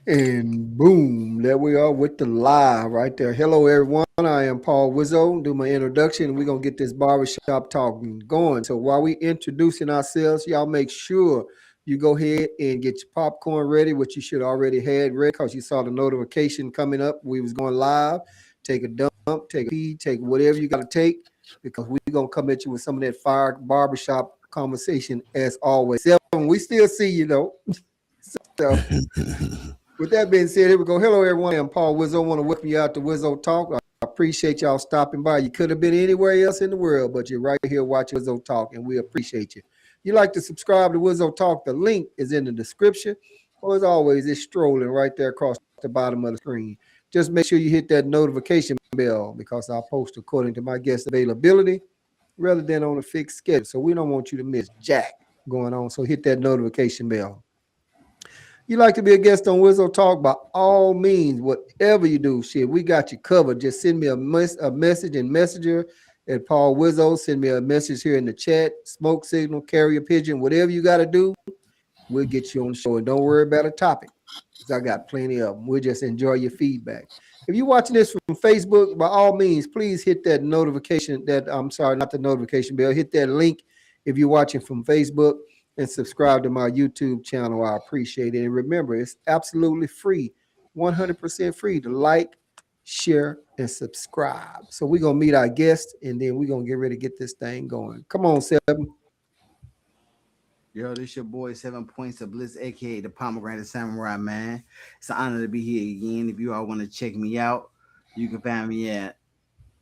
And boom, there we are with the live right there. Hello, everyone. I am Paul Wizzo. Do my introduction, and we're gonna get this barbershop talk going. So while we introducing ourselves, y'all make sure you go ahead and get your popcorn ready, which you should already had ready because you saw the notification coming up. We was going live. Take a dump, take a pee, take whatever you got to take because we're gonna come at you with some of that fire barbershop conversation as always. Seven, we still see you though. So with that being said, here we go. Hello, everyone. I'm Paul Wizzo. I want to welcome you out to Wizzo Talk. I appreciate y'all stopping by. You could have been anywhere else in the world, but you're right here watching Wizzo Talk, and we appreciate you. If you like to subscribe to Wizzo Talk, the link is in the description. Or as always, it's strolling right there across the bottom of the screen. Just make sure you hit that notification bell because I'll post according to my guest availability rather than on a fixed schedule. So we don't want you to miss jack going on. So hit that notification bell. You like to be a guest on Wizzo Talk, by all means, whatever you do, shit, we got you covered. Just send me a message in Messenger at Paul Wizzo. Send me a message here in the chat, smoke signal, carrier pigeon, whatever you got to do, we'll get you on the show. And don't worry about a topic because I got plenty of them. We'll just enjoy your feedback. If you're watching this from Facebook, by all means, please hit that notification, not the notification bell, hit that link if you're watching from Facebook. And subscribe to my YouTube channel. I appreciate it. And remember, it's absolutely free, 100% free to like, share, and subscribe. So we're going to meet our guest, and then we're going to get ready to get this thing going. Come on, Seven. Yo, this your boy 7 Points of Bliss, a.k.a. the Pomegranate Samurai, man. It's an honor to be here again. If you all want to check me out, you can find me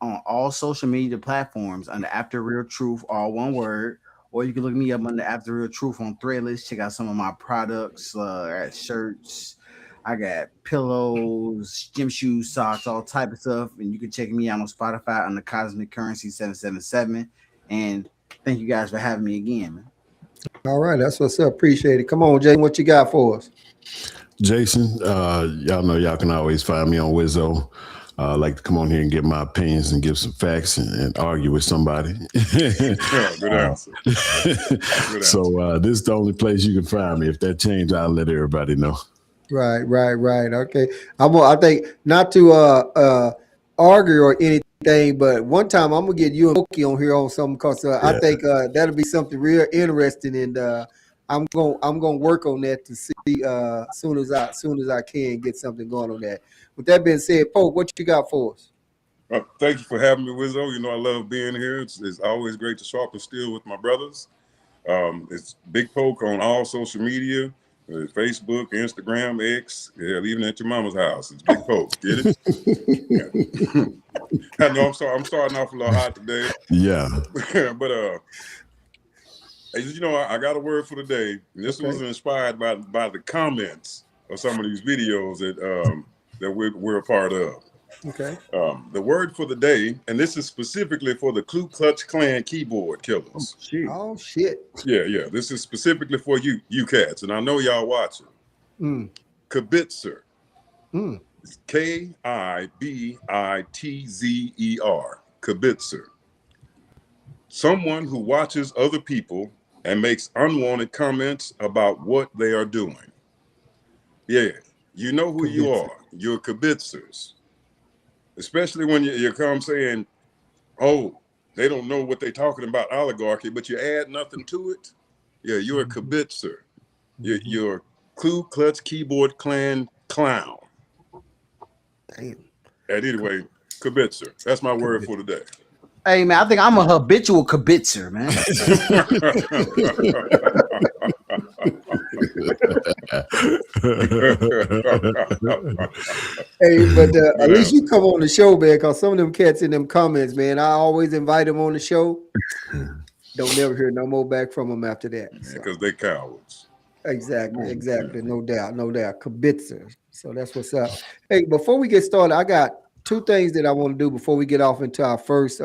on all social media platforms under After Real Truth, all one word. Or you can look me up under After Real Truth on Threadless. Check out some of my products. I got shirts. I got pillows, gym shoes, socks, all type of stuff. And you can check me out on Spotify under Cosmic Currency 777. And thank you guys for having me again, man. All right, that's what's up. Appreciate it. Come on, Jason, what you got for us? Jason, y'all know y'all can always find me on Wizzo. I like to come on here and give my opinions and give some facts and argue with somebody. Good answer. So this is the only place you can find me. If that changes, I'll let everybody know. Right. Okay. I think not to argue or anything, but one time I'm gonna get you and Pokey on here on something because I think that'll be something real interesting, and I'm gonna work on that to see soon as I can get something going on that. With that being said, Poke, what you got for us? Thank you for having me, Wizzo. You know I love being here. It's always great to sharpen steel with my brothers. It's Big Poke on all social media, Facebook, Instagram, X, even at your mama's house. It's Big Poke. Get it? I know I'm starting off a little hot today. Yeah. But you know, I got a word for the day. This was inspired by the comments of some of these videos that we're a part of. Okay. The word for the day, and this is specifically for the Ku Klux Klan keyboard killers. Oh shit. Yeah. This is specifically for you cats, and I know y'all watching. Kibitzer. It's Kibitzer. Kibitzer. Someone who watches other people and makes unwanted comments about what they are doing. Yeah, you know who you are. You're kibitzers. Especially when you come saying, oh, they don't know what they're talking about oligarchy, but you add nothing to it. Yeah, you're a kibitzer. You're Ku Klux Keyboard Klan clown. Damn. And anyway, kibitzer. That's my word for today. Hey, man, I think I'm a habitual kibitzer, man. Hey, but at least you come on the show, man, because some of them cats in them comments, man, I always invite them on the show. Don't never hear no more back from them after that. Because they cowards. Exactly. No doubt. Kibitzer. So that's what's up. Hey, before we get started, I got two things that I want to do before we get off into our first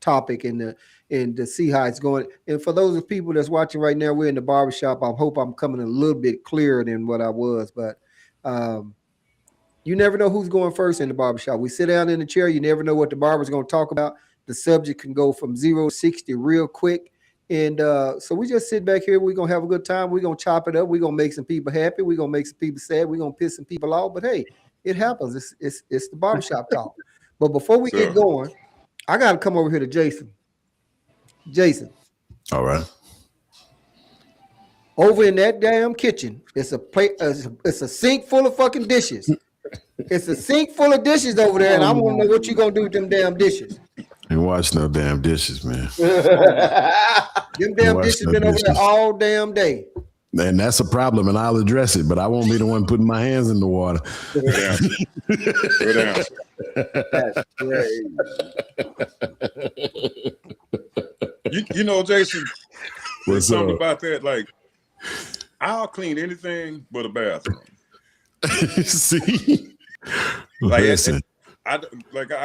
topic and to see how it's going. And for those of people that's watching right now, we're in the barbershop. I hope I'm coming a little bit clearer than what I was, but you never know who's going first in the barbershop. We sit down in the chair. You never know what the barber's going to talk about. The subject can go from 0 to 60 real quick. And so we just sit back here. We're gonna have a good time. We're gonna chop it up. We're gonna make some people happy. We're gonna make some people sad. We're gonna piss some people off. But hey, it happens. It's the barbershop talk. But before we get going, I gotta come over here to Jason. Jason. All right. Over in that damn kitchen, it's a plate. It's a sink full of fucking dishes. It's a sink full of dishes over there, and I want to know what you gonna do with them damn dishes. Ain't wash no damn dishes, man. Them damn dishes been over there all damn day. And that's a problem, and I'll address it, but I won't be the one putting my hands in the water. Good answer. That's crazy. You know, Jason, there's something up? about that. Like, I'll clean anything but a bathroom. See? Like, Listen. I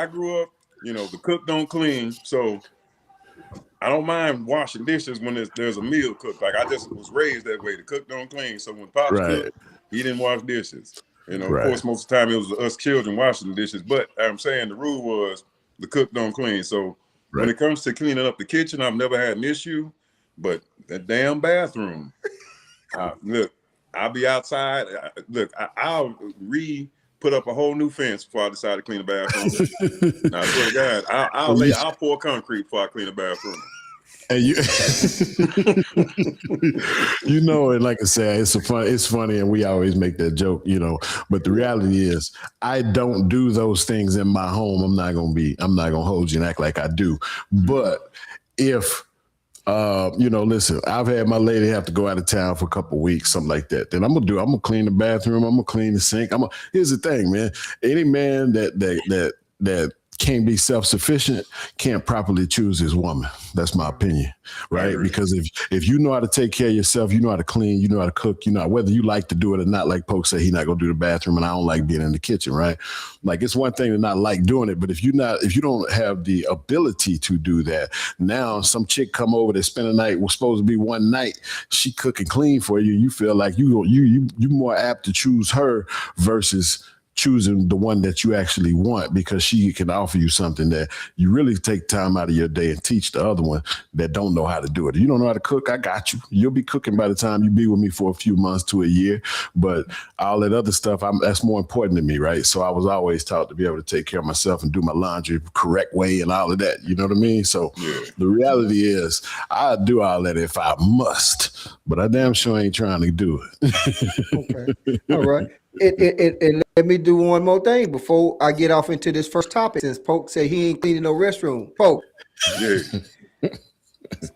grew up, you know, the cook don't clean, so I don't mind washing dishes when there's a meal cooked. Like, I just was raised that way. The cook don't clean, so when Pops cooked, he didn't wash dishes. You know, of course, most of the time it was us children washing the dishes. But I'm saying the rule was the cook don't clean. So when it comes to cleaning up the kitchen, I've never had an issue. But that damn bathroom, look, I'll be outside. I'll put up a whole new fence before I decide to clean the bathroom. Now, I swear to God, I'll pour concrete before I clean the bathroom. And you know, and like I said, it's funny, and we always make that joke, you know. But the reality is, I don't do those things in my home. I'm not gonna hold you and act like I do. But if you know, listen, I've had my lady have to go out of town for a couple of weeks, something like that. Then I'm gonna clean the bathroom. I'm gonna clean the sink. Here's the thing, man. Any man that can't be self-sufficient can't properly choose his woman. That's my opinion, right? Because if you know how to take care of yourself, you know how to clean, you know how to cook, you know whether you like to do it or not. Like Poke said, he not gonna do the bathroom, and I don't like being in the kitchen, right? Like, it's one thing to not like doing it, but if you don't have the ability to do that, now some chick come over that spend a night, was supposed to be one night, she cook and clean for you. You feel like you more apt to choose her versus choosing the one that you actually want, because she can offer you something that you really take time out of your day and teach the other one that don't know how to do it. You don't know how to cook, I got you. You'll be cooking by the time you be with me for a few months to a year, but all that other stuff, that's more important to me, right? So I was always taught to be able to take care of myself and do my laundry the correct way and all of that. You know what I mean? So the reality is, I do all that if I must, but I damn sure ain't trying to do it. Okay. All right. And let me do one more thing before I get off into this first topic. Since Poke said he ain't cleaning no restroom, Poke. Yeah.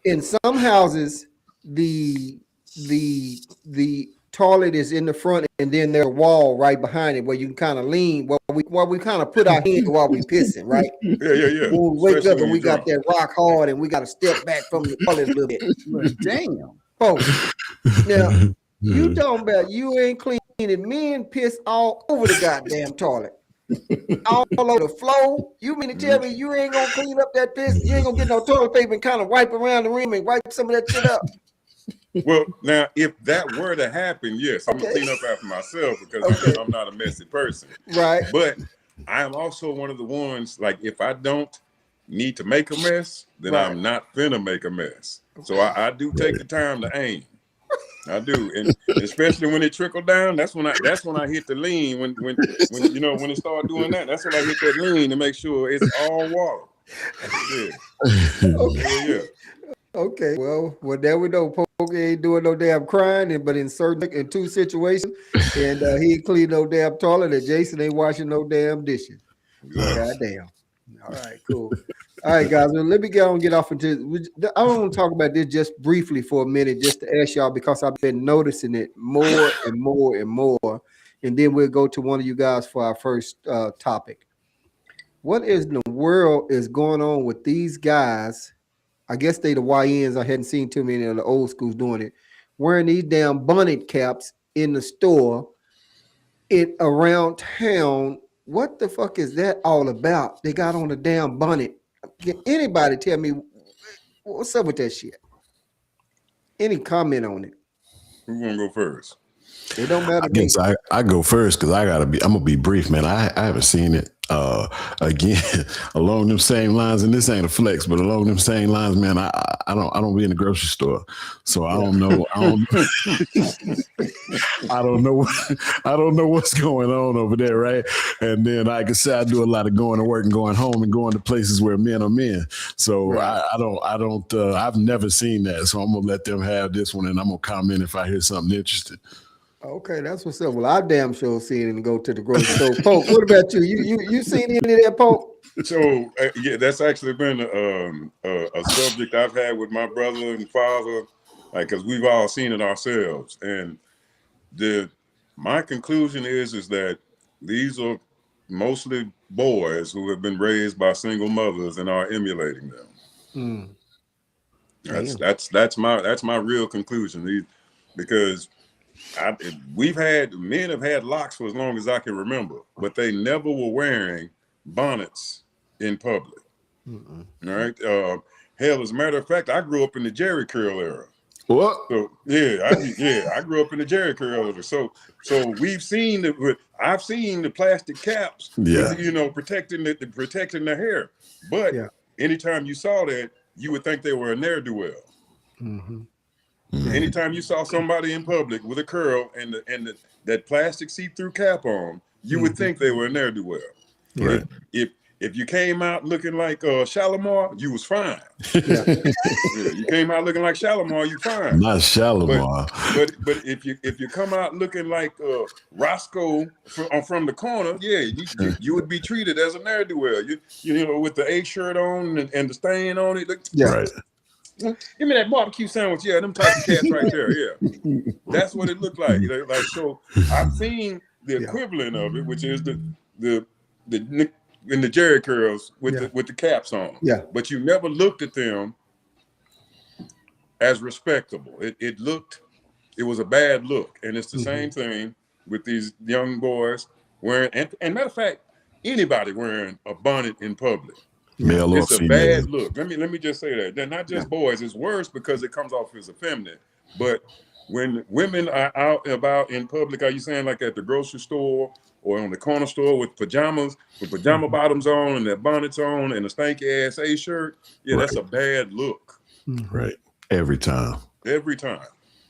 In some houses, the toilet is in the front, and then there's a wall right behind it where you can kind of lean. While we kind of put our hands while we pissing, right? Yeah. When we wake up and we got that rock hard, and we got to step back from the toilet a little bit. Damn. Poke. Now you talking about you ain't clean. Men piss all over the goddamn toilet, all over the floor. You mean to tell me you ain't gonna clean up that piss? You ain't gonna get no toilet paper and kind of wipe around the room and wipe some of that shit up? Well, now, if that were to happen, yes, I'm gonna clean up after myself, because I'm not a messy person. Right. But I am also one of the ones, like, if I don't need to make a mess, then I'm not finna make a mess. So I do take the time to aim. I do, and especially when it trickle down, that's when I hit the lean. When you know, when it start doing that, that's when I hit that lean to make sure it's all water. Yeah. Okay. Well, there we know. Poke ain't doing no damn crying, but in two situations, and he ain't clean no damn toilet, and Jason ain't washing no damn dishes. God damn. All right, cool. All right, guys. Well, let me get off into. I want to talk about this just briefly for a minute, just to ask y'all, because I've been noticing it more and more and more. And then we'll go to one of you guys for our first topic. What in the world is going on with these guys? I guess they the YNs. I hadn't seen too many of the old schools doing it, wearing these damn bonnet caps in the store, around town. What the fuck is that all about? They got on a damn bonnet. Can anybody tell me what's up with that shit? Any comment on it? Who's gonna go first? It don't matter. I guess I go first because I'm gonna be brief, man. I haven't seen it. Again, along them same lines, and this ain't a flex, but along them same lines, man, I don't be in the grocery store, so I don't know. I don't know. I don't know what's going on over there, right? And then, like I said, I do a lot of going to work and going home and going to places where men are men. So right. I've never seen that. So I'm gonna let them have this one, and I'm gonna comment if I hear something interesting. Okay, that's what's up. Well, I damn sure seen it and go to the grocery store. Pope, what about you? You seen any of that, Pope? So yeah, that's actually been a subject I've had with my brother and father, like, because we've all seen it ourselves. And my conclusion is that these are mostly boys who have been raised by single mothers and are emulating them. That's my real conclusion. Because men have had locks for as long as I can remember, but they never were wearing bonnets in public. All right. Hell, as a matter of fact, I grew up in the Jerry curl era. What? So I grew up in the Jerry curl era. So I've seen the plastic caps, protecting the hair. But anytime you saw that, you would think they were a ne'er-do-well. Anytime you saw somebody in public with a curl and that plastic see-through cap on, you would think they were a ne'er-do-well. Right. If you came out looking like Shalimar, you was fine. You came out looking like Shalimar, you fine. Not Shalimar. But if you come out looking like Roscoe from the corner, you would be treated as a ne'er-do-well. You with the A shirt on and the stain on it. Right. Give me that barbecue sandwich. Yeah, them type of cats right there. Yeah, that's what it looked like. So I've seen the equivalent of it, which is the in the Jerry curls with the caps on. Yeah. But you never looked at them as respectable. It was a bad look. And it's the same thing with these young boys wearing, and matter of fact, anybody wearing a bonnet in public. Male it's or a female. bad look. Let me just say that. They're not just boys. It's worse because it comes off as effeminate. But when women are out and about in public, are you saying like at the grocery store or on the corner store with pajamas, with pajama bottoms on and their bonnets on and a stanky ass A shirt? Yeah, that's a bad look. Right. Every time. Every time.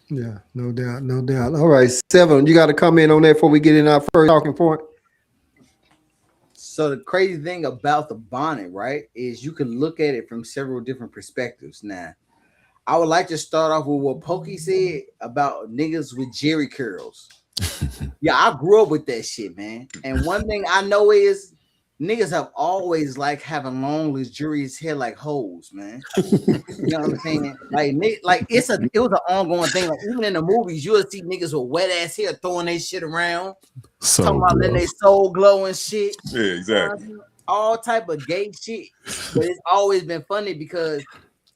Yeah, no doubt, no doubt. All right, 7, you got to comment on that before we get in our first talking point. So the crazy thing about the bonnet, right, is you can look at it from several different perspectives. Now, I would like to start off with what Pokey said about niggas with Jerry curls. Yeah, I grew up with that shit, man. And one thing I know is niggas have always like having long, luxurious hair like hoes, man. You know what I'm saying? Like it was an ongoing thing. Like even in the movies, you'll see niggas with wet ass hair throwing their shit around, talking about letting their soul glow and shit. Yeah, exactly. All type of gay shit. But it's always been funny because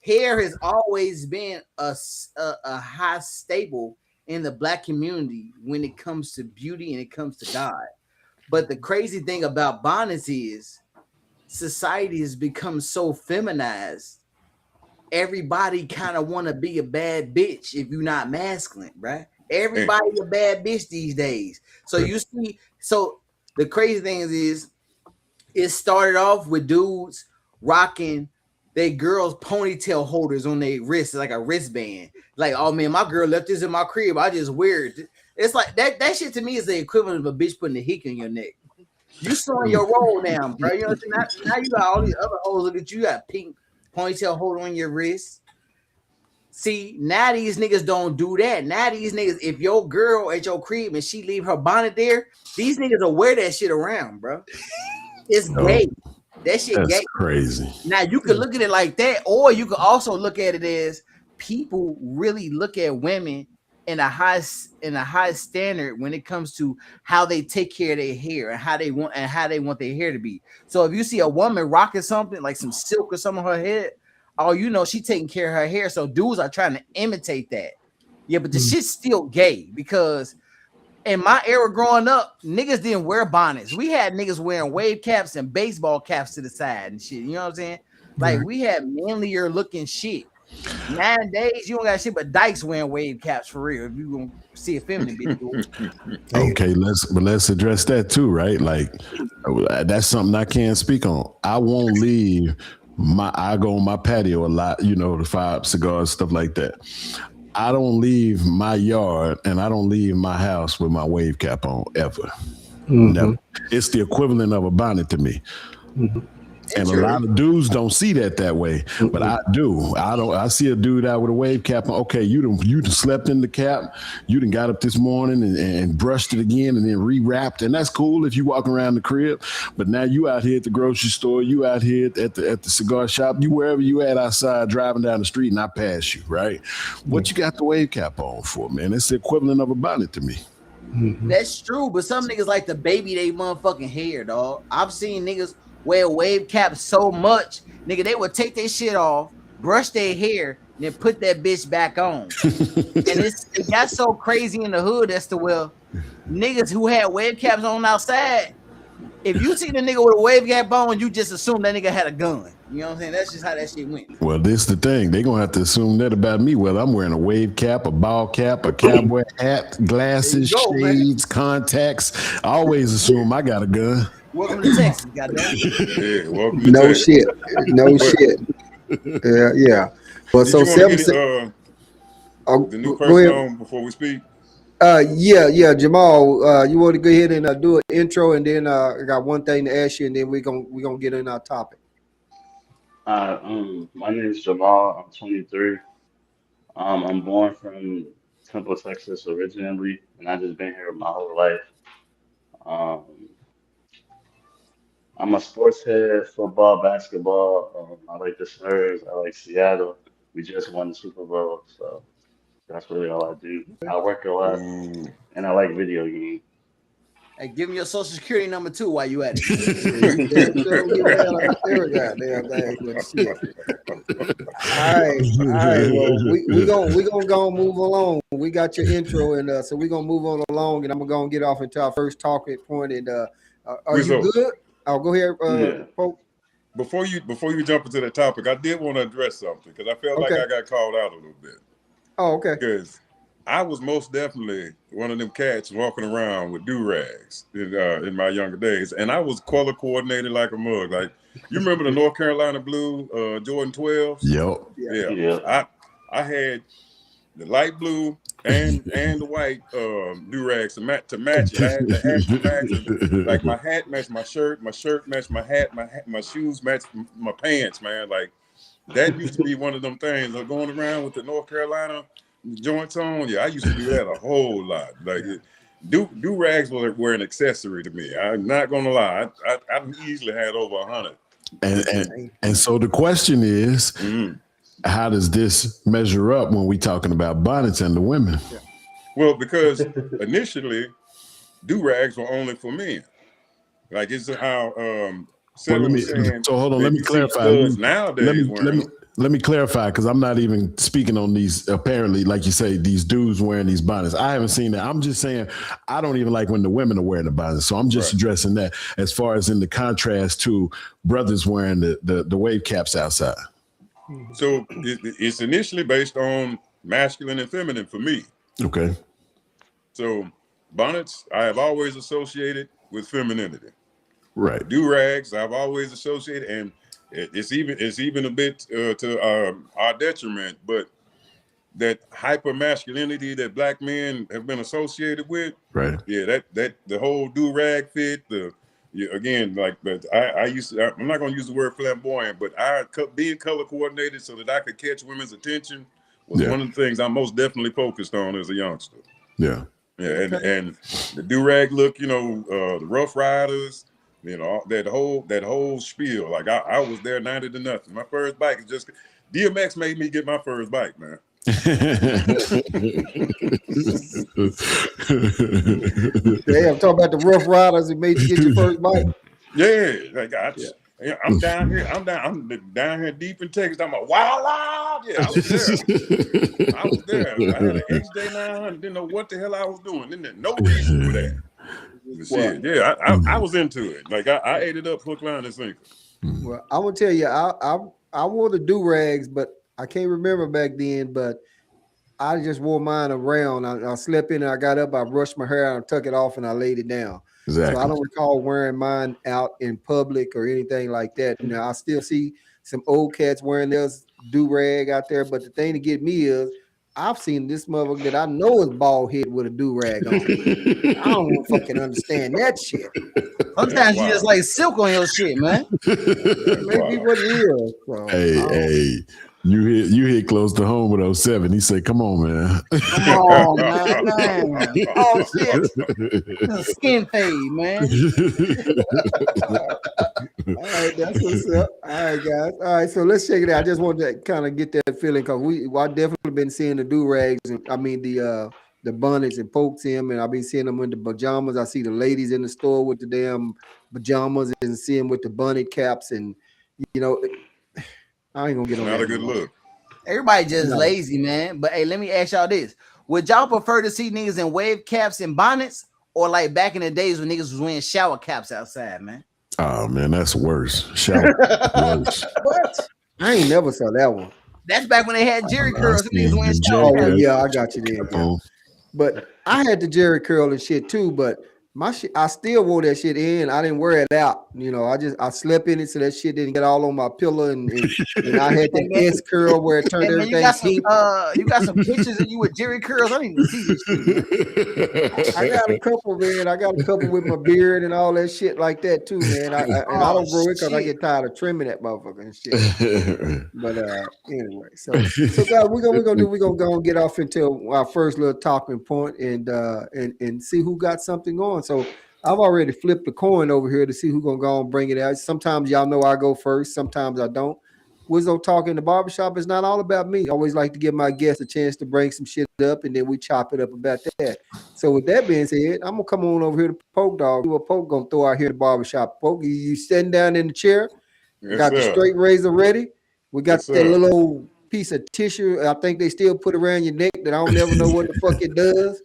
hair has always been a high staple in the Black community when it comes to beauty and it comes to God. But the crazy thing about bonnets is society has become so feminized. Everybody kind of want to be a bad bitch if you're not masculine, right? Everybody a bad bitch these days. So you see, so the crazy thing is it started off with dudes rocking they girls' ponytail holders on their wrists, like a wristband. Like, oh man, my girl left this in my crib. I just wear it. It's like that shit to me is the equivalent of a bitch putting a hick in your neck. You slowing your roll down, bro. You know what I'm saying? Now you got all these other hoes. Look at you, got pink ponytail holder on your wrist. See, now these niggas don't do that. Now these niggas, if your girl at your crib and she leave her bonnet there, these niggas will wear that shit around, bro. It's gay. That shit That's gay. Crazy. Now you can look at it like that, or you can also look at it as people really look at women in a high standard when it comes to how they take care of their hair and how they want their hair to be. So if you see a woman rocking something like some silk or something on her head, oh, you know she taking care of her hair. So dudes are trying to imitate that. Yeah, but the shit's still gay because in my era growing up, niggas didn't wear bonnets. We had niggas wearing wave caps and baseball caps to the side and shit. You know what I'm saying? Like we had manlier looking shit. Nowadays, you don't got shit but dykes wearing wave caps for real. If you gonna see a feminine bitch. Okay, let's address that too, right? Like That's something I can't speak on. I won't leave I go on my patio a lot, to fire up cigars, stuff like that. I don't leave my yard and I don't leave my house with my wave cap on ever. Never. It's the equivalent of a bonnet to me. And a lot of dudes don't see that way, but I do. I see a dude out with a wave cap on. Okay, you done slept in the cap. You done got up this morning and brushed it again and then rewrapped, and that's cool if you walk around the crib. But now you out here at the grocery store, you out here at the cigar shop, you wherever you at outside driving down the street, and I pass you, right? What you got the wave cap on for, man? It's the equivalent of a bonnet to me. That's true, but some niggas like to baby they motherfucking hair, dog. I've seen niggas wear wave caps so much, nigga, they would take their shit off, brush their hair, and then put that bitch back on. And it got so crazy in the hood as to where niggas who had wave caps on outside, if you see the nigga with a wave cap on, you just assume that nigga had a gun. You know what I'm saying? That's just how that shit went. Well, this is the thing. They're going to have to assume that about me, whether I'm wearing a wave cap, a ball cap, a cowboy hat, glasses, shades, contacts. I always assume I got a gun. Welcome to Texas, goddamn. Yeah, welcome to No Texas. shit. No shit. Yeah. Well, Did so you want to 7 get the new person on before we speak? Yeah, Jamal, you want to go ahead and do an intro, and then I got one thing to ask you, and then we're gonna get in our topic. My name is Jamal. I'm 23. I'm born from Temple, Texas originally, and I just been here my whole life. Um, I'm a sports head, football, basketball. I like the Spurs. I like Seattle. We just won the Super Bowl, so that's really all I do. I work a lot, and I like video games. Hey, give me your social security number too while you at it. All right. Well, we gonna go and move along. We got your intro, and so we're gonna move on along, and I'm gonna get off into our first talking point. And are you good? I'll go ahead, Pope. Before you jump into the topic, I did want to address something because I felt like I got called out a little bit. Oh, okay. Because I was most definitely one of them cats walking around with do-rags in my younger days. And I was color coordinated like a mug. Like, you remember the North Carolina blue Jordan 12s? Yep. Yeah. I had the light blue and the white do-rags to match it. I had the hat to match it. Like, my hat matched my shirt matched my hat, my shoes matched my pants, man. Like, that used to be one of them things. Going around with the North Carolina joints on, I used to do that a whole lot. Like, do-rags were an accessory to me. I'm not gonna lie. I easily had over 100. And so the question is, how does this measure up when we talking about bonnets and the women? Yeah. Well, because initially do-rags were only for men. Like, it's how hold on, let me clarify. Nowadays, let me clarify, because I'm not even speaking on these, apparently, like you say, these dudes wearing these bonnets. I haven't seen that. I'm just saying I don't even like when the women are wearing the bonnets. So I'm just addressing that as far as in the contrast to brothers wearing the wave caps outside. So it's initially based on masculine and feminine for me. Okay. So bonnets I have always associated with femininity. Right. Do-rags I've always associated, and it's even a bit to our detriment, but that hyper masculinity that black men have been associated with, right? Yeah, that the whole do-rag fit. I'm not going to use the word flamboyant, but being color coordinated so that I could catch women's attention was one of the things I most definitely focused on as a youngster. Yeah, and the do-rag look, the Rough Riders. That whole spiel. Like, I was there 90 to nothing. My first bike is just DMX made me get my first bike, man. Yeah, I'm talking about the Rough Riders that made you get your first bike. Yeah, like I'm down here deep in Texas. I'm like, wow, yeah, I was there. I had an XJ 900. Didn't know what the hell I was doing. Didn't know no reason for that. I was into it. Like, I ate it up hook, line, and sinker. Well, I'm gonna tell you, I wore the do-rags, but I can't remember back then. But I just wore mine around. I slept in and I got up, I brushed my hair, I took it off, and I laid it down. So I Exactly. don't recall wearing mine out in public or anything like that. Now I still see some old cats wearing their do rag out there, but the thing to get me is I've seen this motherfucker that I know is bald head with a do rag on. I don't fucking understand that shit. That's Sometimes you just wild. like silk on your shit, man. It That's may be wild. what it is. So I Hey, don't, hey, you hit close to home with 07. He said, "Come on, man." Come on, man. Oh shit. This is skin fade, man. all right, that's what's up. All right, guys. All right, so let's check it out. I just wanted to kind of get that feeling because I definitely been seeing the do rags and I mean the bonnets and pokes him, and I've been seeing them in the pajamas. I see the ladies in the store with the damn pajamas and see them with the bonnet caps, and you know, I ain't gonna get It's on not that a no good more. look. Everybody just No. lazy, man. But hey, let me ask y'all this. Would y'all prefer to see niggas in wave caps and bonnets or like back in the days when niggas was wearing shower caps outside, man? Oh man, that's worse. Shower worse. What? I ain't never saw that one. That's back when they had Jerry I curls. Them niggas seen wearing the shower Jerry Oh well, caps. curl yeah, I got you there. Yeah. on. But I had the Jerry curl and shit too, but my shit, I still wore that shit in. I didn't wear it out. You know, I slept in it so that shit didn't get all on my pillow and I had Hey that man, S curl where it hey turned man, everything pink. you got some pictures of you with Jerry curls. I don't even see this shit, man. I got a couple, man. I got a couple with my beard and all that shit like that too, man. And I Oh don't grow it because I shit. get tired of trimming that motherfucker and shit. But anyway, so guys, we're gonna go and get off into our first little talking point and see who got something going. So I've already flipped the coin over here to see who's gonna go and bring it out. Sometimes y'all know I go first, sometimes I don't. Wizzo Talk in the barbershop is not all about me. I always like to give my guests a chance to bring some shit up and then we chop it up about that. So with that being said, I'm gonna come on over here to Poke Dog. See what Poke gonna throw out here at the barbershop. Poke, you sitting down in the chair, Yes, got the sir. straight razor ready. We got Yes, that sir. little old piece of tissue. I think they still put around your neck that I don't never know what the fuck it does.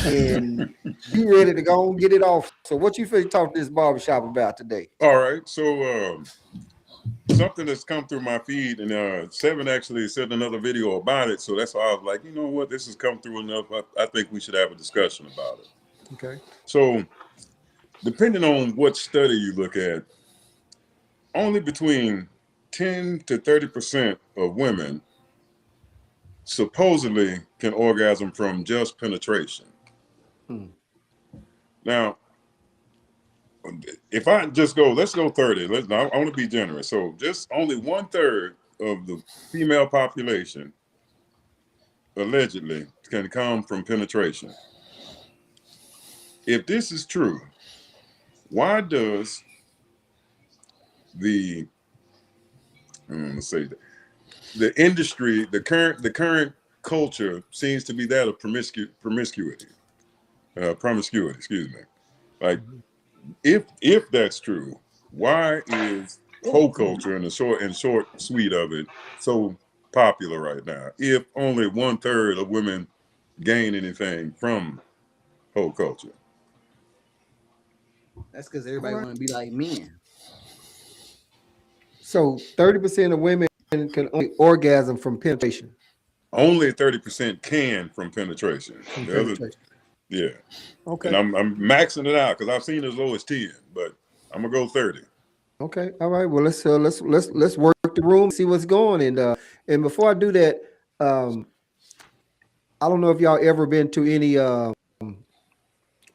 And you ready to go and get it off. So what you feel talk to this barbershop about today? All right. So something that's come through my feed, and Seven actually said another video about it. So that's why I was like, you know what, this has come through enough. I think we should have a discussion about it. Okay. So depending on what study you look at, only between 10 to 30% of women supposedly can orgasm from just penetration. Hmm. Now, if I just go, let's go 30. I want to be generous. So just only 1/3 of the female population allegedly can come from penetration. If this is true, why does the let's say the industry, the current culture seems to be that of promiscuity, excuse me. Like if that's true, why is hoe culture and the short sweet of it so popular right now? If only 1/3 of women gain anything from hoe culture. That's because everybody want to be like men. So 30% of women can only orgasm from penetration. Only 30% can from penetration. From The other, penetration. yeah. And Okay. I'm maxing it out because I've seen as low as 10, but I'm gonna go 30. Okay. All right. Well, let's work the room, see what's going. And before I do that, um, I don't know if y'all ever been to any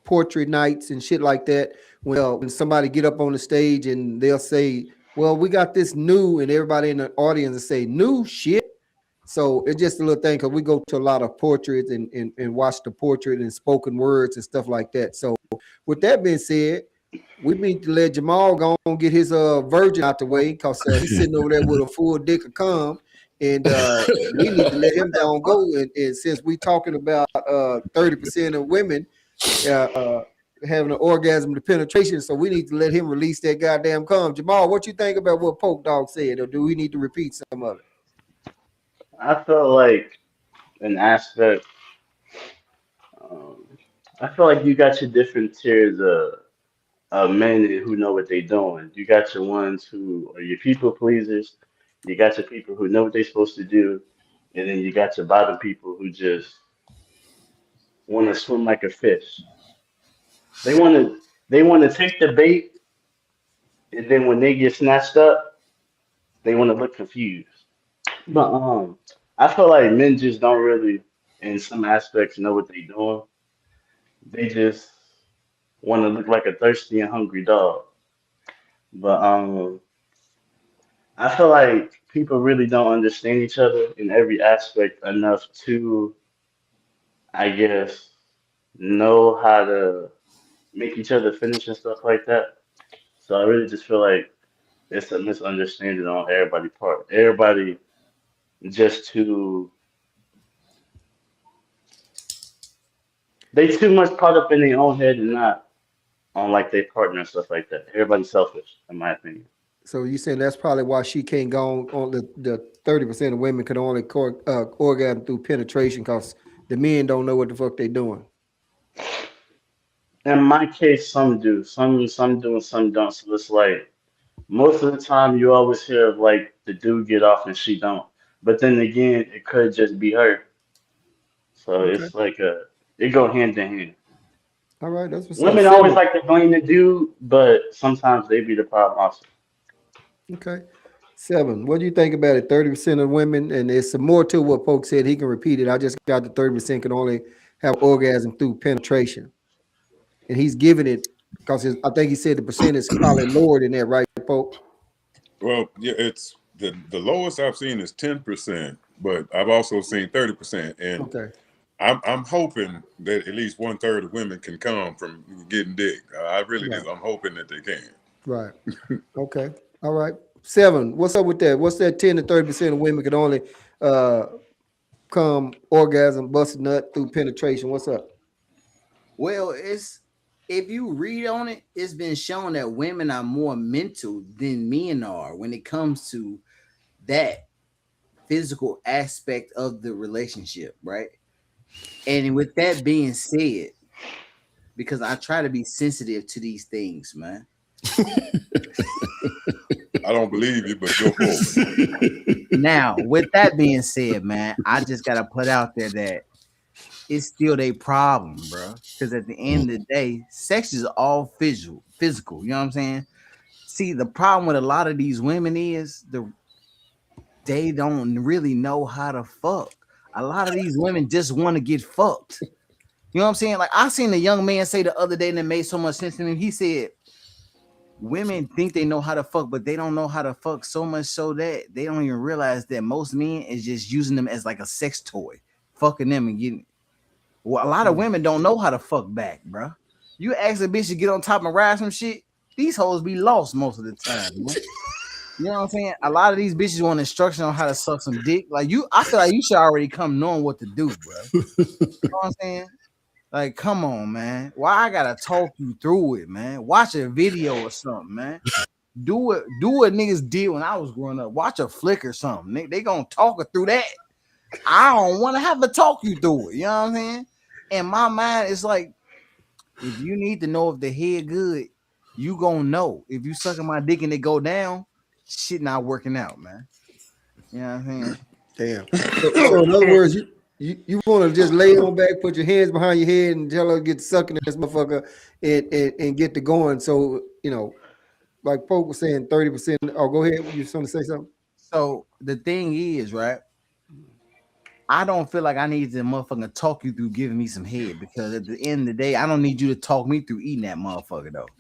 portrait nights and shit like that. When somebody get up on the stage and they'll say, "Well, we got this new," and everybody in the audience will say, "New shit." So it's just a little thing because we go to a lot of portraits and watch the portrait and spoken words and stuff like that. So with that being said, we need to let Jamal go and get his virgin out the way because he's sitting over there with a full dick of cum. And we need to let him go and go. And since we talking about 30% of women having an orgasm to penetration, so we need to let him release that goddamn cum. Jamal, what you think about what Poke Dog said, or do we need to repeat some of it? I feel like an aspect. Um, I feel like you got your different tiers of men who know what they're doing. You got your ones who are your people pleasers. You got your people who know what they're supposed to do, and then you got your bottom people who just want to swim like a fish. They want to. They want to take the bait, and then when they get snatched up, they want to look confused. But I feel like men just don't really, in some aspects, know what they're doing. They just want to look like a thirsty and hungry dog. But I feel like people really don't understand each other in every aspect enough to, I guess, know how to make each other finish and stuff like that. So I really just feel like it's a misunderstanding on everybody's part. Everybody just too they too much caught up in their own head and not on like their partner and stuff like that. Everybody's selfish, in my opinion. So you saying that's probably why she can't go on the 30% of women could only orgasm through penetration because the men don't know what the fuck they doing. In my case, some do, some do, and some don't. So it's like most of the time you always hear of like the dude get off and she don't. But then again, it could just be her. So Okay. it's like it go hand in hand. All right, that's what's up. Women always Seven. like to blame the dude, but sometimes they be the problem also. Okay. Seven. What do you think about it? 30% of women, and there's some more to what folks said. He can repeat it. I just got the 30% can only have orgasm through penetration. And he's giving it because I think he said the percent is probably lower than that, right, Pope? Well, yeah, it's the lowest I've seen is 10%, but I've also seen 30%, and Okay. I'm hoping that at least 1/3 of women can come from getting dick. I really Right. do. I'm hoping that they can. Right. Okay. All right. Seven. What's up with that? What's that 10 to 30% of women can only uh come orgasm, bust a nut through penetration? What's up? Well, it's if you read on it, it's been shown that women are more mental than men are when it comes to that physical aspect of the relationship, right? And with that being said, because I try to be sensitive to these things, man. I don't believe you, but go forward. Now, with that being said, man, I just gotta put out there that it's still a problem, bro. Because at the end of the day, sex is all physical. You know what I'm saying? See, the problem with a lot of these women is they don't really know how to fuck. A lot of these women just want to get fucked. You know what I'm saying? Like I seen a young man say the other day, and it made so much sense to me. He said, "Women think they know how to fuck, but they don't know how to fuck so much so that they don't even realize that most men is just using them as like a sex toy, fucking them and getting." Well, a lot of women don't know how to fuck back, bro. You ask a bitch to get on top and ride some shit, these hoes be lost most of the time, man. You know what I'm saying? A lot of these bitches want instruction on how to suck some dick. Like you, I feel like you should already come knowing what to do, bro. You know what I'm saying? Like, come on, man. Why I gotta talk you through it, man? Watch a video or something, man. Do what niggas did when I was growing up. Watch a flick or something. They gonna talk her through that. I don't want to have to talk you through it. You know what I'm saying? In my mind, it's like if you need to know if the head good, you gonna know. If you sucking my dick and it go down, shit not working out, man. You know what I'm saying? Damn. So in other words, you want to just lay on back, put your hands behind your head, and tell her to get sucking this motherfucker and get to going. So like Pope was saying, 30%. Oh, go ahead. You just want to say something? So the thing is, right? I don't feel like I need to motherfucking talk you through giving me some head because at the end of the day, I don't need you to talk me through eating that motherfucker though.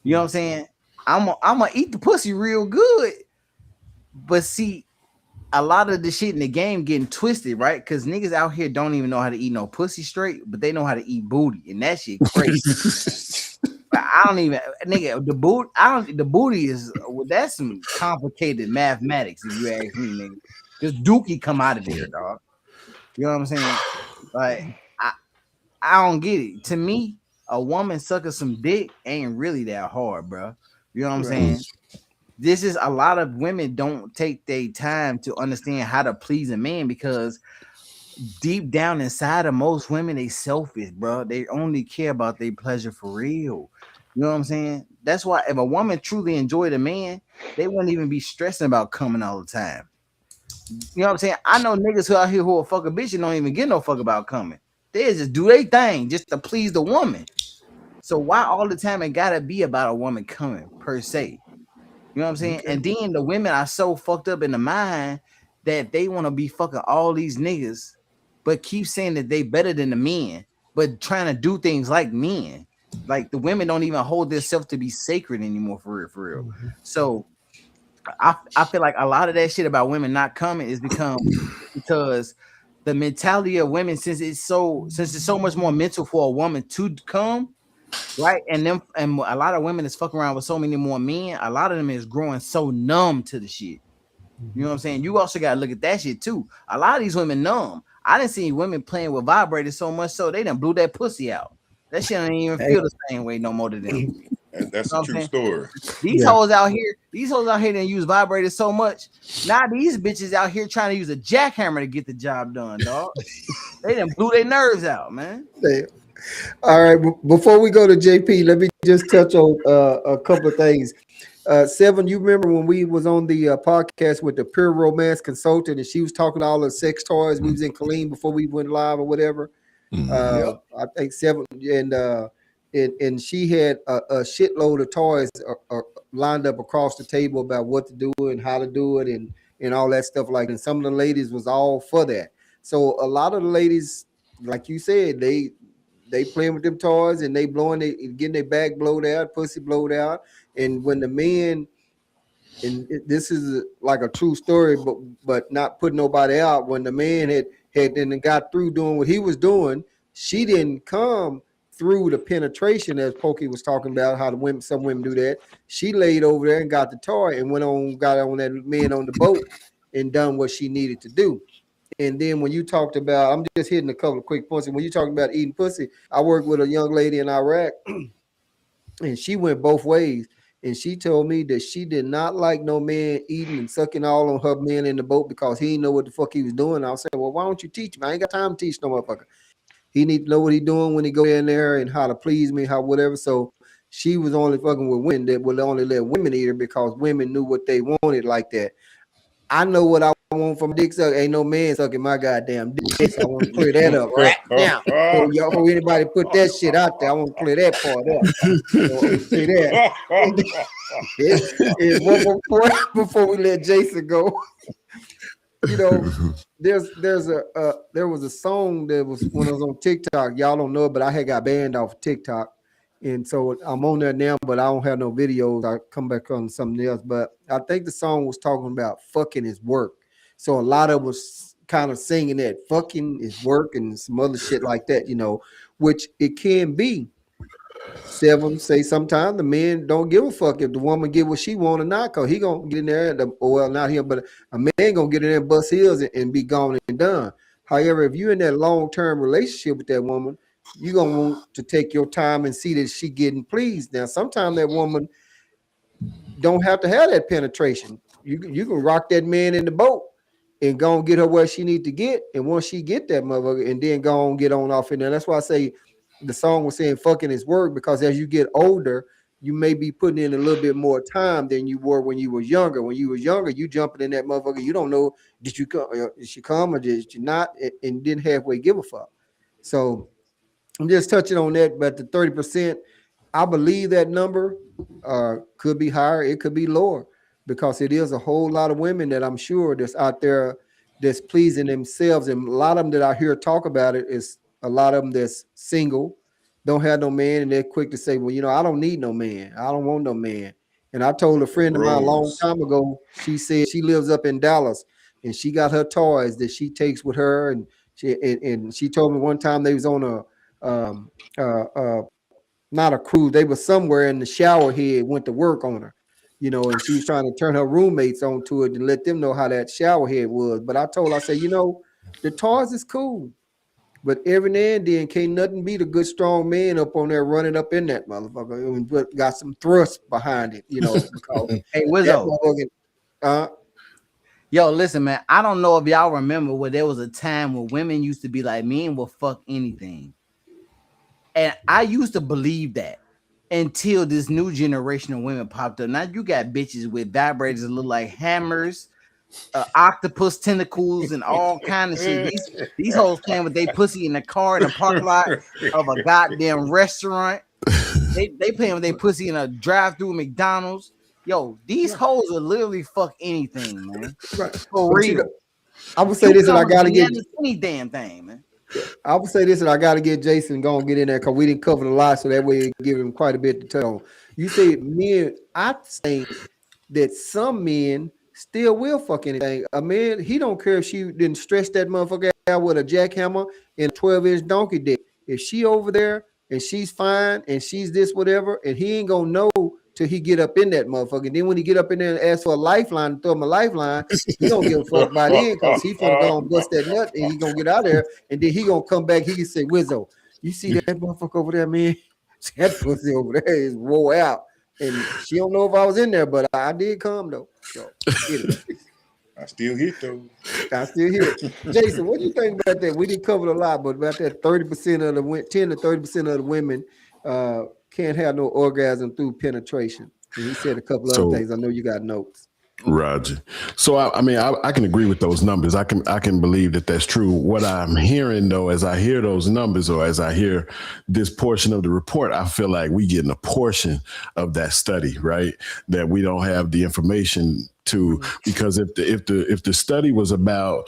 You know what I'm saying? I'm gonna eat the pussy real good, but see, a lot of the shit in the game getting twisted, right? Because niggas out here don't even know how to eat no pussy straight, but they know how to eat booty, and that shit crazy. I don't even, nigga, the boot. I don't. The booty is that's some complicated mathematics, if you ask me, nigga. Just dookie come out of there, dog. You know what I'm saying? Like I don't get it. To me, a woman sucking some dick ain't really that hard, bro. You know what I'm Right. saying? This is a lot of women don't take their time to understand how to please a man because deep down inside of most women, they selfish, bro. They only care about their pleasure for real. You know what I'm saying? That's why if a woman truly enjoyed a man, they wouldn't even be stressing about coming all the time. You know what I'm saying? I know niggas who out here who will fuck a bitch and don't even get no fuck about coming. They just do their thing just to please the woman. So why all the time it gotta be about a woman coming per se? You know what I'm saying? Okay. And then the women are so fucked up in the mind that they want to be fucking all these niggas, but keep saying that they better than the men, but trying to do things like men. Like the women don't even hold themselves to be sacred anymore, for real, for real. Mhm. So I feel like a lot of that shit about women not coming is because the mentality of women, since it's so much more mental for a woman to come, right? And a lot of women is fucking around with so many more men. A lot of them is growing so numb to the shit. You know what I'm saying? You also gotta look at that shit too. A lot of these women numb. I didn't see women playing with vibrators so much so they done blew that pussy out. That shit don't even Hey. feel the same way no more to them. You And that's know a what I'm true saying? story. These Yeah. hoes out here done use vibrators so much. Now these bitches out here trying to use a jackhammer to get the job done, dog. They done blew their nerves out, man. Hey. All right. Before we go to JP, let me just touch on a couple of things. Seven, you remember when we was on the podcast with the Pure Romance consultant, and she was talking all the sex toys. We was in Colleen before we went live or whatever. Yep. I think Seven, and she had a shitload of toys lined up across the table about what to do and how to do it and all that stuff. Like, and some of the ladies was all for that. So a lot of the ladies, like you said, they playing with them toys and they getting their back blowed out, pussy blowed out, and when the men, this is like a true story, but not putting nobody out. When the man had then got through doing what he was doing, she didn't come through the penetration as Pokey was talking about how some women do that. She laid over there and got the toy and got on that man on the boat and done what she needed to do. And then when you talked about, I'm just hitting a couple of quick points. And when you talking about eating pussy, I worked with a young lady in Iraq, and she went both ways. And she told me that she did not like no man eating and sucking all on her man in the boat because he didn't know what the fuck he was doing. I was saying, well, why don't you teach me? I ain't got time to teach no motherfucker. He need to know what he doing when he go in there and how to please me, how whatever. So she was only fucking with women that would only let women eat her because women knew what they wanted like that. I know what I want from dick suck. Ain't no man sucking my goddamn dick. So I want to clear that up right now. So y'all, for anybody put that shit out there, I want to clear that part up. So say that. And one more point before we let Jason go. You know, there was a song that was when I was on TikTok. Y'all don't know it, but I had got banned off TikTok. And so I'm on there now, but I don't have no videos. I come back on something else. But I think the song was talking about fucking is work. So a lot of us kind of singing that fucking is work and some other shit like that, which it can be. Seven say sometimes the men don't give a fuck if the woman get what she want or not, cause he gonna get in there. Well, not him, but a man gonna get in there and bust heels and be gone and done. However, if you're in that long term relationship with that woman, you gonna want to take your time and see that she getting pleased. Now, sometimes that woman don't have to have that penetration. You can rock that man in the boat and go and get her where she need to get. And once she get that motherfucker, and then go and get on off in there. That's why I say the song was saying fucking is work, because as you get older, you may be putting in a little bit more time than you were when you was younger. When you was younger, you jumping in that motherfucker. You don't know, did she come or did she not, and didn't halfway give a fuck. So I'm just touching on that, but the 30%, I believe that number could be higher, it could be lower, because it is a whole lot of women that I'm sure that's out there that's pleasing themselves, and a lot of them that I hear talk about it is a lot of them that's single, don't have no man, and they're quick to say, well, I don't need no man, I don't want no man. And I told a friend of mine a long Rose. time ago, she said she lives up in Dallas, and she got her toys that she takes with her, and she told me one time they was on a um, not a cruise. They were somewhere in the shower head went to work on her, and she was trying to turn her roommates onto it and let them know how that shower head was. But I told her, I said, the toys is cool, but every now and then can't nothing beat a good strong man up on there running up in that motherfucker and got some thrust behind it, because Hey, that Wizzo. motherfucker. Yo, listen, man. I don't know if y'all remember where there was a time where women used to be like, men will fuck anything. And I used to believe that until this new generation of women popped up. Now you got bitches with vibrators that look like hammers, octopus tentacles, and all kind of shit. These hoes playing with their pussy in the car in the parking lot of a goddamn restaurant. they paying with their pussy in a drive-through McDonald's. Yo, these hoes will literally fuck anything, man. Right. For But real. I would say this, and I Cucumbers, gotta get. bananas, any damn thing, man. I would say this, and I gotta get Jason going to get in there because we didn't cover the lot, so that way it give him quite a bit to tell. You say men, I think that some men still will fuck anything. A man, he don't care if she didn't stretch that motherfucker out with a jackhammer and a 12-inch donkey dick. If she over there and she's fine and she's this whatever, and he ain't gonna know till he get up in that motherfucker. And then when he get up in there and ask for a lifeline and throw him a lifeline, he don't give a fuck by then because he finna go and bust that nut and he gonna get out there and then he gonna come back. He can say, Wizzo, you see that motherfucker over there, man? That pussy over there is wore out. And she don't know if I was in there, but I did come though. So anyway. I still hit though. I still hear it. Jason, what do you think about that? We didn't cover a lot, but about that 30% of the 10 to 30% of the women can't have no orgasm through penetration. And he said a couple other things. I know you got notes. Roger. So I mean, I can agree with those numbers. I can believe that that's true. What I'm hearing though, as I hear those numbers or as I hear this portion of the report, I feel like we getting a portion of that study, right? That we don't have the information to, because if the study was about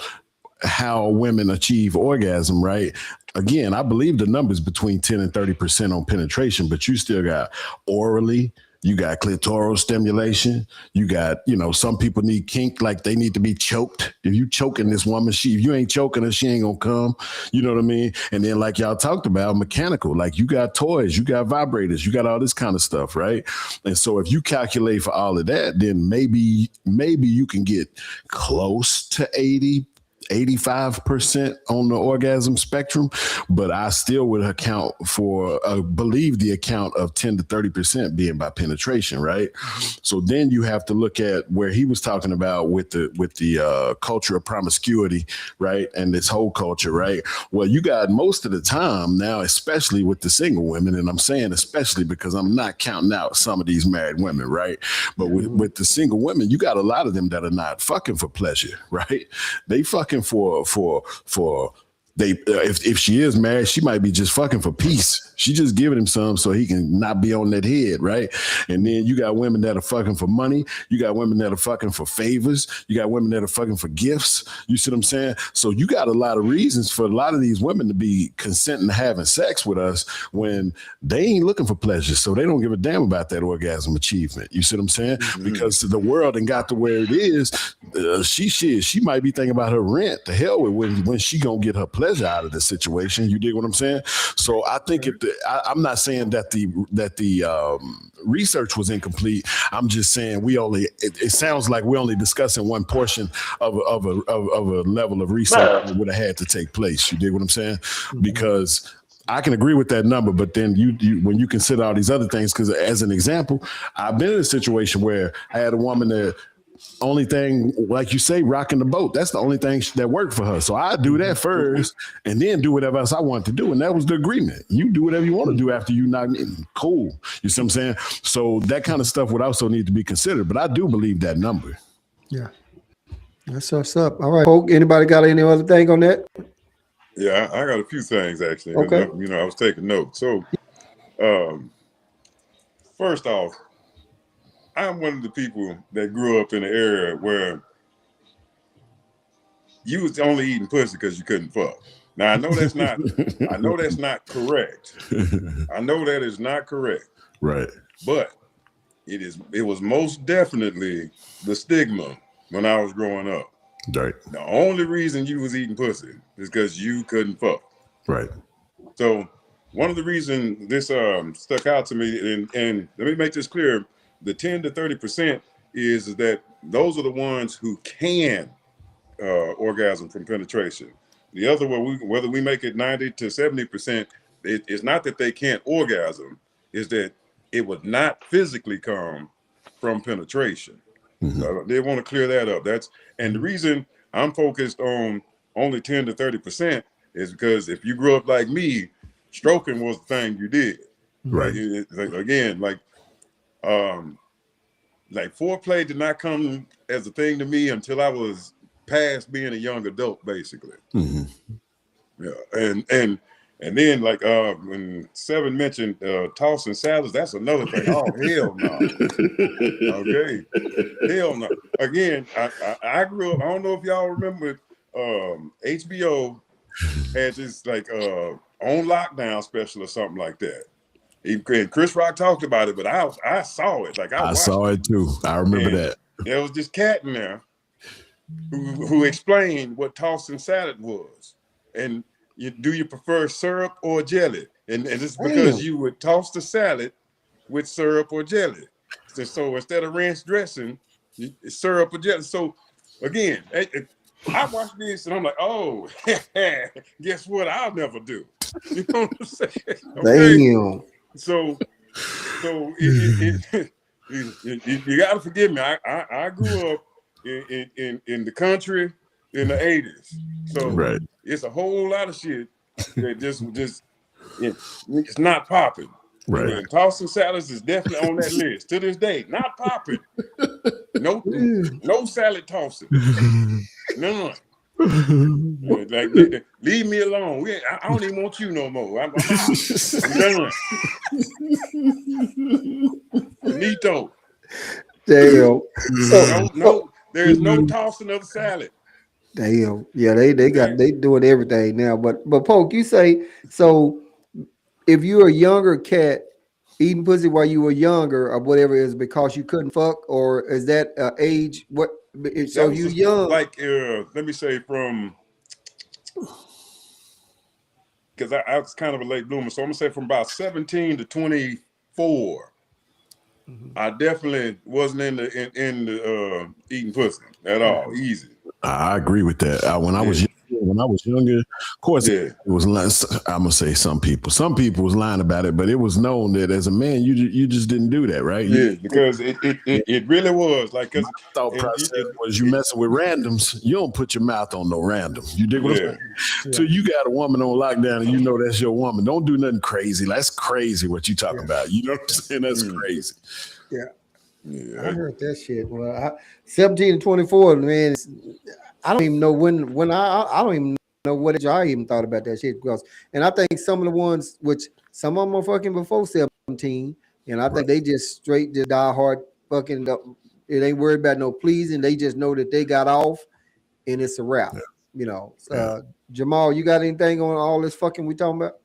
how women achieve orgasm, right? Again, I believe the numbers between 10 and 30% on penetration, but you still got orally. You got clitoral stimulation. You got, some people need kink, like they need to be choked. If you choking this woman, if you ain't choking her, she ain't gonna come. You know what I mean? And then like y'all talked about, mechanical, like you got toys, you got vibrators, you got all this kind of stuff, right? And so if you calculate for all of that, then maybe you can get close to 85% on the orgasm spectrum, but I still would account for, believe the account of 10 to 30% being by penetration, right? So then you have to look at where he was talking about with the culture of promiscuity, right? And this whole culture, right? Well, you got most of the time now, especially with the single women, and I'm saying especially because I'm not counting out some of these married women, right? But with the single women, you got a lot of them that are not fucking for pleasure, right? They fucking for if she is married, she might be just fucking for peace. She just giving him some so he can not be on that head, right? And then you got women that are fucking for money. You got women that are fucking for favors. You got women that are fucking for gifts. You see what I'm saying? So you got a lot of reasons for a lot of these women to be consenting to having sex with us when they ain't looking for pleasure. So they don't give a damn about that orgasm achievement. You see what I'm saying? Mm-hmm. Because the world and got to where it is, she might be thinking about her rent. The hell with when she gonna get her pleasure out of the situation. You dig what I'm saying? So I think I'm not saying that the research was incomplete. I'm just saying it sounds like we're only discussing one portion of a level of research that would have had to take place. You dig what I'm saying? Mm-hmm. Because I can agree with that number, but then you when you consider all these other things, because as an example, I've been in a situation where I had a woman that only thing, like you say, rocking the boat. That's the only thing that worked for her. So I do that first and then do whatever else I want to do. And that was the agreement. You do whatever you want to do after you knock me in. Cool. You see what I'm saying? So that kind of stuff would also need to be considered. But I do believe that number. Yeah. That's what's up. All right, folks. Anybody got any other thing on that? Yeah, I got a few things actually. Okay. I was taking notes. So first off, I'm one of the people that grew up in an area where you was only eating pussy because you couldn't fuck. Now I know that's not correct. I know that is not correct. Right. But it was most definitely the stigma when I was growing up. Right. The only reason you was eating pussy is because you couldn't fuck. Right. So one of the reasons this stuck out to me, and let me make this clear. The 10 to 30% is that those are the ones who can orgasm from penetration. The other, whether we make it 90 to 70%, it's not that they can't orgasm, is that it would not physically come from penetration. Mm-hmm. So they want to clear that up. And the reason I'm focused on only 10 to 30% is because if you grew up like me, stroking was the thing you did. Right. Like foreplay did not come as a thing to me until I was past being a young adult, basically. Mm-hmm. Yeah, and And then like when Seven mentioned tossing salads, that's another thing. Oh hell no. Okay. Hell no. Again, I grew up, I don't know if y'all remember HBO had this like on lockdown special or something like that. And Chris Rock talked about it, but I saw it. Like I watched saw it too. I remember that. There was this cat in there who explained what tossing salad was. And do you prefer syrup or jelly? And it's because you would toss the salad with syrup or jelly. So instead of ranch dressing, syrup or jelly. So again, I watched this and I'm like, oh, guess what? I'll never do. You know what I'm saying? Okay? Damn. So you got to forgive me. I grew up in the country in the 80s. So it's a whole lot of shit that just it's not popping. Right. And tossing salads is definitely on that list to this day. Not popping. No salad tossing. None. Like, leave me alone. I don't even want you no more. I'm out. I'm done. Finito. Damn. So there's no tossing of salad. Damn. Yeah, they doing everything now. But Poke, you say so if you're a younger cat eating pussy while you were younger or whatever is because you couldn't fuck, or is that age? What? So you young? Like let me say from because I was kind of a late bloomer, so I'm gonna say from about 17 to 24. I definitely wasn't in the eating pussy at all. Easy. I agree with that. When I was younger, of course, it was. I'm gonna say some people was lying about it, but it was known that as a man, you just didn't do that, right? Yeah, because it really was like. Cause thought process was you messing with randoms. You don't put your mouth on no random. You dig what I'm saying? Yeah. So you got a woman on lockdown, and you know that's your woman. Don't do nothing crazy. That's crazy what you talking about. You know what I'm saying? That's crazy. Yeah. Yeah, I heard that shit. Well, 17 to 24, man. I don't even know when I don't even know what age I even thought about that shit because, and I think some of the ones which some of them are fucking before 17, and I think they just straight just die hard fucking. It ain't worried about no pleasing. They just know that they got off, and it's a wrap. Yeah. You know, Jamal, you got anything on all this fucking we talking about?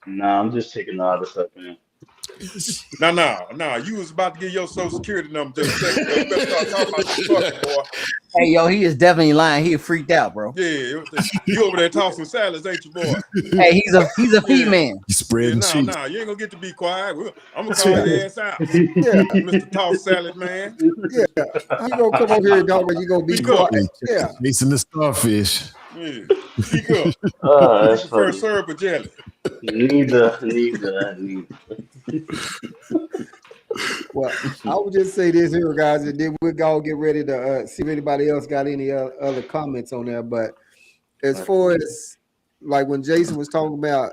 Nah, I'm just taking all this up, man. No. You was about to get your social security number. Just you better start talking about this fucking boy. Hey, yo, he is definitely lying. He freaked out, bro. Yeah, you over there tossing salads, ain't you, boy? Hey, he's a feed man. You spreading cheese. No, you ain't gonna get to be quiet. I'm gonna call your ass out. Yeah, Mr. Toss Salad Man. Yeah, you gonna come over here and talk about you gonna be quiet. Yeah, chasing the starfish. Yeah, speak up. That's first syrup or jelly. Neither. Well, I would just say this here, guys, and then we'll go get ready to see if anybody else got any other comments on there. But as far as like when Jason was talking about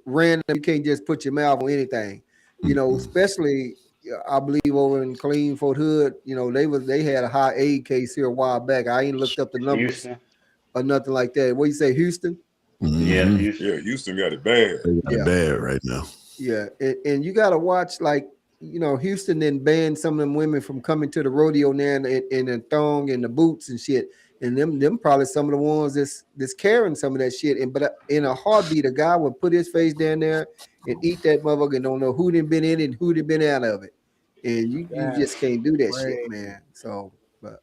random, you can't just put your mouth on anything, you know. Especially, I believe over in Clean Fort Hood, you know, they had a high AIDS case here a while back. I ain't looked up the numbers or nothing like that. What you say, Houston? Yeah, Houston got it bad. They got it bad right now. Yeah, and you got to watch, like, you know, Houston then banned some of them women from coming to the rodeo now in the thong and the boots and shit. And them probably some of the ones that's carrying some of that shit. And but in a heartbeat, a guy would put his face down there and eat that motherfucker and don't know who done been in it and who done been out of it. And you just can't do that shit, man. So, but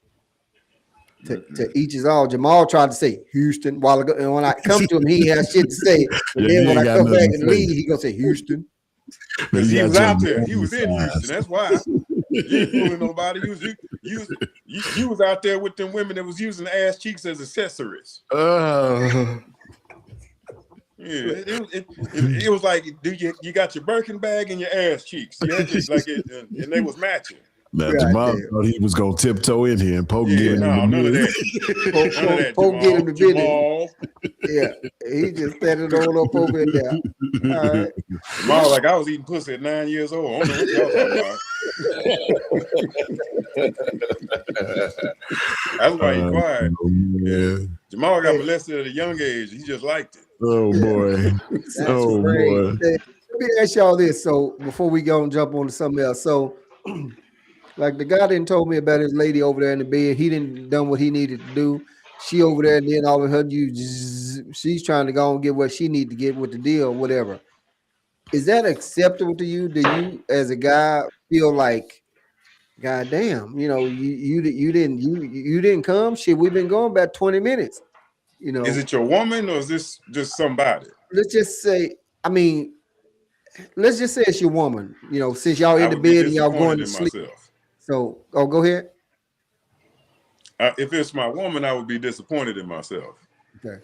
to each his all. Jamal tried to say Houston while ago, and when I come to him, he has shit to say. But then when I come back and leave, he gonna say Houston. Because he was out there. He was in Houston. That's why. You ain't fooling nobody. You was out there with them women that was using ass cheeks as accessories. Yeah, it was like, you got your Birkin bag and your ass cheeks. You had to, like it, and they was matching. Now God Jamal damn. thought he was gonna tiptoe in here and poke Yeah, him no, in none of the that. None of that, Poke get him the business. Jamal. Yeah, he just standing on up over in there. All right. Jamal, like I was eating pussy at 9 years old. I don't know what y'all talking about. That's why he quiet. Yeah. Jamal got molested at a young age. He just liked it. Oh boy. That's Boy. Hey, let me ask y'all this. So before we go and jump on to something else. So like the guy didn't told me about his lady over there in the bed. He didn't done what he needed to do. She over there, and then all of a sudden she's trying to go and get what she need to get with the deal, whatever. Is that acceptable to you? Do you, as a guy, feel like, God damn, you didn't come? Shit, we've been going about 20 minutes. Is it your woman or is this just somebody? Let's just say, I mean, let's just say it's your woman. Since y'all I in the would be bed and y'all going disappointed to in sleep. myself. So, go ahead. If it's my woman, I would be disappointed in myself. Okay.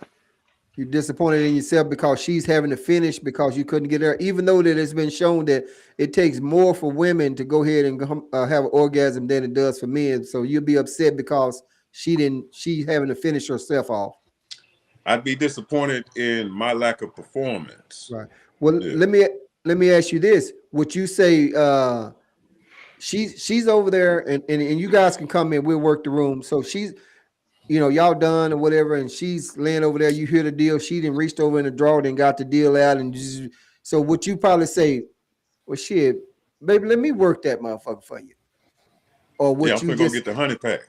You're disappointed in yourself because she's having to finish because you couldn't get her, even though that it's been shown that it takes more for women to go ahead and have an orgasm than it does for men. So you'll be upset because she's having to finish herself off. I'd be disappointed in my lack of performance. Right. Well, Yeah. let me ask you this. Would you say she's over there and you guys can come in, we'll work the room. So she's, y'all done or whatever, and she's laying over there. You hear the deal. She didn't reached over in the drawer, then got the deal out, and so would you probably say, "Well, shit, baby, let me work that motherfucker for you," or would I'm you gonna just go get the honey pack?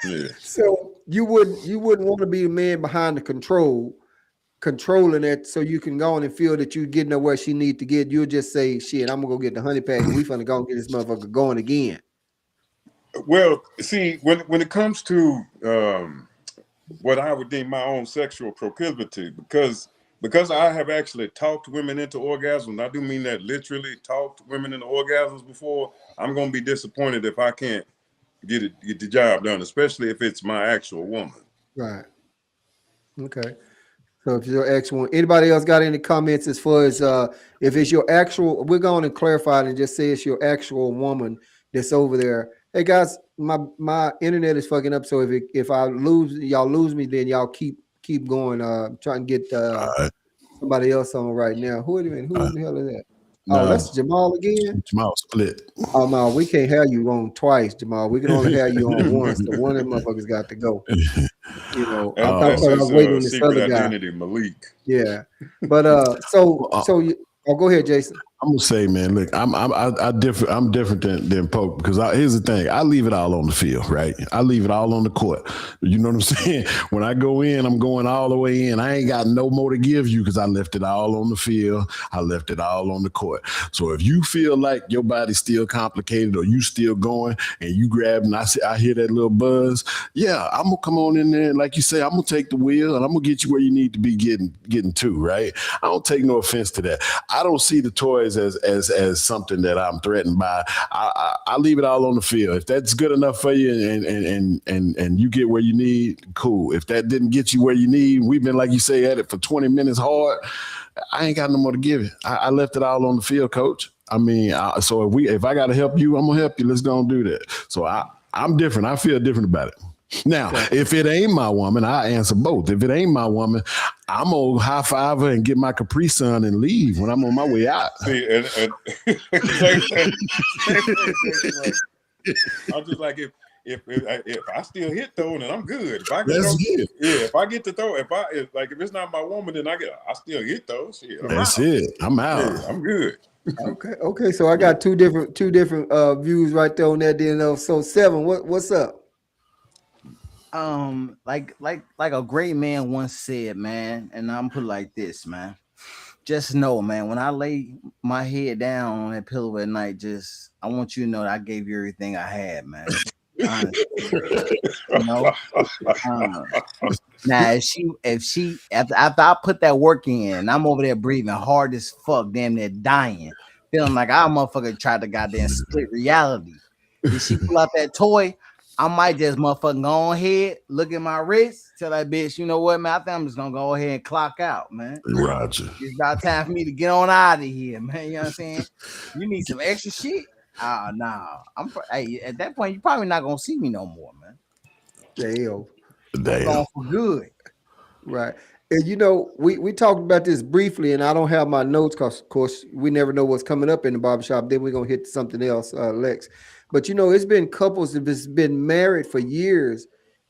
Yeah. So you wouldn't want to be the man behind the controlling it, so you can go on and feel that you're getting her where she need to get. You'll just say, "Shit, I'm gonna go get the honey pack, and we finna go and get this motherfucker going again." Well, see, when it comes to what I would deem my own sexual proclivity, because I have actually talked women into orgasms. I do mean that literally, talked women into orgasms before. I'm gonna be disappointed if I can't get the job done, especially if it's my actual woman. Right. Okay. So if your actual, anybody else got any comments as far as if it's your actual, we're going to clarify it and just say it's your actual woman that's over there. Hey guys, my internet is fucking up. So if I lose, y'all lose me, then y'all keep going. Trying to get somebody else on right now. Who the hell is that? Oh, that's Jamal again. Jamal split. Oh no, we can't have you on twice, Jamal. We can only have you on once. So one of them motherfuckers got to go. That's I his was waiting on this secret other guy. identity, Malik. Yeah, but go ahead, Jason. I'm gonna say, man, look, I'm different than Pope because here's the thing. I leave it all on the field, right? I leave it all on the court. You know what I'm saying? When I go in, I'm going all the way in. I ain't got no more to give you because I left it all on the field. I left it all on the court. So if you feel like your body's still complicated or you still going and you grab and I hear that little buzz, yeah, I'm gonna come on in there and like you say, I'm gonna take the wheel and I'm gonna get you where you need to be getting to, right? I don't take no offense to that. I don't see the toys as something that I'm threatened by. I leave it all on the field. If that's good enough for you and you get where you need, cool. If that didn't get you where you need, we've been, like you say, at it for 20 minutes hard, I ain't got no more to give you. I left it all on the field, coach. I mean, so if I got to help you, I'm going to help you. Let's go and do that. So I'm different. I feel different about it. Now, if it ain't my woman, I answer both. If it ain't my woman, I'm gonna high five her and get my Capri Sun and leave when I'm on my way out. See, and I'm just like if I still hit though, then I'm good. If I get if I get to throw, if it's not my woman, then I still hit those. That's it. I'm out. Yeah, I'm good. Okay. So I got two different views right there on that. Then so 7, what's up? Like a great man once said, man, and I'm put it like this, man. Just know, man, when I lay my head down on that pillow at night, I want you to know that I gave you everything I had, man. Honestly. Now if she after I put that work in and I'm over there breathing hard as fuck, damn near dying, feeling like our motherfucker tried to goddamn split reality. Did she pull out that toy? I might just motherfucking go ahead, look at my wrist, tell that bitch, you know what, man, I think I'm just gonna go ahead and clock out, man. Roger. It's about time for me to get on out of here, man. You know what I'm saying? You need some extra shit? Nah. Hey, at that point, you probably not gonna see me no more, man. Damn. I'm going for good. Right. And you know, we talked about this briefly, and I don't have my notes because, of course, we never know what's coming up in the barbershop. Then we're gonna hit something else, Lex. But you know, it's been couples that has been married for years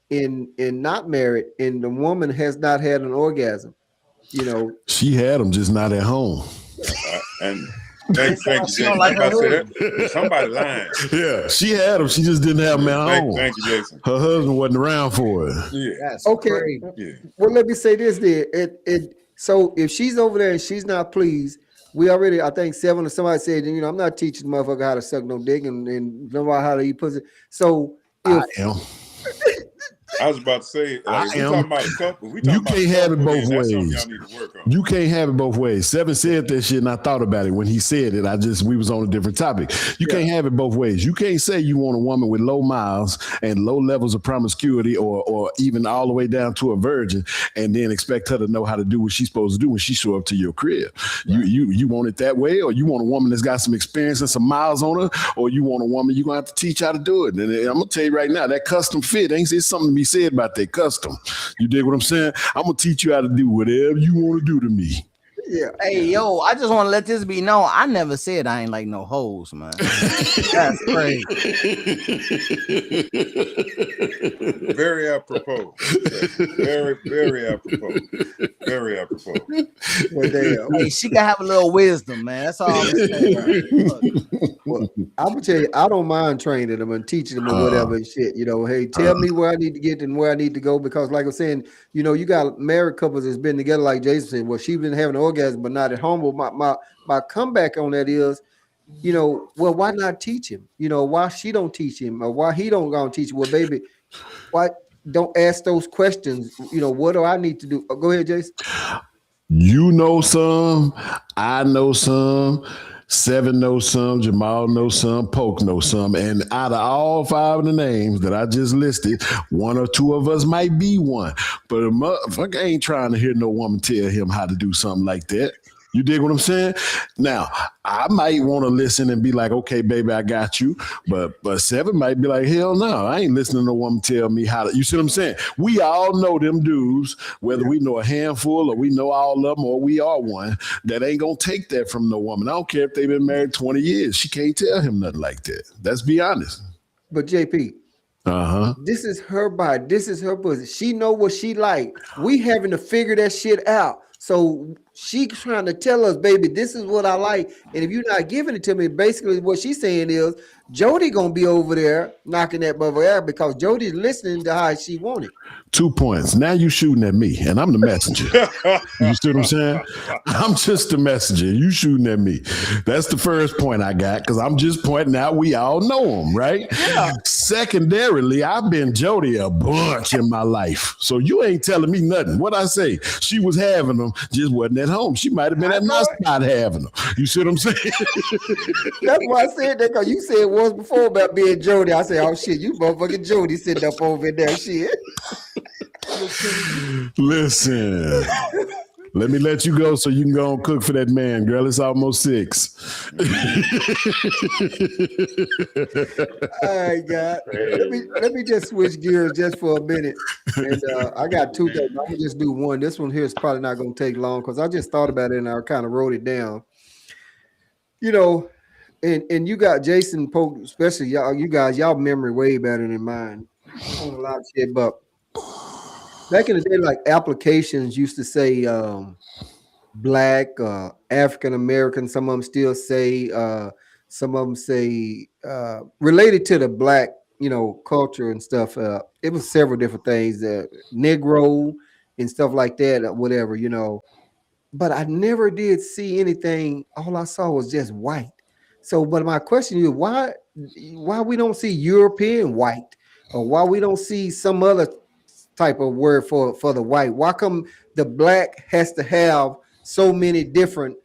and not married, and the woman has not had an orgasm. You know, she had them, just not at home. And thank you, Jason. Like I said that. Somebody lying. Yeah, she had them. She just didn't have them at home. Thank you, Jason. Her husband wasn't around for it. Yeah. That's okay. crazy. Yeah. Well, let me say this then. So if she's over there and she's not pleased, we already, I think Seven or somebody said, you know, I'm not teaching the motherfucker how to suck no dick and know how to eat pussy. So if I am. I was about to say, like, we talking about a couple. You can't have it both ways. Y'all need to work on. You can't have it both ways. Seven said that shit, and I thought about it when he said it. We was on a different topic. You can't have it both ways. You can't say you want a woman with low miles and low levels of promiscuity, or even all the way down to a virgin, and then expect her to know how to do what she's supposed to do when she show up to your crib. Right. You want it that way, or you want a woman that's got some experience and some miles on her, or you want a woman you're gonna have to teach how to do it. And I'm gonna tell you right now, that custom fit ain't something to be said about that custom. You dig what I'm saying? I'm gonna teach you how to do whatever you want to do to me. Yeah. Hey, yo, I just want to let this be known. I never said I ain't like no hoes, man. That's crazy. Very apropos. Very apropos. Very apropos. Well, damn. Hey, she can have a little wisdom, man. That's all I'm saying. Well, I'm gonna tell you, I don't mind training them and teaching them or whatever and shit. You know, hey, tell me where I need to get and where I need to go, because, like I'm saying, you know, you got married couples that's been together, like Jason said. Well, she's been having an orgasm, but not at home. Well, my comeback on that is, you know, well, why not teach him? You know, why she don't teach him, or why he don't go and teach him? Well, baby, why don't ask those questions? You know, what do I need to do? Go ahead, Jason. You know some, I know some. Seven knows some, Jamal knows some, Polk knows some, and out of all five of the names that I just listed, one or two of us might be one. But a motherfucker ain't trying to hear no woman tell him how to do something like that. You dig what I'm saying? Now, I might want to listen and be like, okay, baby, I got you. But Seven might be like, hell no, I ain't listening to no woman tell me how to. You see what I'm saying? We all know them dudes, whether we know a handful or we know all of them or we are one, that ain't going to take that from no woman. I don't care if they've been married 20 years. She can't tell him nothing like that. Let's be honest. But JP, this is her body. This is her pussy. She know what she like. We having to figure that shit out. So she trying to tell us, baby, this is what I like. And if you're not giving it to me, basically what she's saying is Jody gonna be over there knocking that mother out because Jody's listening to how she want it. 2 points. Now you shooting at me, and I'm the messenger. You see what I'm saying? I'm just the messenger. You shooting at me. That's the first point I got, because I'm just pointing out we all know him, right? Yeah. Secondarily, I've been Jody a bunch in my life, so you ain't telling me nothing. What I say? She was having them, just wasn't at home. She might have been at my spot having them. You see what I'm saying? That's why I said that, because you said once before about being Jody. I said, oh shit, you motherfucking Jody sitting up over there, shit. Listen, let me let you go so you can go and cook for that man, girl. It's almost 6. All right, God. Let me just switch gears just for a minute. And I got 2 things. I'm gonna just do one. This one here is probably not gonna take long because I just thought about it and I kind of wrote it down. You know, and you got Jason Polk, especially y'all memory way better than mine on a lot of shit, but back in the day, like applications used to say black, African American. Some of them still say, some of them say related to the black, you know, culture and stuff. It was several different things, Negro and stuff like that, or whatever, you know. But I never did see anything. All I saw was just white. So, but my question is, why we don't see European white, or why we don't see some other type of word for the white? Why come the black has to have so many different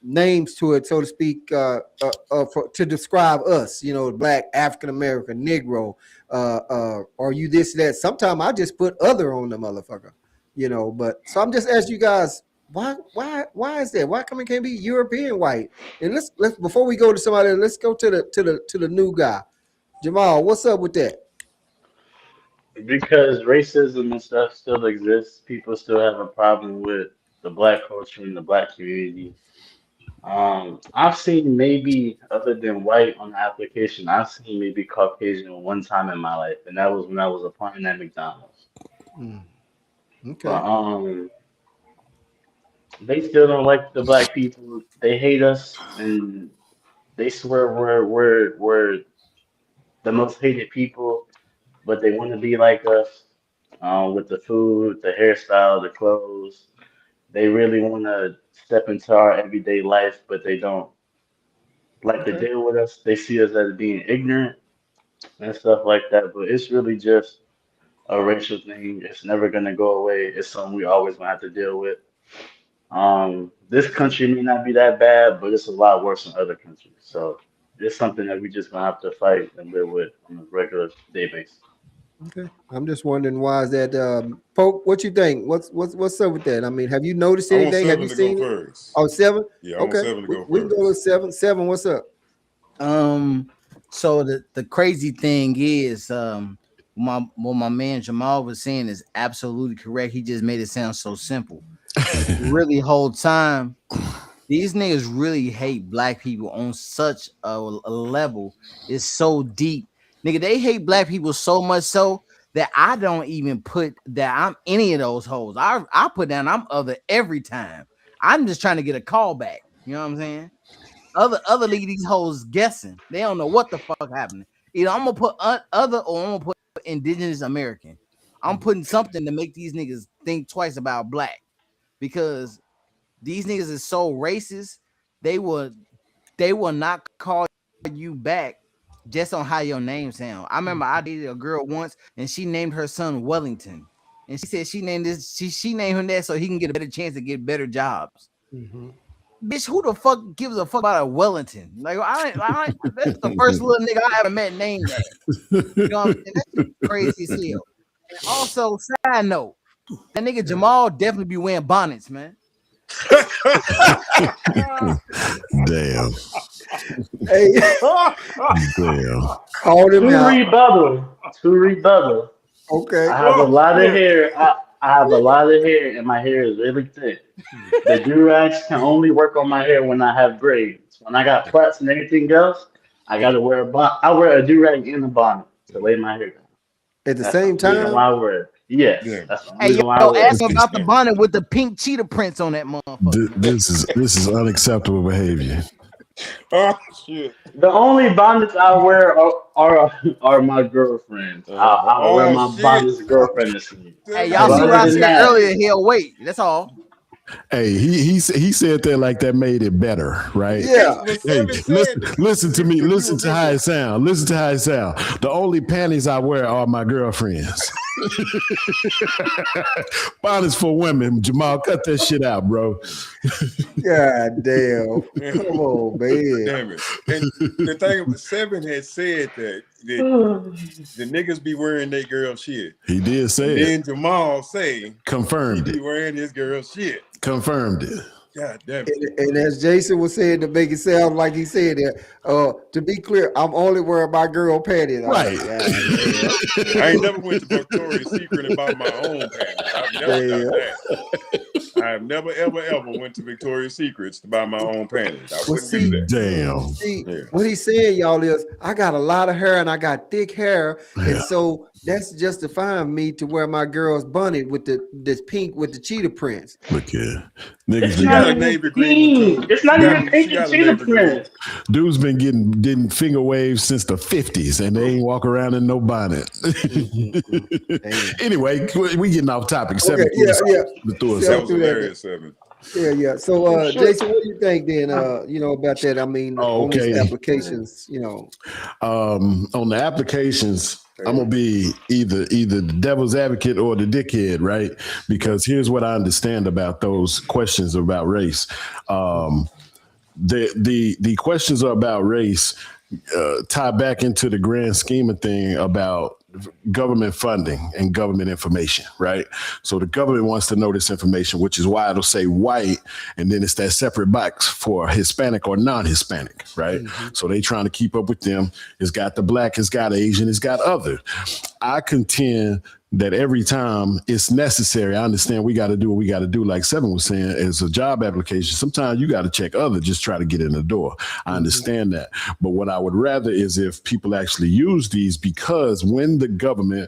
names to it, so to speak, to describe us. You know, Black, African American, Negro. Are you this, that? Sometimes I just put other on the motherfucker. You know, but so I'm just asking you guys, why is that? Why come it can't be European white? And let's before we go to somebody, let's go to the new guy, Jamal. What's up with that? Because racism and stuff still exists. People still have a problem with the black culture and the black community. I've seen maybe other than white on the application, I've seen maybe Caucasian one time in my life, and that was when I was applying at McDonald's. Mm, okay, But they still don't like the black people. They hate us, and they swear we're the most hated people. But they want to be like us, with the food, the hairstyle, the clothes. They really want to step into our everyday life, but they don't like to okay, deal with us. They see us as being ignorant and stuff like that. But it's really just a racial thing. It's never gonna go away. It's something we always gonna have to deal with. This okay, country may not be that bad, but it's a lot worse than other countries. So it's something that we just gonna have to fight and live with on a regular day basis. okay. I'm just wondering why is that, Pope? What you think? What's up with that? I mean, have you noticed I want anything? Have you Seven to go seen it? first. Oh, seven. Yeah, I want Okay, Seven to go we can go with first. seven. Seven. What's up? So the crazy thing is, what my man Jamal was saying is absolutely correct. He just made it sound so simple. Really, whole time, these niggas really hate black people on such a level. It's so deep, nigga. They hate black people so much so that I don't even put that I'm any of those hoes. I put down I'm other every time. I'm just trying to get a call back. You know what I'm saying? Other leave these hoes guessing. They don't know what the fuck happened. Either I'm gonna put other or I'm gonna put indigenous American. I'm putting something to make these niggas think twice about black because these niggas is so racist. They will not call you back just on how your name sound. I remember I dated a girl once and she named her son Wellington. And she said she named she named him that so he can get a better chance to get better jobs. Mm-hmm. Bitch, who the fuck gives a fuck about a Wellington? Like, that's the first little nigga I ever met named that. You know what I'm saying? That's crazy as hell. And also, side note, that nigga Jamal definitely be wearing bonnets, man. Damn. Hey, Damn. called him To out. rebuttal, to rebuttal. Okay. I have a Oh, lot of shit. hair. I have a lot of hair, and my hair is really thick. The do-rags can only work on my hair when I have braids. When I got plaits and everything else, I gotta wear a bon. I wear a do-rag and a bonnet to lay my hair down. At the That's the same only reason time. why I wear it. Yes, Yeah. that's the only Hey, reason why I yo, wear ask it. him about the bonnet with the pink cheetah prints on that motherfucker. This is unacceptable behavior. Oh, shit. The only bonnets I wear are my girlfriends. I'll wear Oh, my shit. bonnets girlfriend to see. Hey, Seven y'all But see said what other I than said that. that, earlier? He'll wait. That's all. Hey, he said that like that made it better, right? Yeah. But Hey, Seven said that. listen to me. If you Listen to how remember. it sound. Listen to how it sound. The only panties I wear are my girlfriends. Bonnets for women. Jamal, cut that shit out, bro. God damn. Come on, man. Damn it. And the thing was, Seven had said that the niggas be wearing their girl shit. He did And say it. then Jamal say he Confirmed be it. wearing his girl shit. Confirmed it. God damn it. And as Jason was saying to make it sound like he said that, to be clear, I'm only wearing my girl panties. Right. God damn. I ain't never went to Victoria's Secret and bought my own panties. I've never done Damn. that. I have never, ever went to Victoria's Secrets to buy my own panties. I Well, wouldn't do that. Damn. See, Yeah. what he's saying, y'all, is I got a lot of hair and I got thick hair, Yeah. and so that's justifying me to wear my girl's bunny with this pink with the cheetah prints. Look here. it's Niggas She been, not got a even navy green one pink. too. It's not even pink She and got a cheetah navy green. print. dudes been getting finger waves since the 50s and they ain't walk around in no bonnet. Damn. Anyway, we getting off topic. Okay, Seven yeah. threw us Yeah, That off. was do that. hilarious, Seven. Yeah. So, Oh, shit. Jason, what do you think then? About that? I mean, Oh, on these okay. applications, On the applications, I'm gonna be either the devil's advocate or the dickhead, right? Because here's what I understand about those questions about race. The questions are about race tie back into the grand scheme of thing about government funding and government information, right? So the government wants to know this information, which is why it'll say white, and then it's that separate box for Hispanic or non-Hispanic, right? So they trying to keep up with them. It's got the black, it's got Asian, it's got other. I contend that every time it's necessary, I understand we got to do what we got to do. Like Seven was saying, as a job application, sometimes you got to check other, just try to get in the door. I understand that. But what I would rather is if people actually use these, because when the government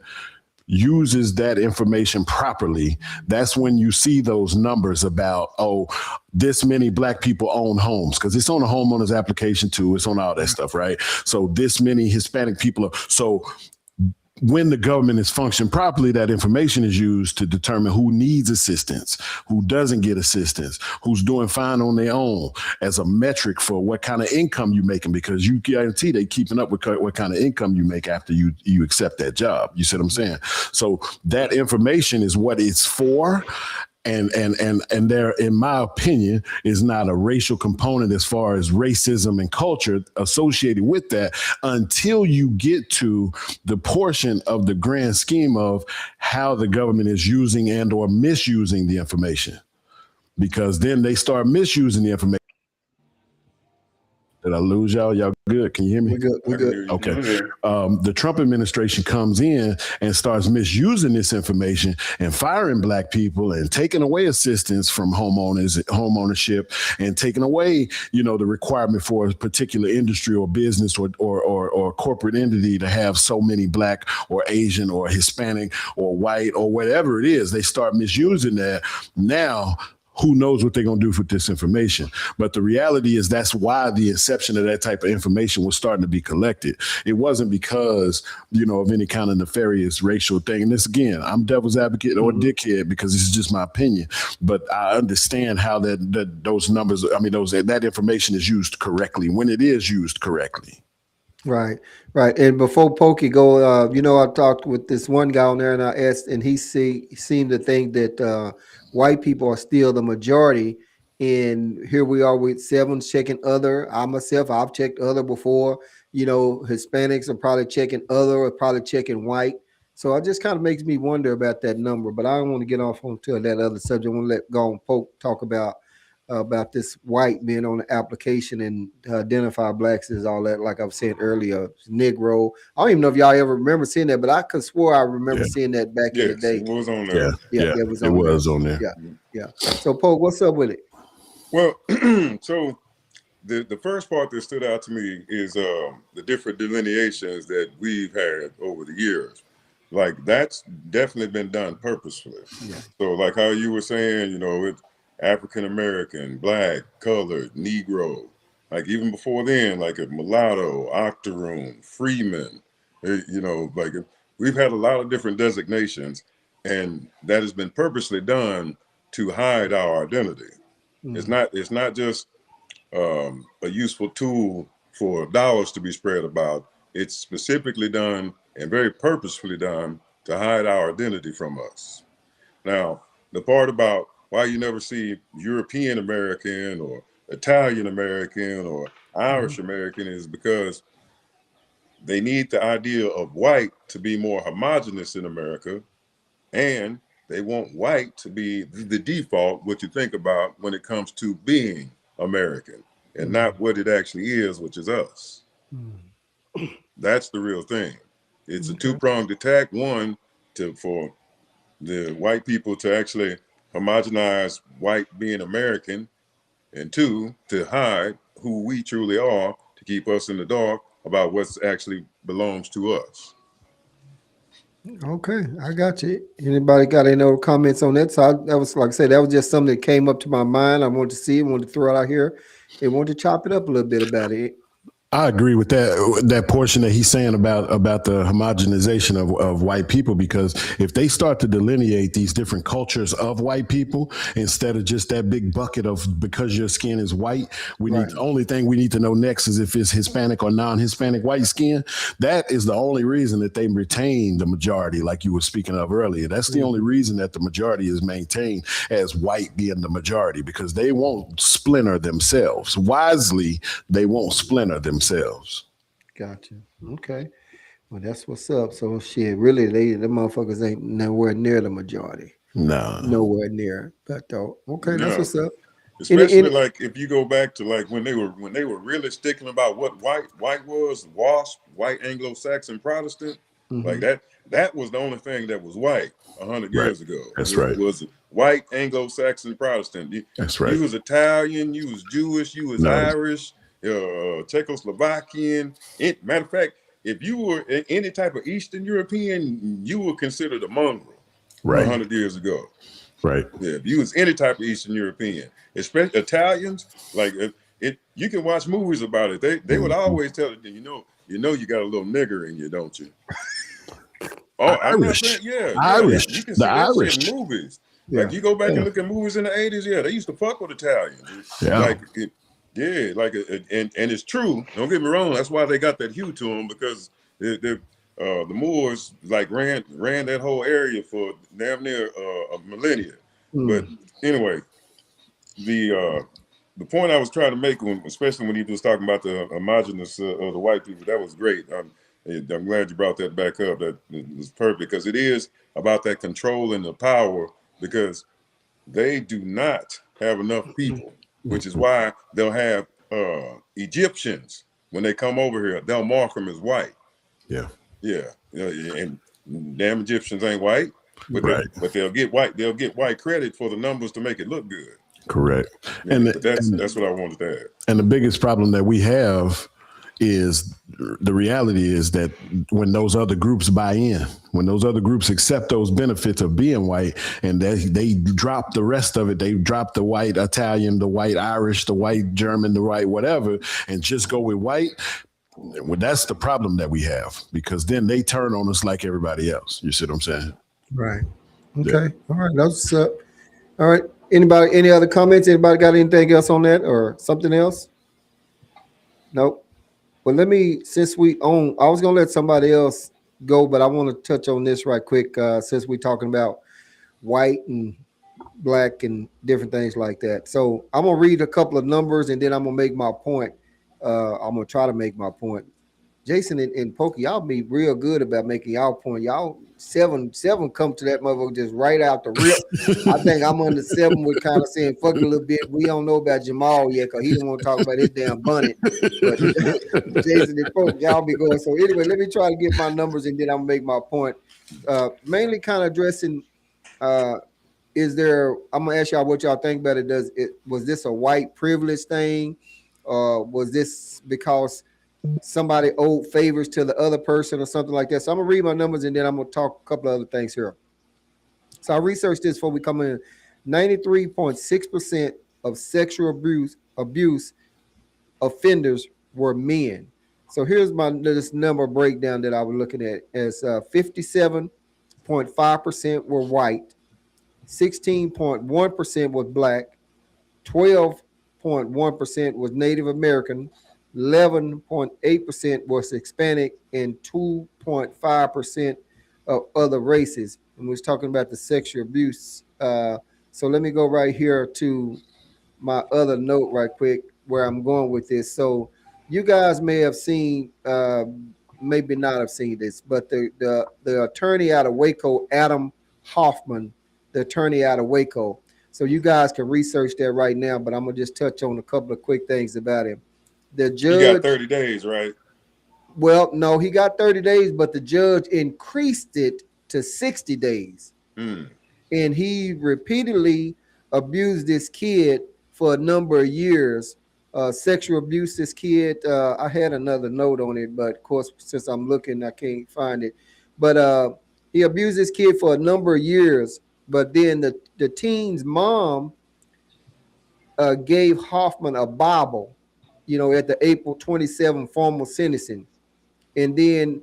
uses that information properly, that's when you see those numbers about, oh, this many black people own homes, because it's on a homeowner's application too. It's on all that stuff, right? So this many Hispanic people so when the government is functioning properly, that information is used to determine who needs assistance, who doesn't get assistance, who's doing fine on their own, as a metric for what kind of income you're making, because you guarantee they keeping up with what kind of income you make after you accept that job. You see what I'm saying? So that information is what it's for. And there, in my opinion, is not a racial component as far as racism and culture associated with that until you get to the portion of the grand scheme of how the government is using and or misusing the information. Because then they start misusing the information. Did I lose y'all? Y'all good? Can you hear me? We're good. We're good. Okay. The Trump administration comes in and starts misusing this information and firing black people and taking away assistance from homeownership, and taking away, the requirement for a particular industry or business or corporate entity to have so many black or Asian or Hispanic or white or whatever it is. They start misusing that. Now, who knows what they're going to do with this information? But the reality is that's why the inception of that type of information was starting to be collected. It wasn't because, of any kind of nefarious racial thing. And this, again, I'm devil's advocate or dickhead because this is just my opinion. But I understand how those numbers, that information is used correctly when it is used correctly. Right. And before Pokey go, I talked with this one guy on there, and I asked, and he seemed to think that white people are still the majority. And here we are with Seven checking other. I've checked other before. Hispanics are probably checking other, or probably checking white. So it just kind of makes me wonder about that number. But I don't want to get off onto that other subject. I want to let Gone Poke talk about this white being on the application and identify blacks as all that, like I was saying earlier, Negro. I don't even know if y'all ever remember seeing that, but I could swear I remember seeing that back in the day. It was on there. Yeah, it was on there. Yeah. So, Poke, what's up with it? Well, so the first part that stood out to me is the different delineations that we've had over the years. Like, that's definitely been done purposefully. Yeah. So, like how you were saying, it's African American, black, colored, Negro. Like even before then, like a mulatto, octoroon, freeman. Like we've had a lot of different designations, and that has been purposely done to hide our identity. It's not just a useful tool for dollars to be spread about. It's specifically done and very purposefully done to hide our identity from us. Now, the part about why you never see European American or Italian American or Irish American is because they need the idea of white to be more homogenous in America, and they want white to be the default, what you think about when it comes to being American, and not what it actually is, which is us. That's the real thing. It's a two-pronged attack. One, for the white people to actually homogenize white being American, and two, to hide who we truly are, to keep us in the dark about what's actually belongs to us. Okay, I got you. Anybody got any other comments on that? So that was, like I said, that was just something that came up to my mind. I wanted to see it, wanted to throw it out here, and wanted to chop it up a little bit about it. I agree with that portion that he's saying about the homogenization of white people, because if they start to delineate these different cultures of white people instead of just that big bucket of because your skin is white, Right. the only thing we need to know next is if it's Hispanic or non-Hispanic white skin. That is the only reason that they retain the majority, like you were speaking of earlier. That's the only reason that the majority is maintained as white being the majority, because they won't splinter themselves. Wisely, they won't splinter themselves. Gotcha. Okay. Well, that's what's up. So shit, really, the motherfuckers ain't nowhere near the majority. No. Nowhere near. But okay, that's No, what's up. especially like if you go back to like when they were really sticking about what white was, WASP, white Anglo-Saxon Protestant, like Mhm. that was the only thing that was white 100 Right. years ago. That's right. Was white Anglo-Saxon Protestant. That's You right. was Italian, you was Jewish, you was No. Irish, Czechoslovakian. Matter of fact, if you were any type of Eastern European, you were considered a mongrel Right. 100 years ago. Right. Yeah, if you was any type of Eastern European, especially Italians, like you can watch movies about it. They would always tell you, you got a little nigger in you, don't you? Oh, I'm not saying, Irish. yeah. Irish. You can The see that shit Irish. in movies. Yeah. Like you go back Yeah. and look at movies in the '80s. Yeah, they used to fuck with Italians. Yeah. Like, and it's true. Don't get me wrong. That's why they got that hue to them, because the Moors like ran that whole area for damn near a millennia. But Mm. anyway, the point I was trying to make, especially when he was talking about the homogenous of the white people, that was great. I'm glad you brought that back up. That was perfect, because it is about that control and the power, because they do not have enough people, which is why they'll have Egyptians when they come over here. They'll mark them as white. Yeah. Yeah, and damn Egyptians ain't white, but Right. they'll get white. They'll get white credit for the numbers to make it look good. Correct. Yeah, And but that's what I wanted to add. and the biggest problem that we have is the reality is that when those other groups buy in, when those other groups accept those benefits of being white, and they drop the rest of it, they drop the white Italian, the white Irish, the white German, the white whatever, and just go with white. Well, that's the problem that we have, because then they turn on us like everybody else. You see what I'm saying? Right. Okay. All right. That's what's up. All right. Anybody? Any other comments? Anybody got anything else on that or something else? Nope. Well, since we own, I was gonna let somebody else go, but I want to touch on this right quick. Since we're talking about white and black and different things like that. So I'm gonna read a couple of numbers and then I'm gonna make my point. I'm gonna try to make my point. Jason and Pokey, y'all be real good about making y'all point. Y'all seven come to that motherfucker just right out the rip. I think I'm on the 7 with kind of saying fuck a little bit. We don't know about Jamal yet because he don't want to talk about his damn bunny. But Jason and Pokey, y'all be going. So anyway, let me try to get my numbers and then I'm gonna make my point. Mainly kind of addressing I'm gonna ask y'all what y'all think about it. Was this a white privilege thing? Was this because somebody owed favors to the other person or something like that? So I'm gonna read my numbers and then I'm gonna talk a couple of other things here. So I researched this before we come in. 93.6% of sexual abuse offenders were men. So here's this number breakdown that I was looking at. As 57.5% were white, 16.1% was black, 12.1% was Native American, 11.8% was Hispanic, and 2.5% of other races. And we was talking about the sexual abuse. So let me go right here to my other note right quick where I'm going with this. So you guys may have seen, maybe not have seen this, but the attorney out of Waco, Adam Hoffman, the attorney out of Waco. So you guys can research that right now, but I'm gonna just touch on a couple of quick things about him. The You got judge, 30 days, right? well, no, he got 30 days, but the judge increased it to 60 days. Hmm. And he repeatedly abused this kid for a number of years. Sexual abuse this kid. I had another note on it, but of course, since I'm looking, I can't find it. But he abused this kid for a number of years. But then the teen's mom gave Hoffman a Bible at the April 27 formal sentencing. And then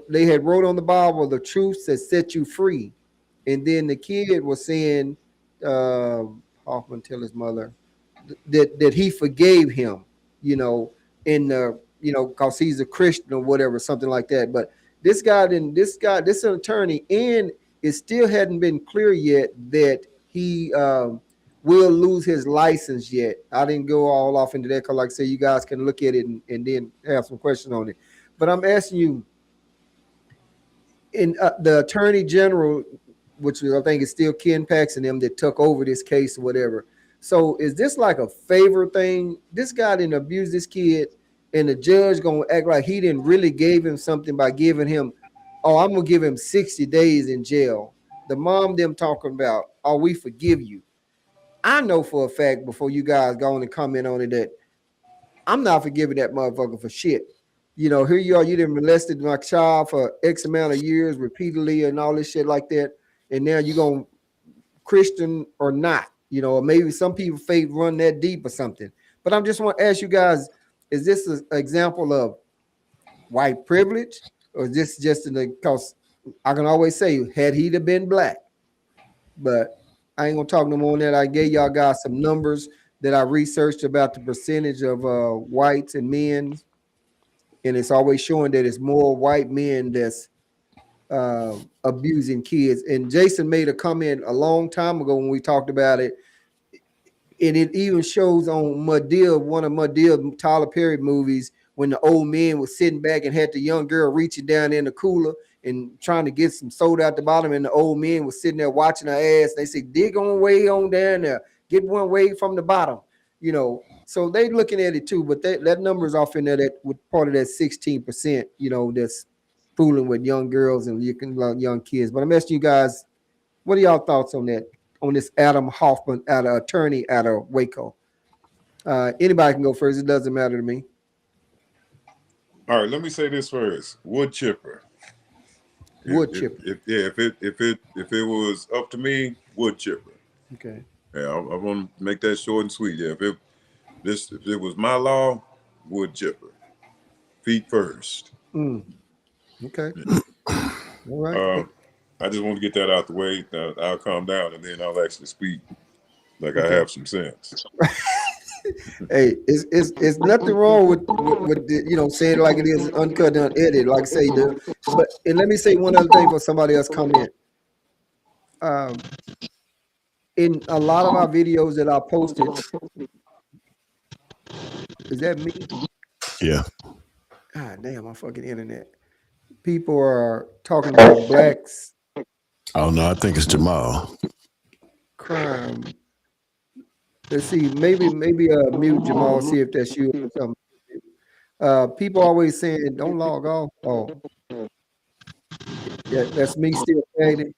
they had wrote on the Bible, the truth that set you free. And then the kid was saying, Hoffman tell his mother that he forgave him, in the, because he's a Christian or whatever, something like that. But this attorney, and it still hadn't been clear yet that he will lose his license yet. I didn't go all off into that because, like I say, you guys can look at it and then have some questions on it. But I'm asking you, in the attorney general, which I think is still Ken Paxton, them that took over this case or whatever. So is this like a favor thing? This guy didn't abuse this kid, and the judge gonna act like he didn't really gave him something by giving him, oh, I'm gonna give him 60 days in jail. The mom them talking about, oh, we forgive you. I know for a fact, before you guys go on and comment on it, that I'm not forgiving that motherfucker for shit. Here you are, you done molested my child for X amount of years repeatedly and all this shit like that. And now you're going to, Christian or not, or maybe some people faith run that deep or something. But I'm just want to ask you guys, is this an example of white privilege, or is this just because I can always say, had he been black? But I ain't gonna talk no more on that. I gave y'all guys some numbers that I researched about the percentage of whites and men, and it's always showing that it's more white men that's abusing kids. And Jason made a comment a long time ago when we talked about it, and it even shows on Madea, one of Madea Tyler Perry movies, when the old man was sitting back and had the young girl reaching down in the cooler and trying to get some soda out the bottom, and the old man was sitting there watching her ass. They said, dig on way on down there, get one way from the bottom, So they looking at it too, but that number is off in there, that with part of that 16%, that's fooling with young girls and young kids. But I'm asking you guys, what are y'all thoughts on that? On this Adam Hoffman, attorney out of Waco. Anybody can go first. It doesn't matter to me. All right, let me say this first. Wood chipper. If it was up to me, wood chipper. Okay. Yeah, I want to make that short and sweet. Yeah, if it was my law, wood chipper. Feet first. Okay. All right. I just want to get that out the way. I'll calm down and then I'll actually speak like I have some sense. Hey, it's nothing wrong with the, saying it like it is, uncut and unedited, like I say. But let me say one other thing for somebody else comment. In a lot of our videos that I posted, is that me? Yeah. Ah, damn, my fucking internet. People are talking about blacks. Oh no, I think it's Jamal. Crime. Let's see, maybe mute Jamal, see if that's you or something. People always saying, don't log off. Oh, yeah, that's me still fading.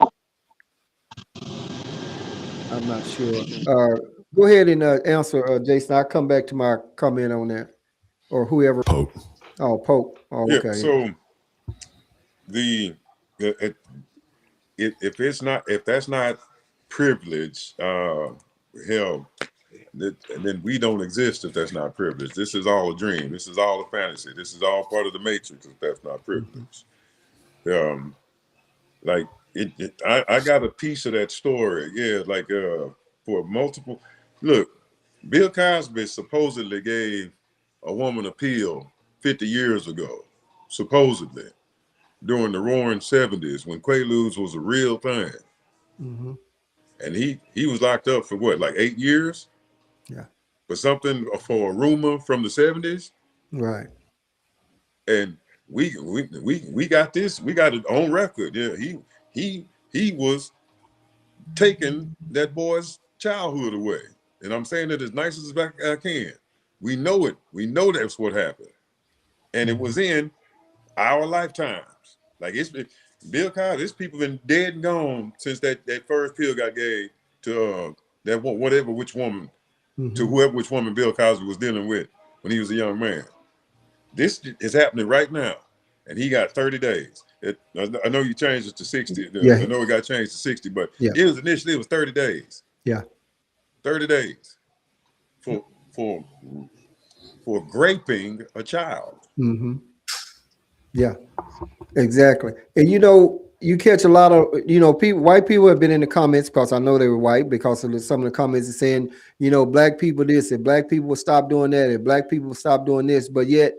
I'm not sure. Go ahead and answer, Jason. I'll come back to my comment on that, or whoever. Pope. Oh, Pope. Oh, yeah, okay. So if that's not privilege, hell, then we don't exist if that's not privilege. This is all a dream. This is all a fantasy. This is all part of the matrix if that's not privilege. Like I got a piece of that story. Yeah, like for multiple. Look, Bill Cosby supposedly gave a woman a pill 50 years ago, supposedly during the roaring 70s when Quaaludes was a real thing. Mm-hmm. And he was locked up for what, like 8 years? Yeah. For something, for a rumor from the 70s. Right. And we got this. We got it on record. Yeah, he was taking that boy's childhood away. And I'm saying it as nice as I can. We know it. We know that's what happened. And it was in our lifetimes. Like Bill Cosby, this people been dead and gone since that first pill got gave to which woman Bill Cosby was dealing with when he was a young man. This is happening right now, and he got 30 days. I know you changed it to 60. Yeah. I know it got changed to 60, but yeah. it was 30 days. Yeah. 30 days for for graping a child. Mm-hmm. Yeah, exactly. And you catch a lot of people. White people have been in the comments because I know they were white because of some of the comments are saying black people this and black people will stop doing that and black people will stop doing this, but yet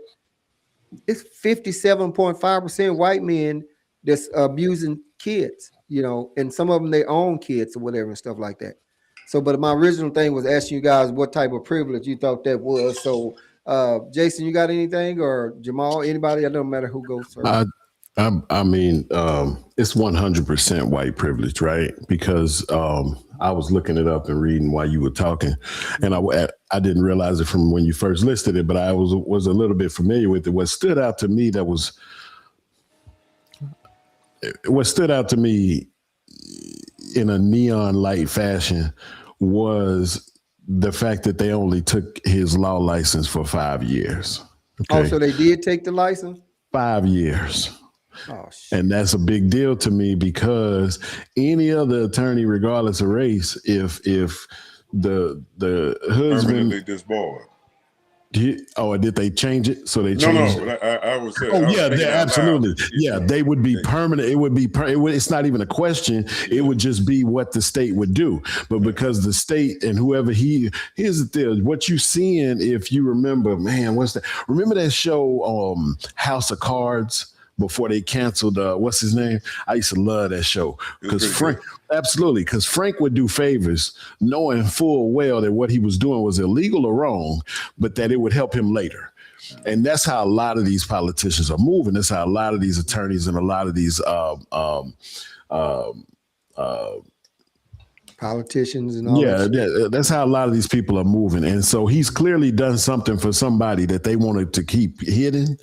it's 57.5% white men that's abusing kids, and some of them they own kids or whatever and stuff like that. So, but my original thing was asking you guys what type of privilege you thought that was. So, Jason, you got anything, or Jamal, anybody? It doesn't matter who goes first. I mean, it's 100% white privilege, right? Because I was looking it up and reading while you were talking, and I didn't realize it from when you first listed it, but I was a little bit familiar with it. What stood out to me in a neon light fashion was the fact that they only took his law license for 5 years. Okay. Oh, so they did take the license? 5 years. Oh, shit. And that's a big deal to me because any other attorney, regardless of race, if the husband permanently disbarred. Did they change it? So they No, changed no. it? I was saying. Oh yeah, absolutely. Yeah, they would be permanent. It would be. It's not even a question. It would just be what the state would do. But because the state and whoever here's the thing. What you seeing, if you remember, man, remember that show, House of Cards? Before they canceled, what's his name? I used to love that show because Frank would do favors knowing full well that what he was doing was illegal or wrong, but that it would help him later. And that's how a lot of these politicians are moving. That's how a lot of these attorneys and a lot of these politicians and all that. That's how a lot of these people are moving. And so he's clearly done something for somebody that they wanted to keep hidden.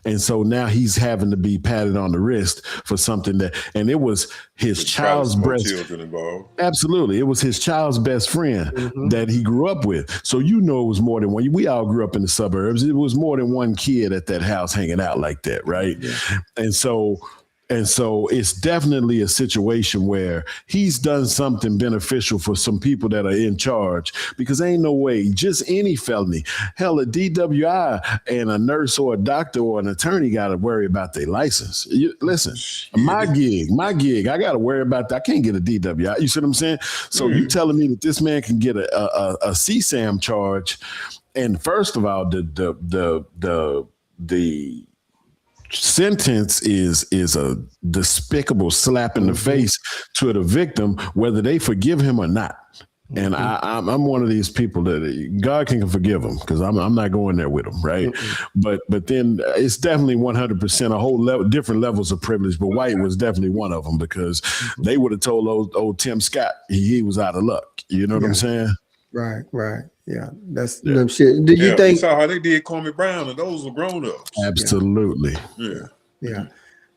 And so now he's having to be patted on the wrist for something and it was his child's best. Children involved. Absolutely. It was his child's best friend that he grew up with. So it was more than one. We all grew up in the suburbs. It was more than one kid at that house hanging out like that, right? Yeah. And so it's definitely a situation where he's done something beneficial for some people that are in charge, because ain't no way just any felony, hell, a DWI and a nurse or a doctor or an attorney got to worry about their license. Listen, my gig, I got to worry about that. I can't get a DWI. You see what I'm saying? So you telling me that this man can get a CSAM charge? And first of all, the sentence is a despicable slap in the face to the victim, whether they forgive him or not. And I'm one of these people that God can forgive him, because I'm not going there with him, right? But then it's definitely 100% a whole different levels of privilege. But white was definitely one of them, because they would have told old Tim Scott he was out of luck. You know what I'm saying? Right. Yeah, that's them shit. Did you think? You saw how they did Kwame Brown, and those were grown ups. Absolutely. Yeah.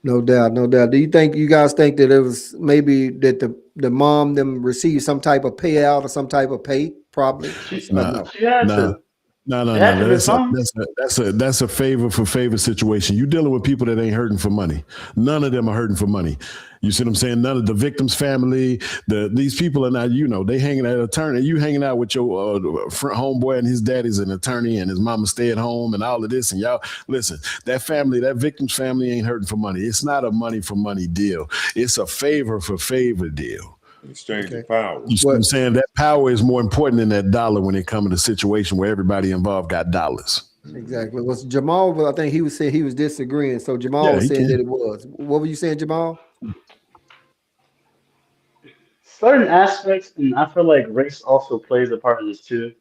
No doubt. Do you guys think that it was maybe that the mom them received some type of payout or some type of pay? Probably. No. That's a favor for favor situation. You dealing with people that ain't hurting for money. None of them are hurting for money. You see what I'm saying? None of the victim's family, these people are not, they hanging out attorney. You hanging out with your homeboy and his daddy's an attorney and his mama stay at home and all of this. And y'all, listen, that victim's family ain't hurting for money. It's not a money for money deal. It's a favor for favor deal. Exchange of power. You see what I'm saying? That power is more important than that dollar when it comes to a situation where everybody involved got dollars. Exactly. Was Jamal? I think he was saying he was disagreeing. So Jamal was saying that it was. What were you saying, Jamal? Certain aspects, and I feel like race also plays a part in this too.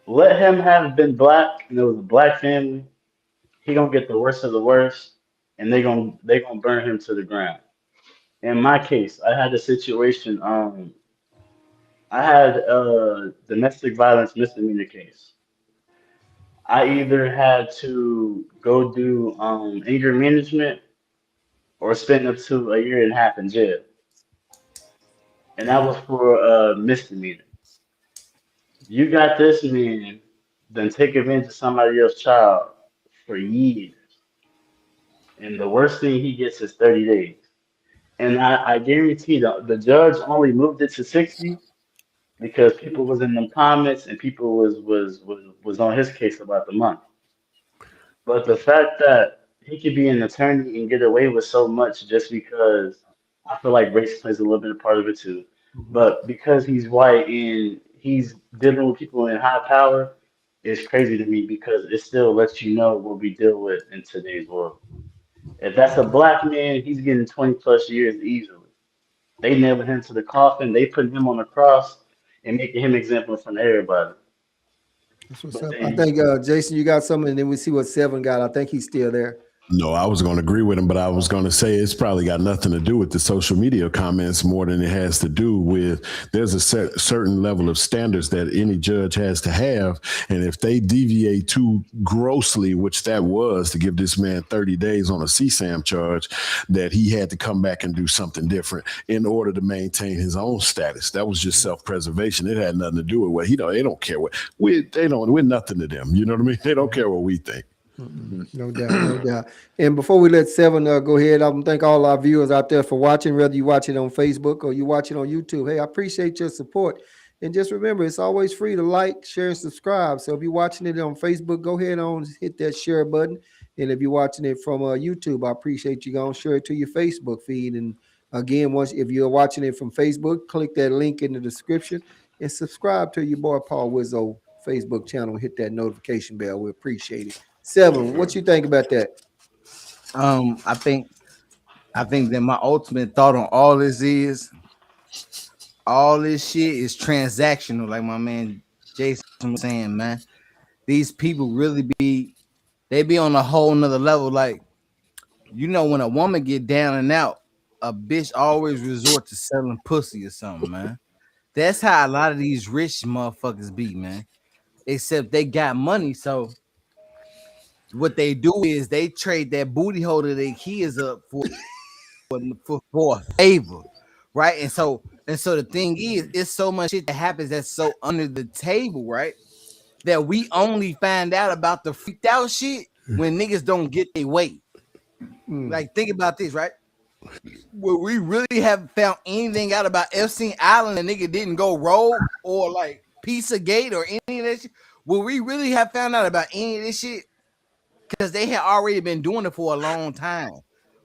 Let him have been black, and it was a black family. He gonna get the worst of the worst, and they gonna burn him to the ground. In my case, I had a situation. I had a domestic violence misdemeanor case. I either had to go do anger management or spend up to a year and a half in jail. And that was for a misdemeanor. You got this man, then take advantage of somebody else's child for years. And the worst thing he gets is 30 days. And I guarantee the judge only moved it to 60 because people was in them comments and people was on his case about the money. But the fact that he could be an attorney and get away with so much just because I feel like race plays a little bit of part of it too. But because he's white and he's dealing with people in high power, it's crazy to me because it still lets you know what we deal with in today's world. If that's a black man, he's getting 20 plus years easily. They nailed him to the coffin, they put him on the cross and making him example in front of everybody. That's what's But up. I then think Jason, you got something, and then we see what Seven got. I think he's still there. No, I was going to agree with him, but I was going to say it's probably got nothing to do with the social media comments more than it has to do with there's a certain level of standards that any judge has to have. And if they deviate too grossly, which that was to give this man 30 days on a CSAM charge, that he had to come back and do something different in order to maintain his own status. That was just self-preservation. It had nothing to do with what they don't care what we're nothing to them. You know what I mean? They don't care what we think. No doubt, no doubt. And before we let Seven go ahead, I want to thank all our viewers out there for watching, whether you watch it on Facebook or you watch it on YouTube. Hey, I appreciate your support. And just remember, it's always free to like, share, and subscribe. So if you're watching it on Facebook, go ahead and hit that share button. And if you're watching it from YouTube, I appreciate you going to share it to your Facebook feed. And again, if you're watching it from Facebook, click that link in the description and subscribe to your boy Paul Wizzo Facebook channel and hit that notification bell. We appreciate it. Seven, what you think about that? I think that my ultimate thought on all this is all this shit is transactional, like my man Jason was saying, man. These people really be on a whole nother level. Like, you know, when a woman get down and out, a bitch always resort to selling pussy or something, man. That's how a lot of these rich motherfuckers be, man. Except they got money, so what they do is they trade that booty hole that their kids up for a favor, right? And so the thing is, it's so much shit that happens that's so under the table, right? That we only find out about the freaked out shit when niggas don't get their way. Like, think about this, right? Well, we really haven't found anything out about Epstein Island, and nigga didn't go rogue or like Pizzagate or any of that shit. Will we really have found out about any of this shit? Because they had already been doing it for a long time.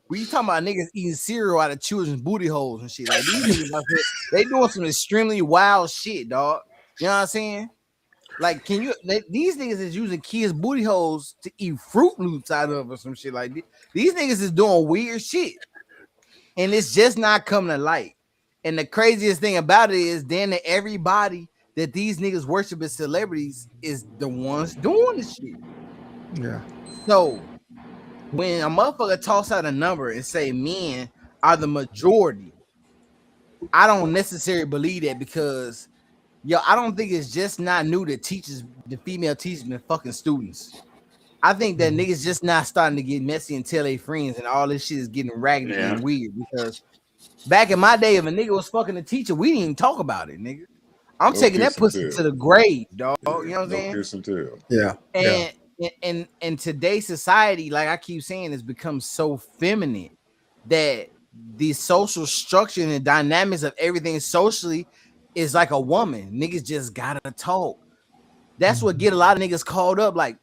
We talking about niggas eating cereal out of children's booty holes and shit. Like, these niggas, they doing some extremely wild shit, dog. You know what I'm saying? Like, these niggas is using kids' booty holes to eat Fruit Loops out of or some shit like this. These niggas is doing weird shit. And it's just not coming to light. And the craziest thing about it is then that everybody that these niggas worship as celebrities is the ones doing this shit. Yeah. So when a motherfucker toss out a number and say men are the majority, I don't necessarily believe that because, I don't think it's just not new that the female teachers been fucking students. I think that niggas just not starting to get messy and tell their friends, and all this shit is getting raggedy and weird. Because back in my day, if a nigga was fucking a teacher, we didn't even talk about it, nigga. I'm taking that pussy to the grave, dog. You know what I'm saying? Kiss and tell. Yeah. And in today's society, like I keep saying, it's become so feminine that the social structure and the dynamics of everything socially is like a woman. Niggas just gotta talk. That's what get a lot of niggas called up. Like,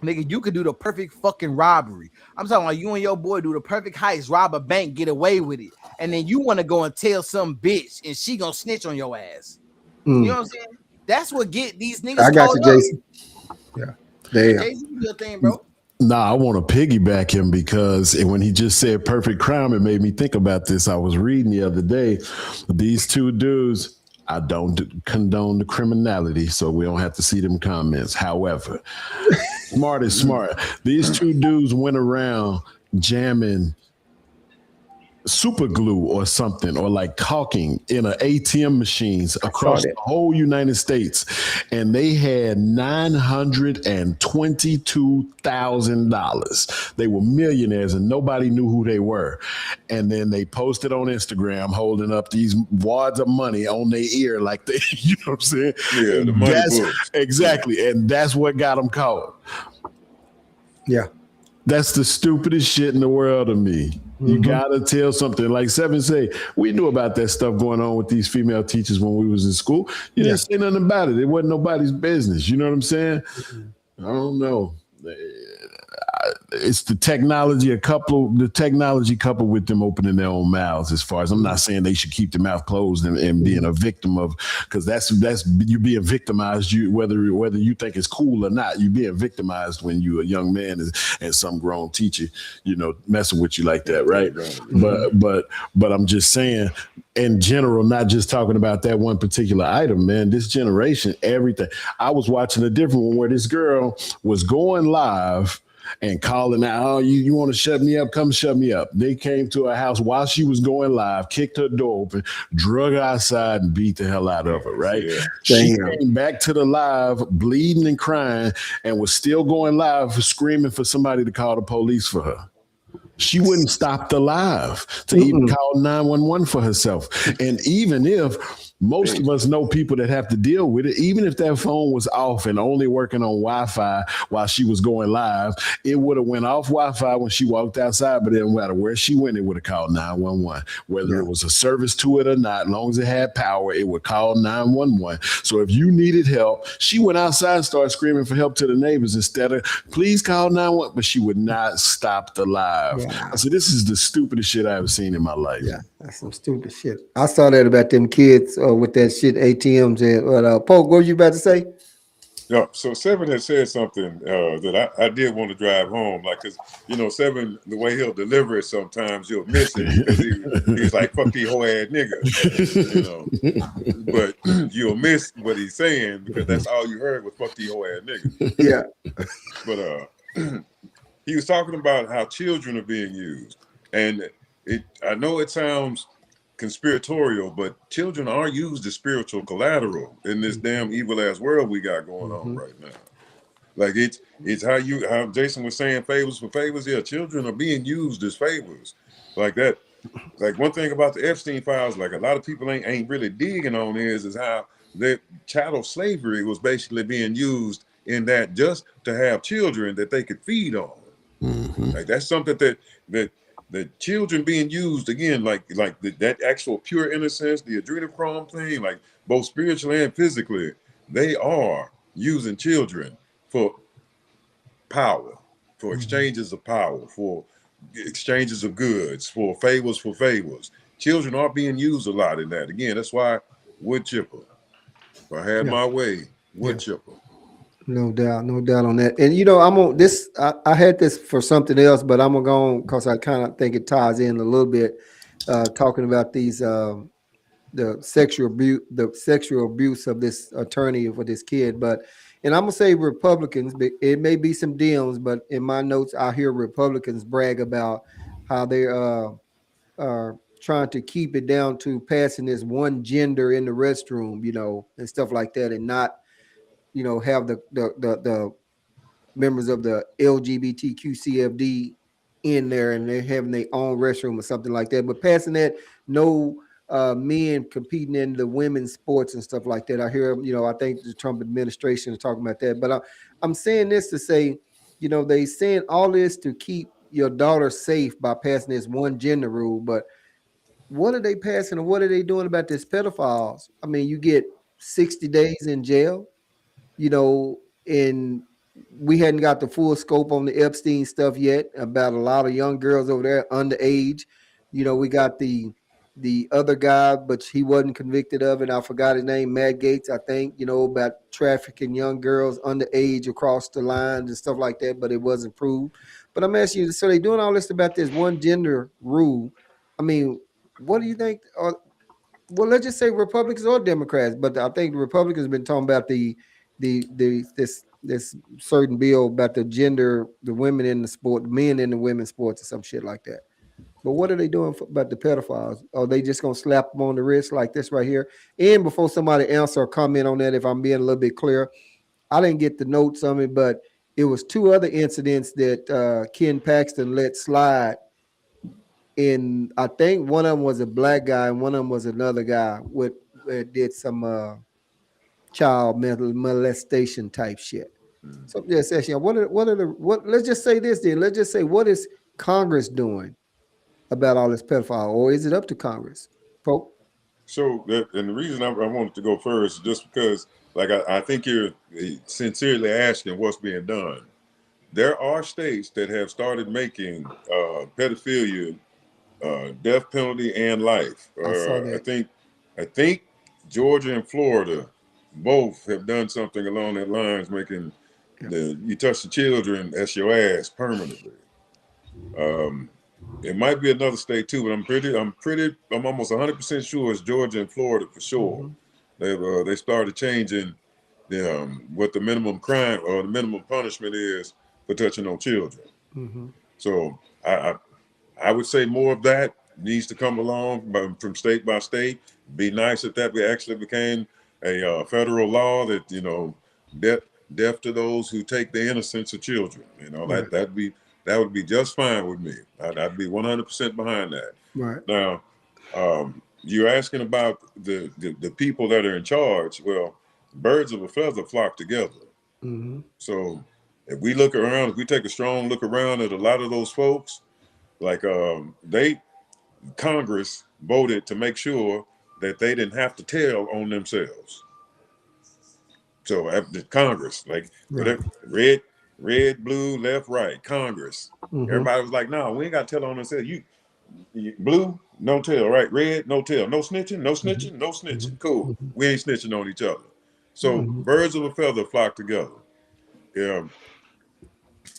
nigga, you could do the perfect fucking robbery. I'm talking about you and your boy do the perfect heist, rob a bank, get away with it, and then you want to go and tell some bitch, and she gonna snitch on your ass. You know what I'm saying? That's what get these niggas. I got you, Jason. Yeah. Damn. Jason, your thing, bro. Nah, I want to piggyback him because when he just said perfect crime, it made me think about this. I was reading the other day, these two dudes, I don't condone the criminality, so we don't have to see them comments. However, smart is smart. These two dudes went around jamming super glue or something, or like caulking in an ATM machines across the whole United States, and they had $922,000. They were millionaires and nobody knew who they were. And then they posted on Instagram holding up these wads of money on their ear, like they, you know what I'm saying? Yeah, the money books. Exactly, and that's what got them caught. Yeah. That's the stupidest shit in the world to me. You gotta tell something. Like Seven say, we knew about that stuff going on with these female teachers when we was in school. You didn't say nothing about it. It wasn't nobody's business. You know what I'm saying? I don't know. It's the technology coupled with them opening their own mouths. As far as I'm not saying they should keep their mouth closed and being a victim of, because that's you being victimized. You whether you think it's cool or not, you being victimized when you a young man and some grown teacher, messing with you like that, right? But I'm just saying, in general, not just talking about that one particular item, man. This generation, everything. I was watching a different one where this girl was going live and calling out, "Oh, you want to shut me up? Come shut me up." They came to her house while she was going live, kicked her door open, drug her outside, and beat the hell out of her, right? Yeah. She came back to the live, bleeding and crying, and was still going live, screaming for somebody to call the police for her. She wouldn't stop the live to even call 911 for herself. And even if most of us know people that have to deal with it, even if that phone was off and only working on Wi-Fi while she was going live, it would have went off Wi-Fi when she walked outside, but it didn't matter where she went, it would have called 911. Whether it was a service to it or not, as long as it had power, it would call 911. So if you needed help, she went outside and started screaming for help to the neighbors instead of, "Please call 911," but she would not stop the live. Yeah. I said, this is the stupidest shit I ever seen in my life. Yeah, that's some stupid shit. I saw that about them kids with that shit ATMs. Poke, what were you about to say? Yeah, so Seven had said something that I did want to drive home, like, because Seven, the way he'll deliver it, sometimes you'll miss it because he's like, "Fuck these whole ass nigga," but you'll miss what he's saying because that's all you heard was "fuck these whole ass nigga." Yeah, but he was talking about how children are being used, and I know it sounds conspiratorial, but children are used as spiritual collateral in this damn evil ass world we got going on right now. Like it's how Jason was saying, favors for favors. Yeah, children are being used as favors, like that. Like one thing about the Epstein files, like a lot of people ain't really digging on is how that chattel slavery was basically being used in that just to have children that they could feed on. Like that's something that the children being used again, like that actual pure innocence, the adrenochrome thing, like both spiritually and physically, they are using children for power, for exchanges of power, for exchanges of goods, for favors. Children are being used a lot in that. Again, that's why wood chipper. If I had my way, wood chipper. No doubt on that. And I'm on this. I had this for something else, but I'm gonna go on because I kind of think it ties in a little bit. Talking about these the sexual abuse of this attorney for this kid. And I'm gonna say Republicans. It may be some Dems, but in my notes, I hear Republicans brag about how they are trying to keep it down to passing this one gender in the restroom, and stuff like that, and not have the members of the LGBTQ CFD in there and they're having their own restroom or something like that. But passing that, no men competing in the women's sports and stuff like that. I hear, I think the Trump administration is talking about that. But I'm saying this to say, they saying all this to keep your daughter safe by passing this one gender rule. But what are they passing and what are they doing about this pedophiles? I mean, you get 60 days in jail. And we hadn't got the full scope on the Epstein stuff yet about a lot of young girls over there underage. We got the other guy, but he wasn't convicted of it. I forgot his name, Matt Gates, I think, about trafficking young girls underage across the lines and stuff like that, but it wasn't proved. But I'm asking you, so they doing all this about this one gender rule. I mean, what do you think? Well, let's just say Republicans or Democrats, but I think the Republicans have been talking about this certain bill about the women in the sport, men in the women's sports, or some shit like that. But what are they doing about the pedophiles? Are they just gonna slap them on the wrist like this right here? And before somebody answer or comment on that, if I'm being a little bit clear, I didn't get the notes on it, but it was two other incidents that Ken Paxton let slide. And I think one of them was a black guy and one of them was another guy did some child molestation type shit. So just asking, what let's just say this then. Let's just say, what is Congress doing about all this pedophile, or is it up to Congress? Pope? So, and the reason I wanted to go first is just because, like, I think you're sincerely asking what's being done. There are states that have started making pedophilia death penalty and life. I saw I that. think Georgia and Florida both have done something along that lines, making you touch the children, that's your ass permanently. It might be another state too, but I'm almost 100% sure it's Georgia and Florida for sure. They started changing what the minimum crime or the minimum punishment is for touching on children. So I would say more of that needs to come along from state by state. Be nice if that actually became a federal law that death to those who take the innocence of children. Right. That would be just fine with me. I'd be 100% behind that. Right. Now, you're asking about the people that are in charge. Well, birds of a feather flock together. So if we look around, if we take a strong look around at a lot of those folks, like Congress voted to make sure that they didn't have to tell on themselves. So after Congress, like whatever, red, blue, left, right, Congress. Everybody was like, no, we ain't got to tell on themselves. You blue, no tell, right? Red, no tell. No snitching, no snitching, no snitching. Cool. We ain't snitching on each other. So birds of a feather flock together. Yeah.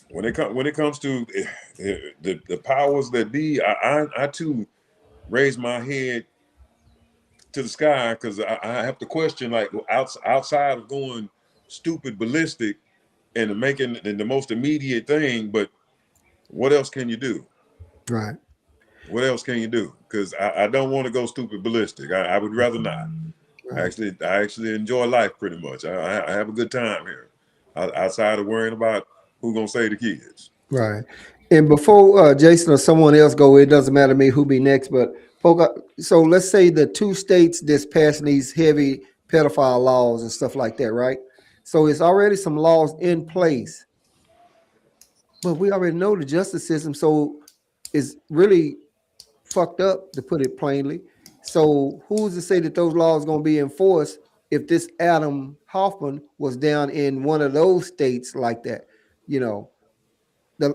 When it comes to the powers that be, I too raise my head to the sky because I have to question, like, outside of going stupid ballistic and making the most immediate thing, but what else can you do? Right. What else can you do? Because I don't want to go stupid ballistic. I would rather not. Right. I actually enjoy life pretty much. I have a good time here, outside of worrying about who gonna say the kids. Right. And before Jason or someone else go, it doesn't matter to me who be next. But so let's say the two states that's passing these heavy pedophile laws and stuff like that, right? So it's already some laws in place, but we already know the justice system. So it's really fucked up, to put it plainly. So who's to say that those laws are going to be enforced if this Adam Hoffman was down in one of those states like that? You know,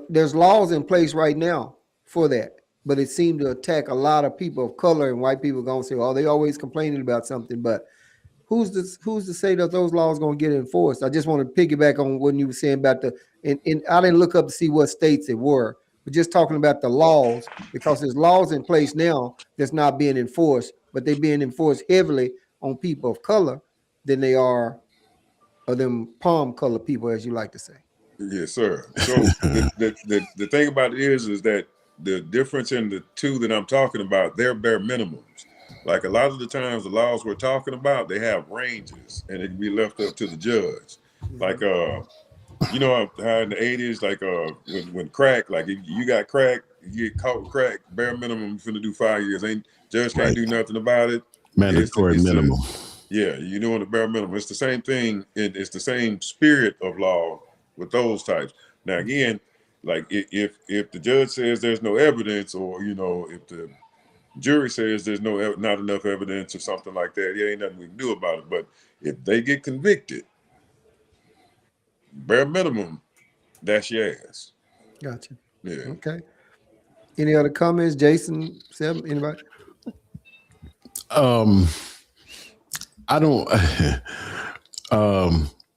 there's laws in place right now for that, but it seemed to attack a lot of people of color, and white people going to say, "Oh, they always complaining about something." But who's to say that those laws going to get enforced? I just want to piggyback on what you were saying about and I didn't look up to see what states it were, but just talking about the laws, because there's laws in place now that's not being enforced, but they're being enforced heavily on people of color than they are of them palm color people, as you like to say. Yes, sir. So the thing about it is that the difference in the two that I'm talking about, they're bare minimums. Like a lot of the times, the laws we're talking about, they have ranges, and it can be left up to the judge. Like how in the 80s, like when crack, like if you got crack, you get caught with crack, bare minimum, you're finna do 5 years. Judge can't do nothing about it. Mandatory minimum. Yeah, you're doing the bare minimum. It's the same thing. It's the same spirit of law with those types. Now again, like if the judge says there's no evidence, or if the jury says there's not enough evidence or something like that, there ain't nothing we can do about it. But if they get convicted, bare minimum, that's your ass. Gotcha. Yeah. Okay. Any other comments, Jason? Sam, anybody? I don't.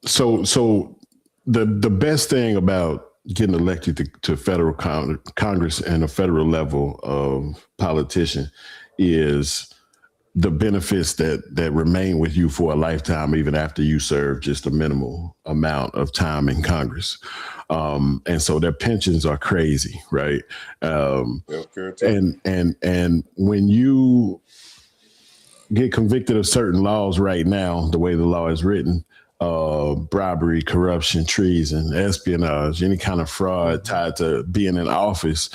So the best thing about getting elected to federal Congress and a federal level of politician is the benefits that remain with you for a lifetime, even after you serve just a minimal amount of time in Congress. And so their pensions are crazy, right? And when you get convicted of certain laws right now, the way the law is written, bribery, corruption, treason, espionage, any kind of fraud tied to being in office,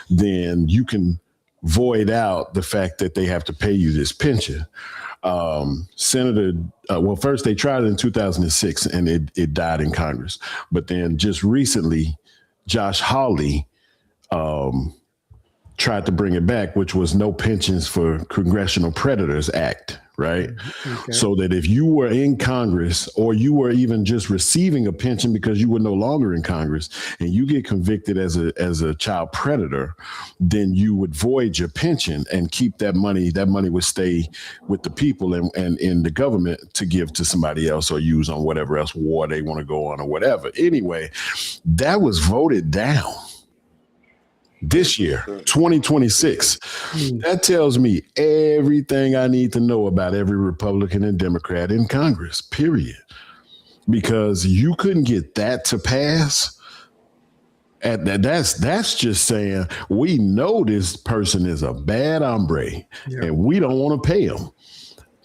then you can void out the fact that they have to pay you this pension. First they tried it in 2006 and it died in Congress. But then just recently, Josh Hawley tried to bring it back, which was No Pensions for Congressional Predators Act, right? Okay. So that if you were in Congress or you were even just receiving a pension because you were no longer in Congress and you get convicted as a child predator, then you would void your pension and keep that money. That money would stay with the people and in the government to give to somebody else or use on whatever else war they want to go on or whatever. Anyway, that was voted down this year, 2026. That tells me everything I need to know about every Republican and Democrat in Congress, period. Because you couldn't get that to pass. And that's just saying we know this person is a bad hombre and we don't want to pay him.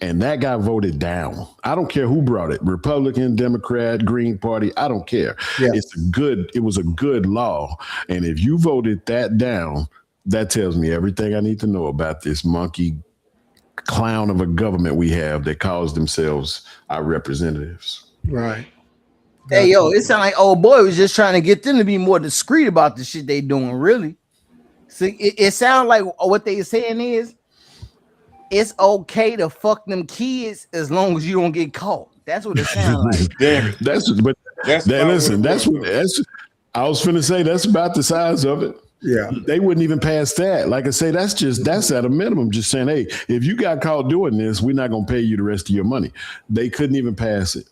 And that got voted down. I don't care who brought it, Republican, Democrat, Green Party, I don't care. Yeah. It was a good law. And if you voted that down, that tells me everything I need to know about this monkey clown of a government we have that calls themselves our representatives. Right. Hey, yo, it sounds like old boy was just trying to get them to be more discreet about the shit they doing, really. See, it sounds like what they saying is it's okay to fuck them kids as long as you don't get caught. That's what it sounds like. Damn it. That's I was finna say that's about the size of it. Yeah. They wouldn't even pass that. Like I say, that's at a minimum, just saying, hey, if you got caught doing this, we're not gonna pay you the rest of your money. They couldn't even pass it.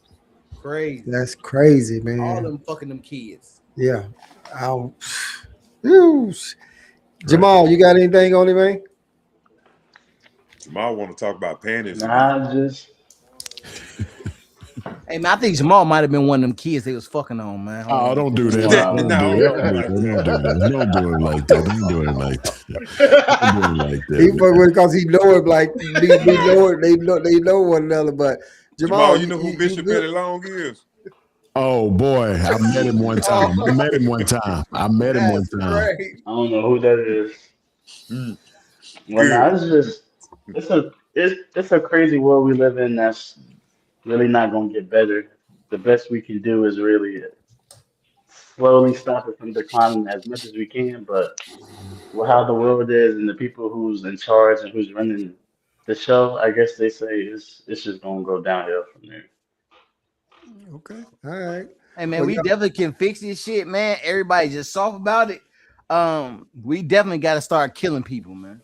Crazy. That's crazy, man. All them fucking them kids. Yeah. Jamal, you got anything on it, man? Jamal want to talk about panties. Nah, just. Hey man, I think Jamal might have been one of them kids they was fucking on, man. Oh, don't do that. Don't do it like that. Don't do it like that. Don't do it like that. He fuck with because he know him like they know one another. But Jamal, you know who Bishop Petty Long is? Oh boy, I met him one time. I met him one time. I don't know who that is. Well, nah, it's a crazy world we live in that's really not gonna get better. The best we can do is really slowly stop it from declining as much as we can. But with how the world is and the people who's in charge and who's running the show, I guess they say it's just gonna go downhill from there. Okay, all right. Hey man, we definitely can fix this shit, man. Everybody just soft about it. We definitely got to start killing people, man.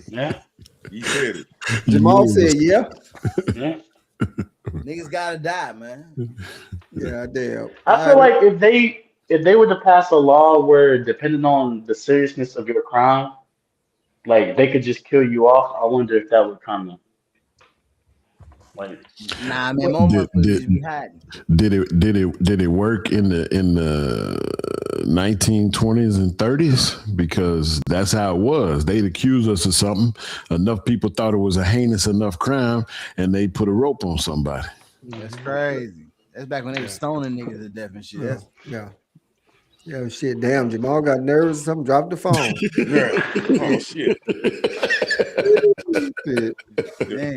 Yeah, he said it. Jamal said, "Yeah." Niggas gotta die, man. Yeah, damn. I feel like if they were to pass a law where, depending on the seriousness of your crime, like they could just kill you off, I wonder if that would come. Like, nah, man, more motherfuckers be hiding. Did it work in the 1920s and 30s? Because that's how it was. They'd accuse us of something. Enough people thought it was a heinous enough crime, and they put a rope on somebody. That's crazy. That's back when they were stoning niggas to death and shit. Yeah, shit. Damn, Jamal got nervous or something. Dropped the phone. Oh shit.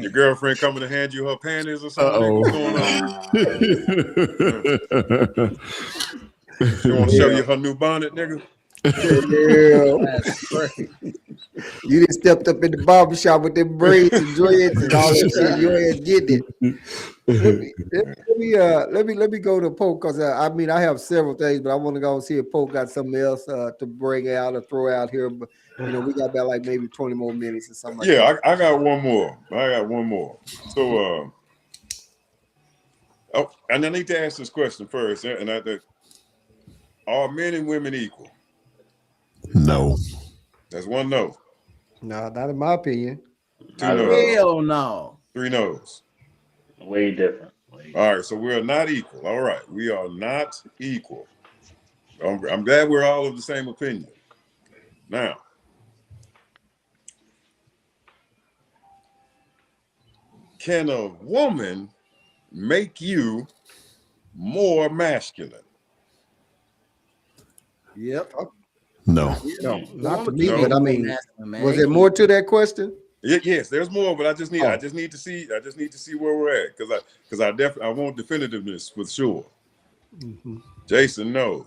Your girlfriend coming to hand you her panties or something? What's going on? You want to show you her new bonnet, nigga? That's crazy. You just stepped up in the barbershop with them braids and dreads and all that shit. You ain't getting it. Let me go to Poke because I have several things, but I want to go and see if Poke got something else to bring out or throw out here. But we got about like maybe 20 more minutes or something. Yeah, I got one more. So, and I need to ask this question first. And are men and women equal? No. That's one no. No, not in my opinion. Two no's. Hell no. Three no's. Way different. All right, so we're not equal. All right, we are not equal. I'm glad we're all of the same opinion. Now, can a woman make you more masculine? Yep. No, not to me. But I mean, was there more to that question? Yes, there's more, but I just need to see where we're at because I want definitiveness for sure. Mm-hmm. Jason, no.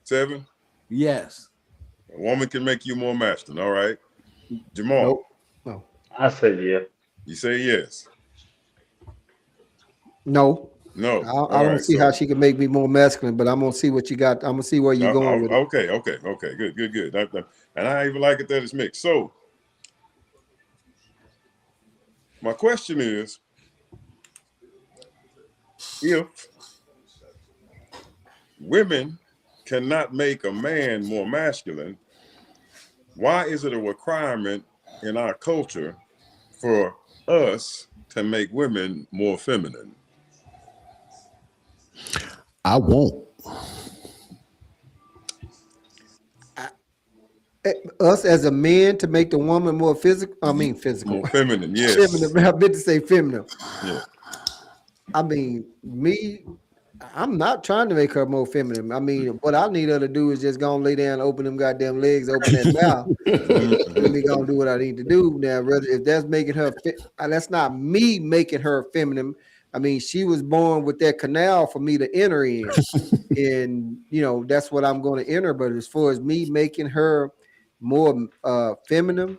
7. Yes. A woman can make you more masculine. All right. Jamal, Nope. No. I said yeah. you say yes. No. No. I All don't right. see how So, she can make me more masculine, but I'm gonna see what you got. I'm gonna see where you're going with it. okay. Good. And I even like it that it's mixed. So, my question is, if women cannot make a man more masculine, why is it a requirement in our culture for us to make women more feminine? I won't. Us as a man to make the woman more physical. I mean physical. More feminine, yes. Feminine. I meant to say feminine. Yeah. I mean, me, I'm not trying to make her more feminine. I mean, what I need her to do is just go and lay down, open them goddamn legs, open that mouth, and let me go and do what I need to do. Now, whether if that's making her, that's not me making her feminine. I mean, she was born with that canal for me to enter in, and that's what I'm going to enter. But as far as me making her more feminine,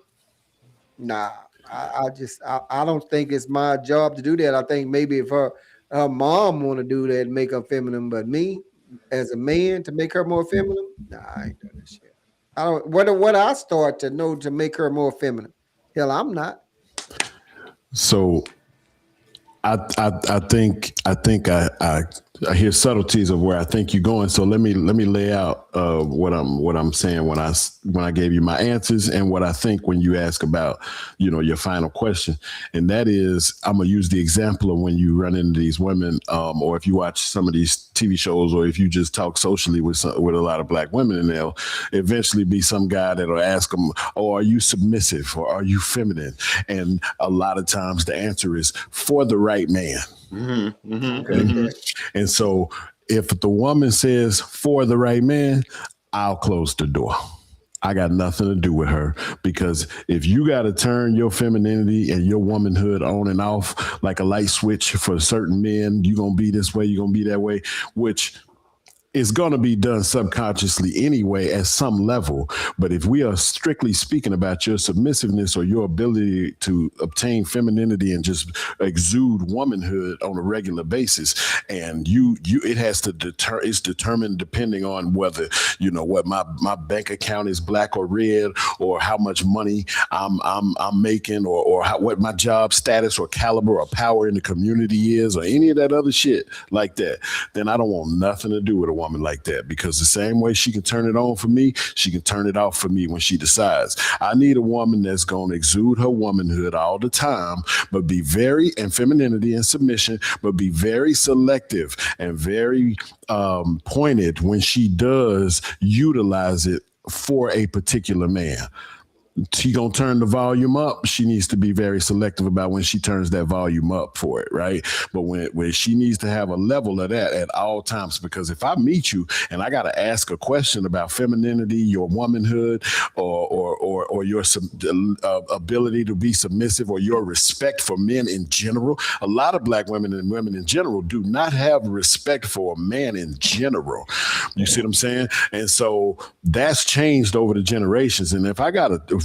nah. I don't think it's my job to do that. I think maybe if her mom want to do that and make her feminine, but me as a man to make her more feminine, nah, I ain't doing that shit. I don't. What I start to know to make her more feminine? Hell, I'm not. So I hear subtleties of where I think you're going. So let me lay out what I'm saying when I gave you my answers and what I think when you ask about your final question, and that is I'm gonna use the example of when you run into these women, or if you watch some of these TV shows, or if you just talk socially with a lot of black women, and they'll eventually be some guy that'll ask them, "Oh, are you submissive or are you feminine?" And a lot of times the answer is for the right man. Okay. And so if the woman says for the right man, I'll close the door. I got nothing to do with her, because if you got to turn your femininity and your womanhood on and off like a light switch for certain men, you're going to be this way, you're going to be that way, which is going to be done subconsciously anyway at some level. But if we are strictly speaking about your submissiveness or your ability to obtain femininity and just exude womanhood on a regular basis, and it has to it's determined depending on whether what my bank account is black or red, or how much money I'm making, or what my job status or caliber or power in the community is, or any of that other shit like that, then I don't want nothing to do with a woman like that, because the same way she can turn it on for me, she can turn it off for me when she decides. I need a woman that's going to exude her womanhood all the time, but be very, and femininity and submission, but be very selective and very pointed when she does utilize it for a particular man. She gonna turn the volume up. She needs to be very selective about when she turns that volume up for it, right? But when she needs to have a level of that at all times, because if I meet you and I gotta ask a question about femininity, your womanhood, or your ability to be submissive, or your respect for men in general, a lot of black women and women in general do not have respect for a man in general. You see what I'm saying? And so that's changed over the generations. And if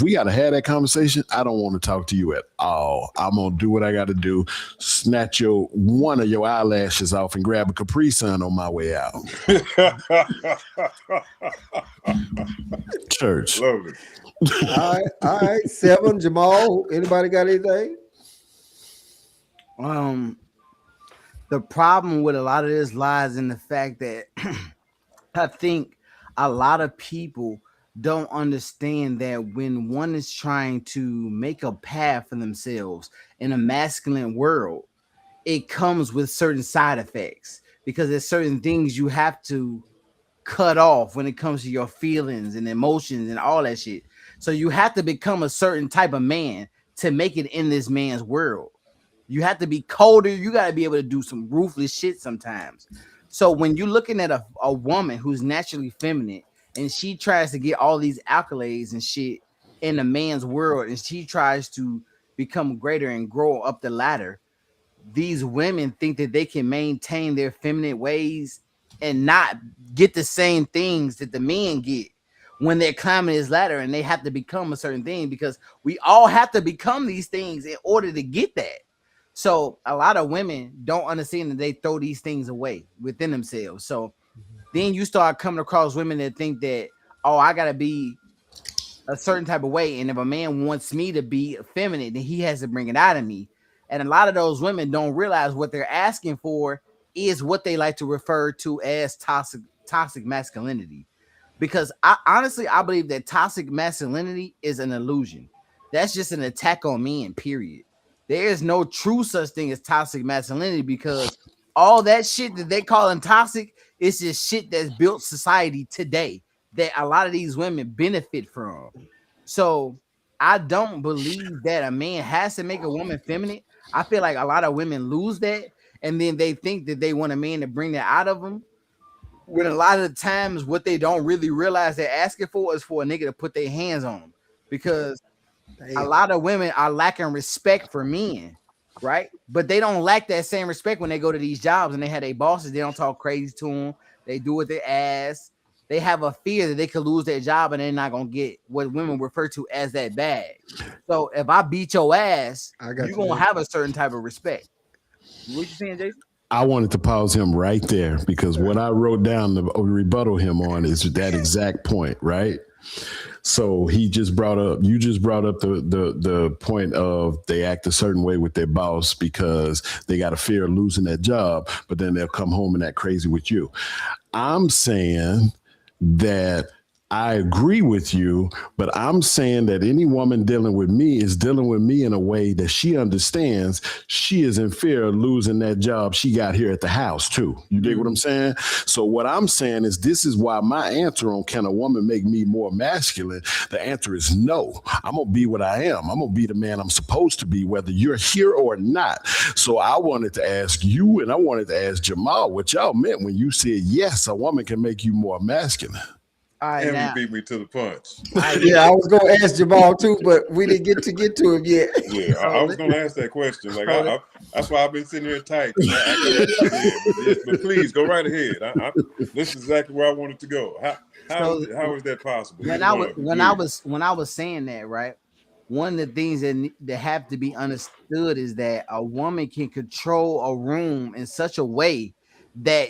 we got to have that conversation, I don't want to talk to you at all. I'm going to do what I got to do, snatch one of your eyelashes off and grab a Capri Sun on my way out. Church. Love it. All right. 7, Jamal. Anybody got anything? The problem with a lot of this lies in the fact that I think a lot of people don't understand that when one is trying to make a path for themselves in a masculine world, it comes with certain side effects, because there's certain things you have to cut off when it comes to your feelings and emotions and all that shit. So you have to become a certain type of man to make it in this man's world. You have to be colder. You got to be able to do some ruthless shit sometimes. So when you're looking at a woman who's naturally feminine, and she tries to get all these accolades and shit in a man's world, and she tries to become greater and grow up the ladder, these women think that they can maintain their feminine ways and not get the same things that the men get, when they're climbing this ladder and they have to become a certain thing, because we all have to become these things in order to get that. So a lot of women don't understand that they throw these things away within themselves. So then you start coming across women that think that, oh, I gotta be a certain type of way, and if a man wants me to be effeminate, then he has to bring it out of me. And a lot of those women don't realize what they're asking for is what they like to refer to as toxic masculinity. Because I honestly I believe that toxic masculinity is an illusion. That's just an attack on men, period. There is no true such thing as toxic masculinity, because all that shit that they call toxic is just shit that's built society today that a lot of these women benefit from. So I don't believe that a man has to make a woman feminine. I feel like a lot of women lose that, and then they think that they want a man to bring that out of them. When a lot of the times, what they don't really realize they're asking for is for a nigga to put their hands on them, because a lot of women are lacking respect for men, right? But they don't lack that same respect when they go to these jobs and they have their bosses. They don't talk crazy to them. They do what they ask. They have a fear that they could lose their job and they're not gonna get what women refer to as that bag. So if I beat your ass, you're gonna have a certain type of respect. What you saying, Jason? I wanted to pause him right there because what I wrote down to rebuttal him on is that exact point, right? So you just brought up the point of they act a certain way with their boss because they got a fear of losing that job, but then they'll come home and act crazy with you. I'm saying that I agree with you, but I'm saying that any woman dealing with me is dealing with me in a way that she understands she is in fear of losing that job she got here at the house too. You dig what I'm saying? So what I'm saying is this is why my answer on can a woman make me more masculine? The answer is no. I'm going to be what I am. I'm going to be the man I'm supposed to be, whether you're here or not. So I wanted to ask you and I wanted to ask Jamal what y'all meant when you said, yes, a woman can make you more masculine. Right, and now, beat me to the punch. Yeah, I was going to ask Jamal too, but we didn't get to him yet. Yeah, I was going to ask that question. Like, that's why I've been sitting here tight. But please go right ahead. This is exactly where I wanted to go. How is that possible? When I was saying that, right? One of the things that have to be understood is that a woman can control a room in such a way that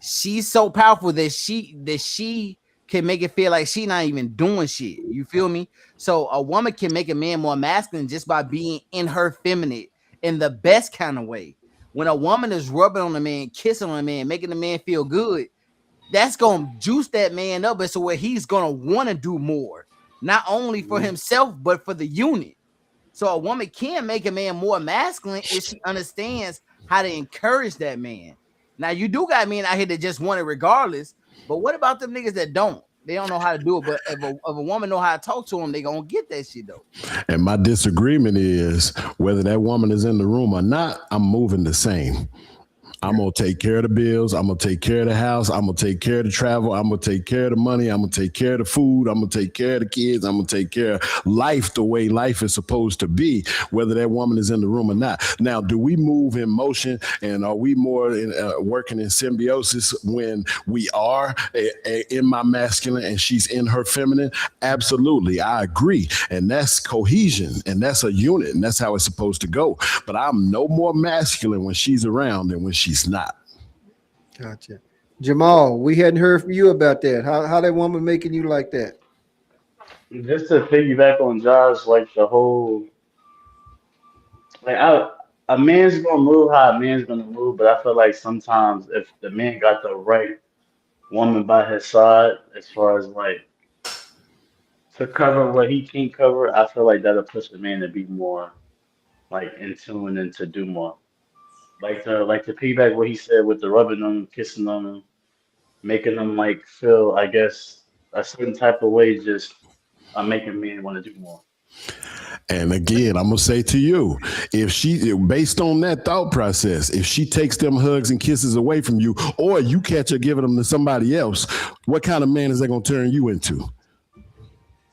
she's so powerful that she can make it feel like she's not even doing shit. You feel me? So a woman can make a man more masculine just by being in her feminine in the best kind of way. When a woman is rubbing on a man, kissing on a man, making the man feel good, that's gonna juice that man up as to where he's gonna want to do more, not only for himself but for the unit. So a woman can make a man more masculine if she understands how to encourage that man. Now you do got men out here that just want it regardless. But what about them niggas that don't? They don't know how to do it. But if a woman know how to talk to them, they gonna get that shit though. And my disagreement is whether that woman is in the room or not, I'm moving the same. I'm going to take care of the bills. I'm going to take care of the house. I'm going to take care of the travel. I'm going to take care of the money. I'm going to take care of the food. I'm going to take care of the kids. I'm going to take care of life the way life is supposed to be, whether that woman is in the room or not. Now, do we move in motion and are we more working in symbiosis when we are in my masculine and she's in her feminine? Absolutely. I agree. And that's cohesion and that's a unit and that's how it's supposed to go. But I'm no more masculine when she's around than when she's not. Gotcha. Jamal, we hadn't heard from you about that. How that woman making you like that? Just to piggyback on Josh, like the whole, like a man's gonna move how a man's gonna move, but I feel like sometimes if the man got the right woman by his side, as far as like to cover what he can't cover, I feel like that'll push the man to be more like in tune and to do more. Like to piggyback what he said with the rubbing them, kissing them, making them like feel, I guess, a certain type of way, just making men want to do more. And again, I'm gonna say to you, if she, based on that thought process, if she takes them hugs and kisses away from you, or you catch her giving them to somebody else, what kind of man is that gonna turn you into?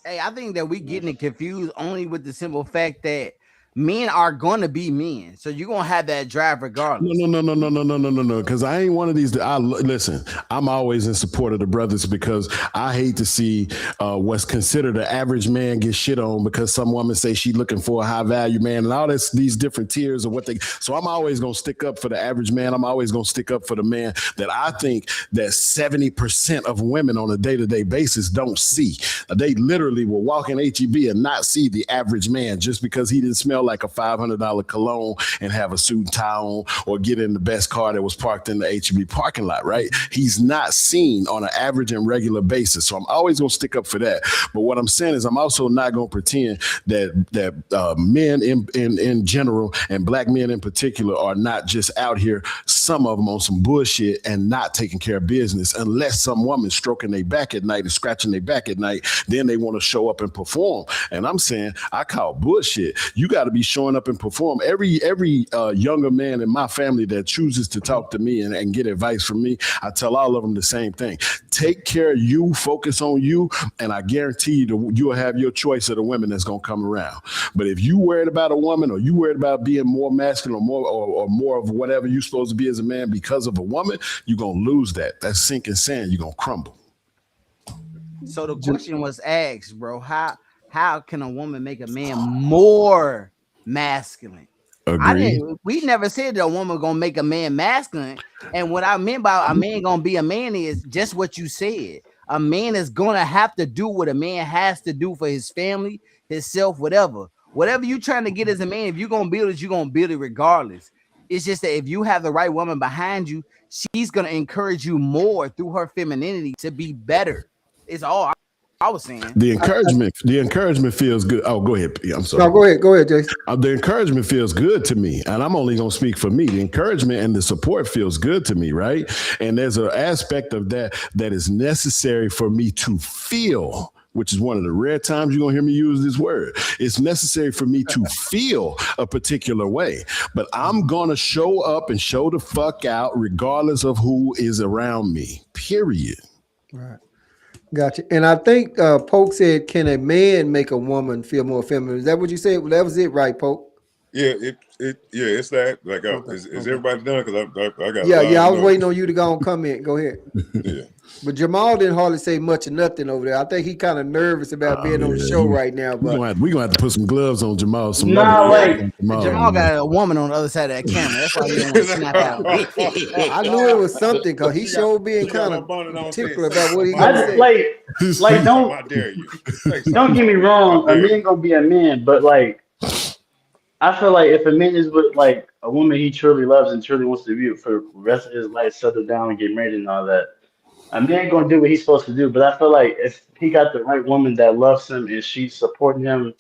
Hey, I think that we getting it confused only with the simple fact that men are gonna be men, so you're gonna have that drive regardless. No. Because I ain't one of these. Listen. I'm always in support of the brothers because I hate to see what's considered an average man get shit on because some woman say she looking for a high value man and all this these different tiers of what they. So I'm always gonna stick up for the average man. I'm always gonna stick up for the man that I think that 70% of women on a day-to-day basis don't see. They literally will walk in HEB and not see the average man just because he didn't smell like a $500 cologne and have a suit and tie on or get in the best car that was parked in the HEB parking lot, right? He's not seen on an average and regular basis. So I'm always going to stick up for that. But what I'm saying is I'm also not going to pretend that men in general and black men in particular are not just out here, some of them on some bullshit and not taking care of business unless some woman stroking their back at night and scratching their back at night, then they want to show up and perform. And I'm saying I call bullshit. You got to be showing up and perform. Every younger man in my family that chooses to talk to me and get advice from me, I tell all of them the same thing. Take care of you, focus on you, and I guarantee you you'll have your choice of the women that's going to come around. But if you worried about a woman or you worried about being more masculine or more of whatever you're supposed to be as a man because of a woman, you're going to lose that. That's sinking sand. You're going to crumble. So the question was asked, bro, how can a woman make a man more masculine? Agree. We never said that a woman gonna make a man masculine. And what I meant by a man gonna be a man is just what you said. A man is gonna have to do what a man has to do for his family, himself, whatever. Whatever you trying to get as a man, if you're gonna build it, you're gonna build it regardless. It's just that if you have the right woman behind you, she's gonna encourage you more through her femininity to be better. It's all I was saying. The encouragement feels good. Oh, go ahead. I'm sorry. No, go ahead, Jason. The encouragement feels good to me, and I'm only going to speak for me. The encouragement and the support feels good to me, right? And there's an aspect of that is necessary for me to feel, which is one of the rare times you're going to hear me use this word. It's necessary for me to feel a particular way, but I'm going to show up and show the fuck out regardless of who is around me, period. Right. Gotcha. And I think Polk said, can a man make a woman feel more feminine? Is that what you said? Well, that was it, right, Polk? Yeah, it's that. Like, is everybody done? Because I got. Yeah. I was waiting on you to go and comment. Go ahead. Yeah. But Jamal didn't hardly say much or nothing over there. I think he kind of nervous about being on the show right now. But we're gonna have to put some gloves on Jamal. Jamal got a woman on the other side of that camera. That's why he didn't want to snap out. I knew it was something because he showed being kind of particular about what he I gonna say. Like How dare you? don't get me wrong, a man gonna be a man, but like I feel like if a man is with like a woman he truly loves and truly wants to be for the rest of his life, settle down and get married and all that, a man gonna do what he's supposed to do. But I feel like if he got the right woman that loves him and she's supporting him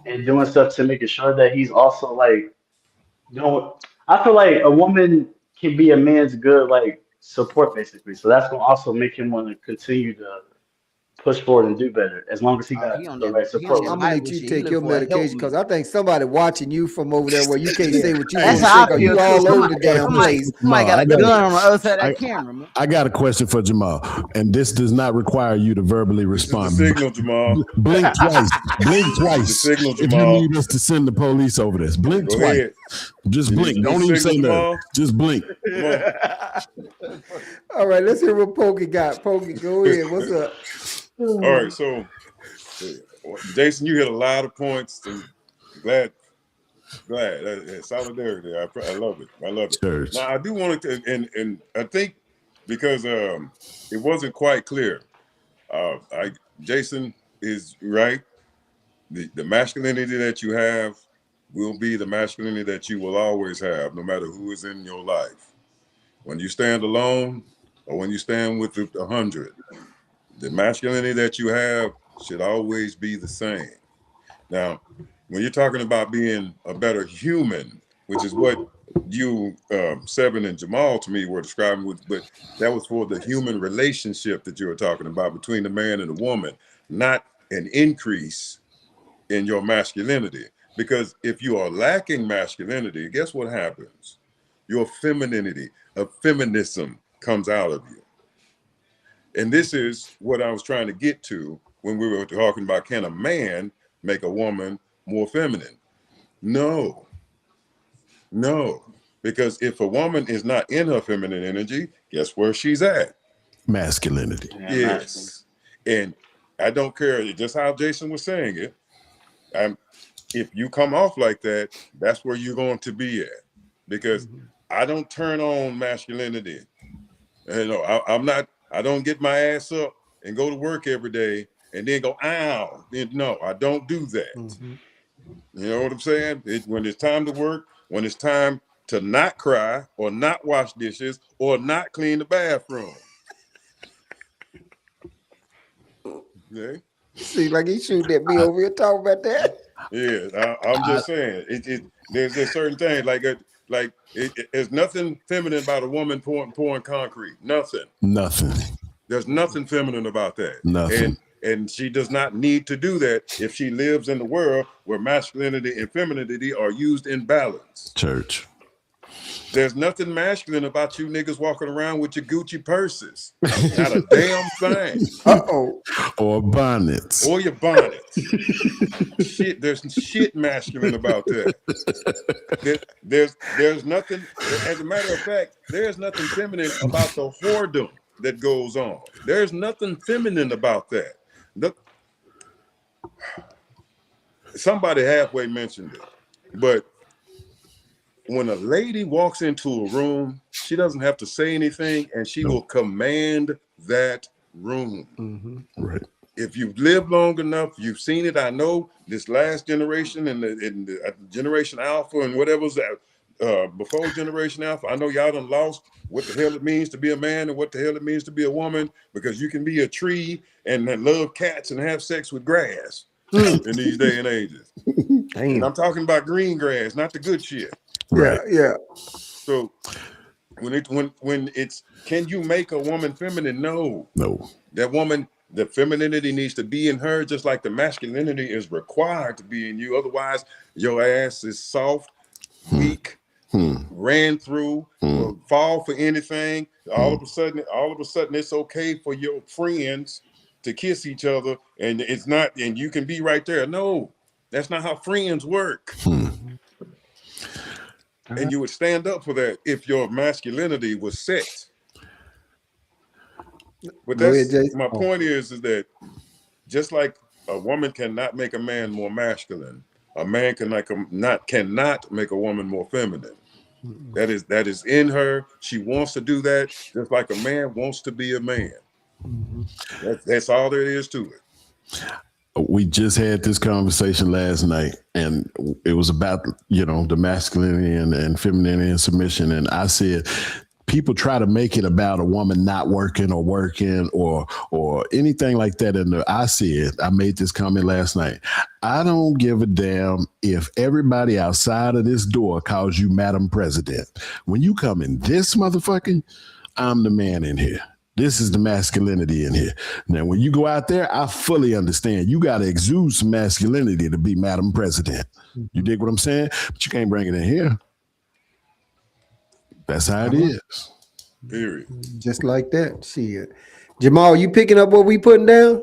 and doing stuff to making sure that he's also like, you know, I feel like a woman can be a man's good like support basically. So that's gonna also make him want to continue to push forward and do better as long as he got the right support. I'm gonna let you take your medication because I think somebody watching you from over there where you can't say what you want That's to how say I because feel. you all over the damn place. Somebody got a gun on the other side of that camera, man. I got a question for Jamal, and this does not require you to verbally respond. The signal, Jamal. Blink twice. Blink twice. The signal, If Jamal. you need us to send the police over this, blink Go twice. ahead. Just blink. Don't even say nothing. Just blink. All right, let's hear what Pokey got. Pokey, go ahead. What's up? All right, so Jason, you hit a lot of points. And glad. Solidarity. I love it. I love it. Church. Now I do want to, and I think because it wasn't quite clear. Jason is right. The masculinity that you have will be the masculinity that you will always have, no matter who is in your life. When you stand alone or when you stand with 100, the masculinity that you have should always be the same. Now, when you're talking about being a better human, which is what you, Seven and Jamal, to me, were describing, but that was for the human relationship that you were talking about between the man and the woman, not an increase in your masculinity. Because if you are lacking masculinity, guess what happens? Your femininity, feminism comes out of you. And this is what I was trying to get to when we were talking about, can a man make a woman more feminine? No, no. Because if a woman is not in her feminine energy, guess where she's at? Masculinity. Yeah, masculine. Yes. And I don't care just how Jason was saying it. If you come off like that, that's where you're going to be at. Because I don't turn on masculinity. You know, I don't get my ass up and go to work every day and then go, ow. No, I don't do that. Mm-hmm. You know what I'm saying? When it's time to work, when it's time to not cry or not wash dishes or not clean the bathroom. Okay? See, like he shooting at me over here talking about that. Yeah, I'm just saying. There's a certain thing there's nothing feminine about a woman pouring concrete. Nothing. There's nothing feminine about that. Nothing. And she does not need to do that if she lives in the world where masculinity and femininity are used in balance. Church. There's nothing masculine about you niggas walking around with your Gucci purses. Not a damn thing. Uh-oh. Or bonnets. Or your bonnets. Shit, there's shit masculine about that. There's nothing, as a matter of fact, there's nothing feminine about the whoredom that goes on. There's nothing feminine about that. Somebody halfway mentioned it, but when a lady walks into a room, she doesn't have to say anything, and she will command that room. Mm-hmm. Right. If you've lived long enough, you've seen it. I know this last generation and the Generation Alpha and whatever's before Generation Alpha, I know y'all done lost what the hell it means to be a man and what the hell it means to be a woman, because you can be a tree and love cats and have sex with grass in these day and ages. And I'm talking about green grass, not the good shit. Right. Yeah. So when it's can you make a woman feminine? No. That woman, the femininity needs to be in her, just like the masculinity is required to be in you. Otherwise, your ass is soft, weak, ran through, will fall for anything. All of a sudden, it's okay for your friends to kiss each other, and it's not, and you can be right there. No, that's not how friends work. And you would stand up for that if your masculinity was set. But that's my point is that just like a woman cannot make a man more masculine, a man cannot make a woman more feminine. That is in her. She wants to do that, just like a man wants to be a man. That's all there is to it. We just had this conversation last night, and it was about, the masculinity and femininity and submission. And I said, people try to make it about a woman not working or anything like that. And I made this comment last night. I don't give a damn if everybody outside of this door calls you Madam President. When you come in this motherfucker, I'm the man in here. This is the masculinity in here. Now, when you go out there, I fully understand. You got to exude some masculinity to be Madam President. You dig what I'm saying? But you can't bring it in here. That's how it is. Period. Just like that. Shit. Jamal, you picking up what we putting down?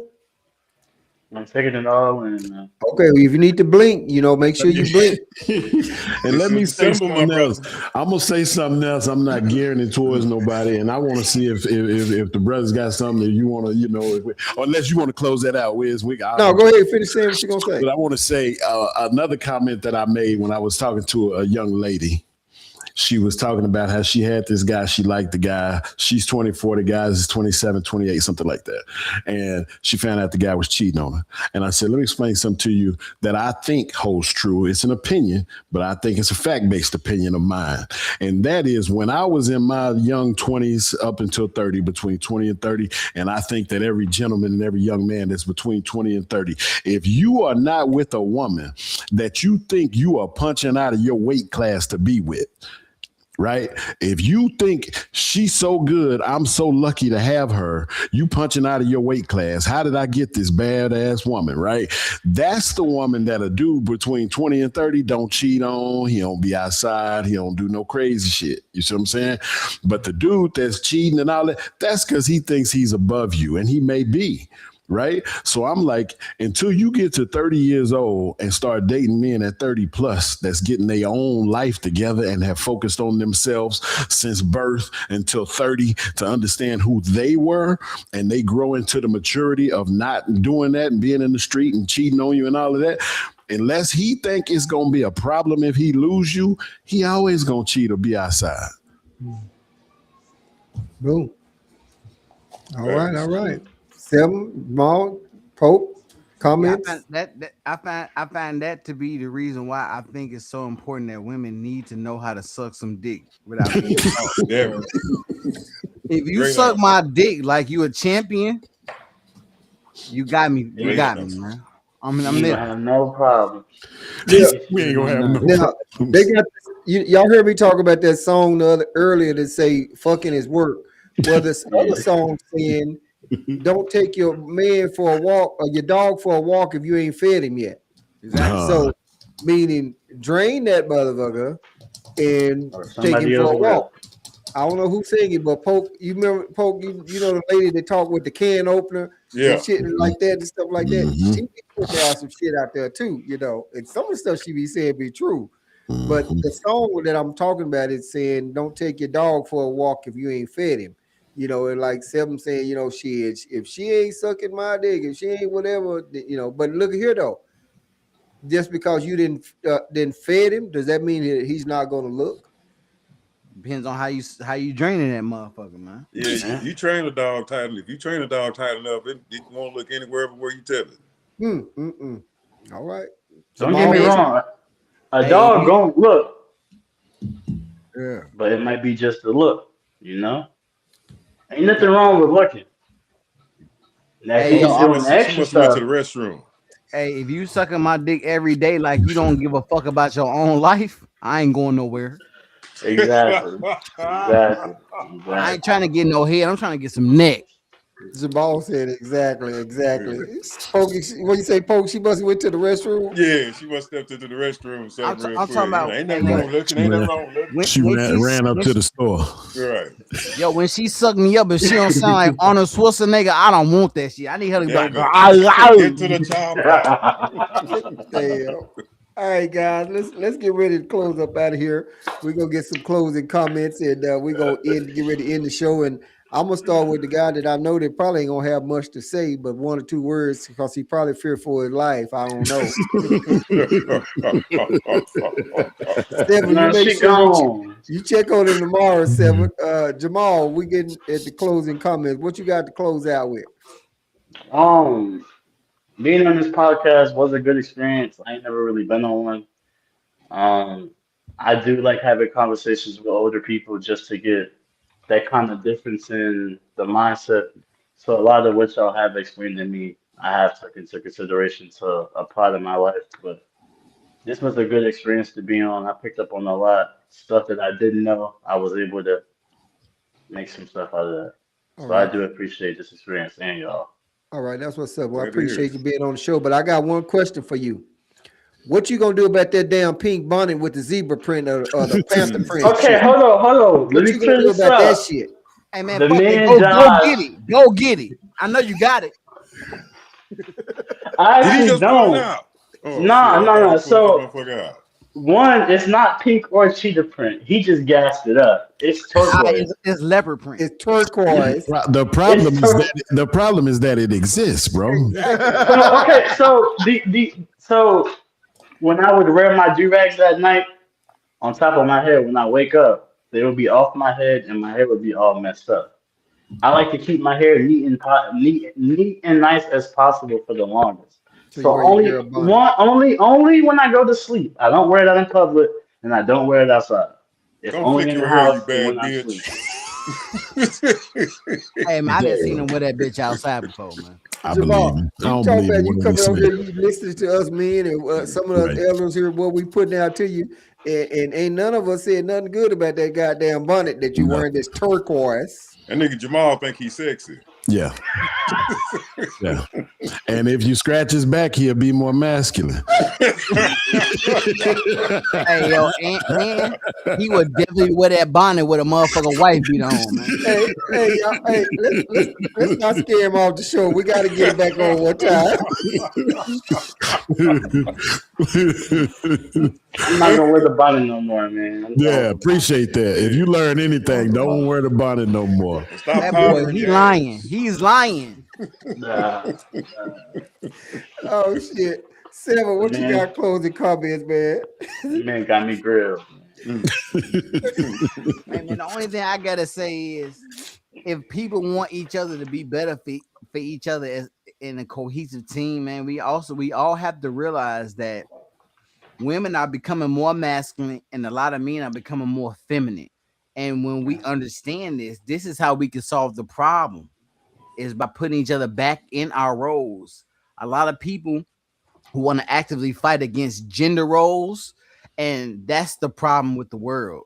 I'm taking it all in. Okay, if you need to blink, make sure you blink. And let me say something else. I'm gonna say something else. I'm not gearing it towards nobody, and I want to see if the brothers got something that you want to, unless you want to close that out. No, go ahead, finish saying what you're gonna say. But I want to say another comment that I made when I was talking to a young lady. She was talking about how she had this guy. She liked the guy. She's 24. The guy is 27, 28, something like that. And she found out the guy was cheating on her. And I said, let me explain something to you that I think holds true. It's an opinion, but I think it's a fact-based opinion of mine. And that is, when I was in my young 20s up until 30, between 20 and 30, and I think that every gentleman and every young man that's between 20 and 30, if you are not with a woman that you think you are punching out of your weight class to be with, right? If you think she's so good, I'm so lucky to have her, you punching out of your weight class. How did I get this badass woman, right? That's the woman that a dude between 20 and 30 don't cheat on. He don't be outside. He don't do no crazy shit. You see what I'm saying? But the dude that's cheating and all that, that's because he thinks he's above you, and he may be. right? So I'm like, until you get to 30 years old and start dating men at 30 plus that's getting their own life together and have focused on themselves since birth until 30 to understand who they were, and they grow into the maturity of not doing that and being in the street and cheating on you and all of that. Unless he think it's gonna be a problem if he lose you, he always gonna cheat or be outside. Boom. All right. 7, Maul, Pope, Yeah, comments. I find that to be the reason why I think it's so important that women need to know how to suck some dick without being taught. Yeah. If you Great suck answer. my dick like you a champion, you got me. You Great got me, answer. man. You I'm ain't there. gonna have no problem. Yeah. We ain't gonna have no Now problems. they got y'all heard me talk about that song earlier that say fucking is work. Well, this other song saying don't take your man for a walk or your dog for a walk if you ain't fed him yet. Exactly. So meaning drain that motherfucker and Or take him somebody for else a will. walk. I don't know who sang it, but Poke, you remember Poke, you know the lady that talked with the can opener Yeah. and shit like that and stuff like that. Mhm. She be putting out some shit out there too, you know. And some of the stuff she be saying be true. But the song that I'm talking about is saying don't take your dog for a walk if you ain't fed him. You know, and like Seven saying, you know, shit, if she ain't sucking my dick, if she ain't whatever, you know. But look here though, just because you didn't fed him, does that mean that he's not going to look? Depends on how you draining that motherfucker, man. Yeah, you train a dog tight. If you train a dog tight enough, it won't look anywhere everywhere you tell it. All right. Don't get me Hey, wrong. A hey, dog gon' look, yeah. but it might be just a look. You know, ain't nothing wrong with looking. Now, if Hey, he's yo, doing the She extra must have went to stuff, the restroom. Hey, if you sucking my dick every day like you don't give a fuck about your own life, I ain't going nowhere. exactly, exactly, I ain't exactly. trying to get no head. I'm trying to get some neck. Jamal said exactly. Poke, what you say, Poke? She must have went to the restroom. Yeah, she must have stepped into the restroom or something real I'm quick. talking You know, about, ain't hey, nothing wrong yo, with looking. Ain't nothing wrong with looking. She ran up to the store. Right. when she suck me up, if she don't sound like Arnold Schwarzenegger, I don't want that shit. I need her to be Damn like, it. Get to the chopper. Damn. All right, guys, let's get ready to close up out of here. We're gonna get some closing comments, and we're gonna get ready to end the show. And I'm gonna start with the guy that I know that probably ain't gonna have much to say, but 1 or 2 words because he probably feared for his life. I don't know. Seven, you No, make she sure gone. you check on him tomorrow. Seven, Jamal, we getting at the closing comments. What you got to close out with? Um, being on this podcast was a good experience. I ain't never really been on one. Um, I do like having conversations with older people just to get that kind of difference in the mindset. So a lot of what y'all have explained to me, I have taken into consideration to apply to my life. But this was a good experience to be on. I picked up on a lot stuff that I didn't know. I was able to make some stuff out of that. All So I right. do appreciate this experience and y'all. All right, that's what's up. Well, I Glad to hear appreciate it. you being on the show, but I got one question for you. What you gonna do about that damn pink bonnet with the zebra print or the panther print Okay, shit? hold on, hold on. Let What me you gonna clear do this about that up. shit? hey man, The fuck it. man Go get Josh, it. Go get it. I know you got it. I Did he actually just pull it don't. out? Oh shit! Nah, I nah, thought he nah. pulled that So motherfucker out. one, it's not pink or cheetah print. He just gassed it up. It's turquoise. It's leopard print. It's turquoise. The problem It's is tur- that it exists, bro. Exactly. so okay. So so when I would wear my do rags at night on top of my head when I wake up, they would be off my head and my hair would be all messed up. I like to keep my hair neat and nice as possible for the longest. So you So wear your girl bonnet. only when I go to sleep. I don't wear it out in public and I don't wear it outside. It's Don't only flick in the your hair, you house and when bad I'm bitch. sleeping. Hey man, I didn't see Damn, him with that bitch outside before, man. I believe Jamal, him. I you don't talk believe about him you when he coming over say here, it. you listening to us men and some of us Right. elders here, what we putting out to you, and ain't none of us said nothing good about that goddamn bonnet that you No. wearing. This turquoise. That nigga Jamal think he's sexy. Yeah. Yeah. And if you scratch his back, he'll be more masculine. Hey, yo, and he would definitely wear that bonnet with a motherfucking wife beat on, man. Hey, let's not scare him off the show. We got to get it back on one time. I'm not gonna wear the bonnet no more, man. Yeah, appreciate that. If you learn anything, don't wear the bonnet no more. Stop That boy, powdering he your lying. ass. He's lying. Nah. Oh shit, Seven, what you Man. got closing comments, man? Man got me grilled. Man, the only thing I gotta say is, if people want each other to be better for each other as in a cohesive team, man, we all have to realize that women are becoming more masculine and a lot of men are becoming more feminine. And when we understand this is how we can solve the problem, is by putting each other back in our roles. A lot of people who want to actively fight against gender roles, and that's the problem with the world,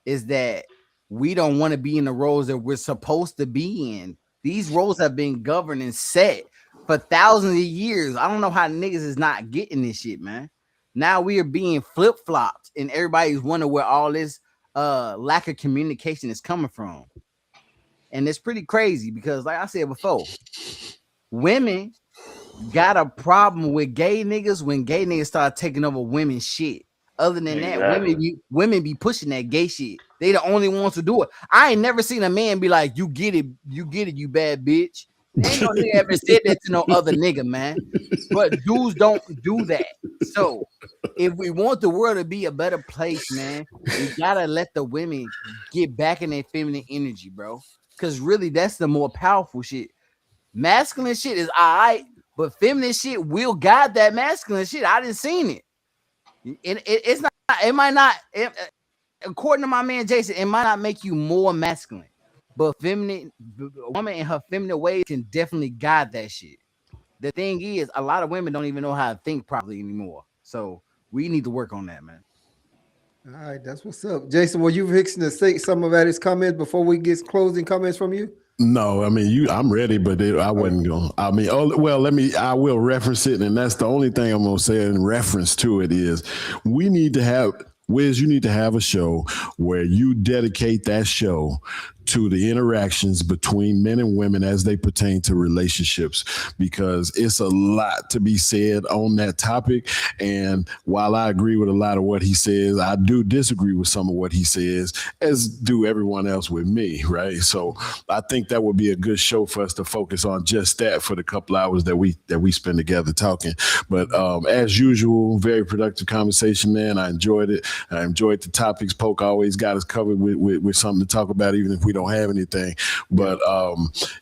is that we don't want to be in the roles that we're supposed to be in. These roles have been governed and set for thousands of years. I don't know how niggas is not getting this shit, man. Now we are being flip-flopped, and everybody's wondering where all this lack of communication is coming from. And it's pretty crazy because, like I said before, women got a problem with gay niggas when gay niggas start taking over women's shit. Other than that, women be pushing that gay shit. They the only ones to do it. I ain't never seen a man be like, you get it, you bad bitch. Ain't no nigga ever said that to no other nigga, man. But dudes don't do that. So if we want the world to be a better place, man, we gotta let the women get back in their feminine energy, bro. Because really, that's the more powerful shit. Masculine shit is all right, but feminine shit will guide that masculine shit. I didn't seen it. It's not. It might not. According to my man Jason, it might not make you more masculine, but a woman in her feminine ways can definitely guide that shit. The thing is, a lot of women don't even know how to think properly anymore. So we need to work on that, man. All right, that's what's up. Jason, were you fixing to say some of his comments before we get closing comments from you? No, I mean I'm ready, but I wasn't going. I mean, I will reference it, and that's the only thing I'm gonna say in reference to it is we need to have. Wiz, you need to have a show where you dedicate that show to the interactions between men and women as they pertain to relationships, because it's a lot to be said on that topic. And while I agree with a lot of what he says, I do disagree with some of what he says, as do everyone else with me, right? So I think that would be a good show for us to focus on just that for the couple hours that we spend together talking. But as usual, very productive conversation, man. I enjoyed it. I enjoyed the topics. Poke always got us covered with something to talk about, even if we don't have anything. But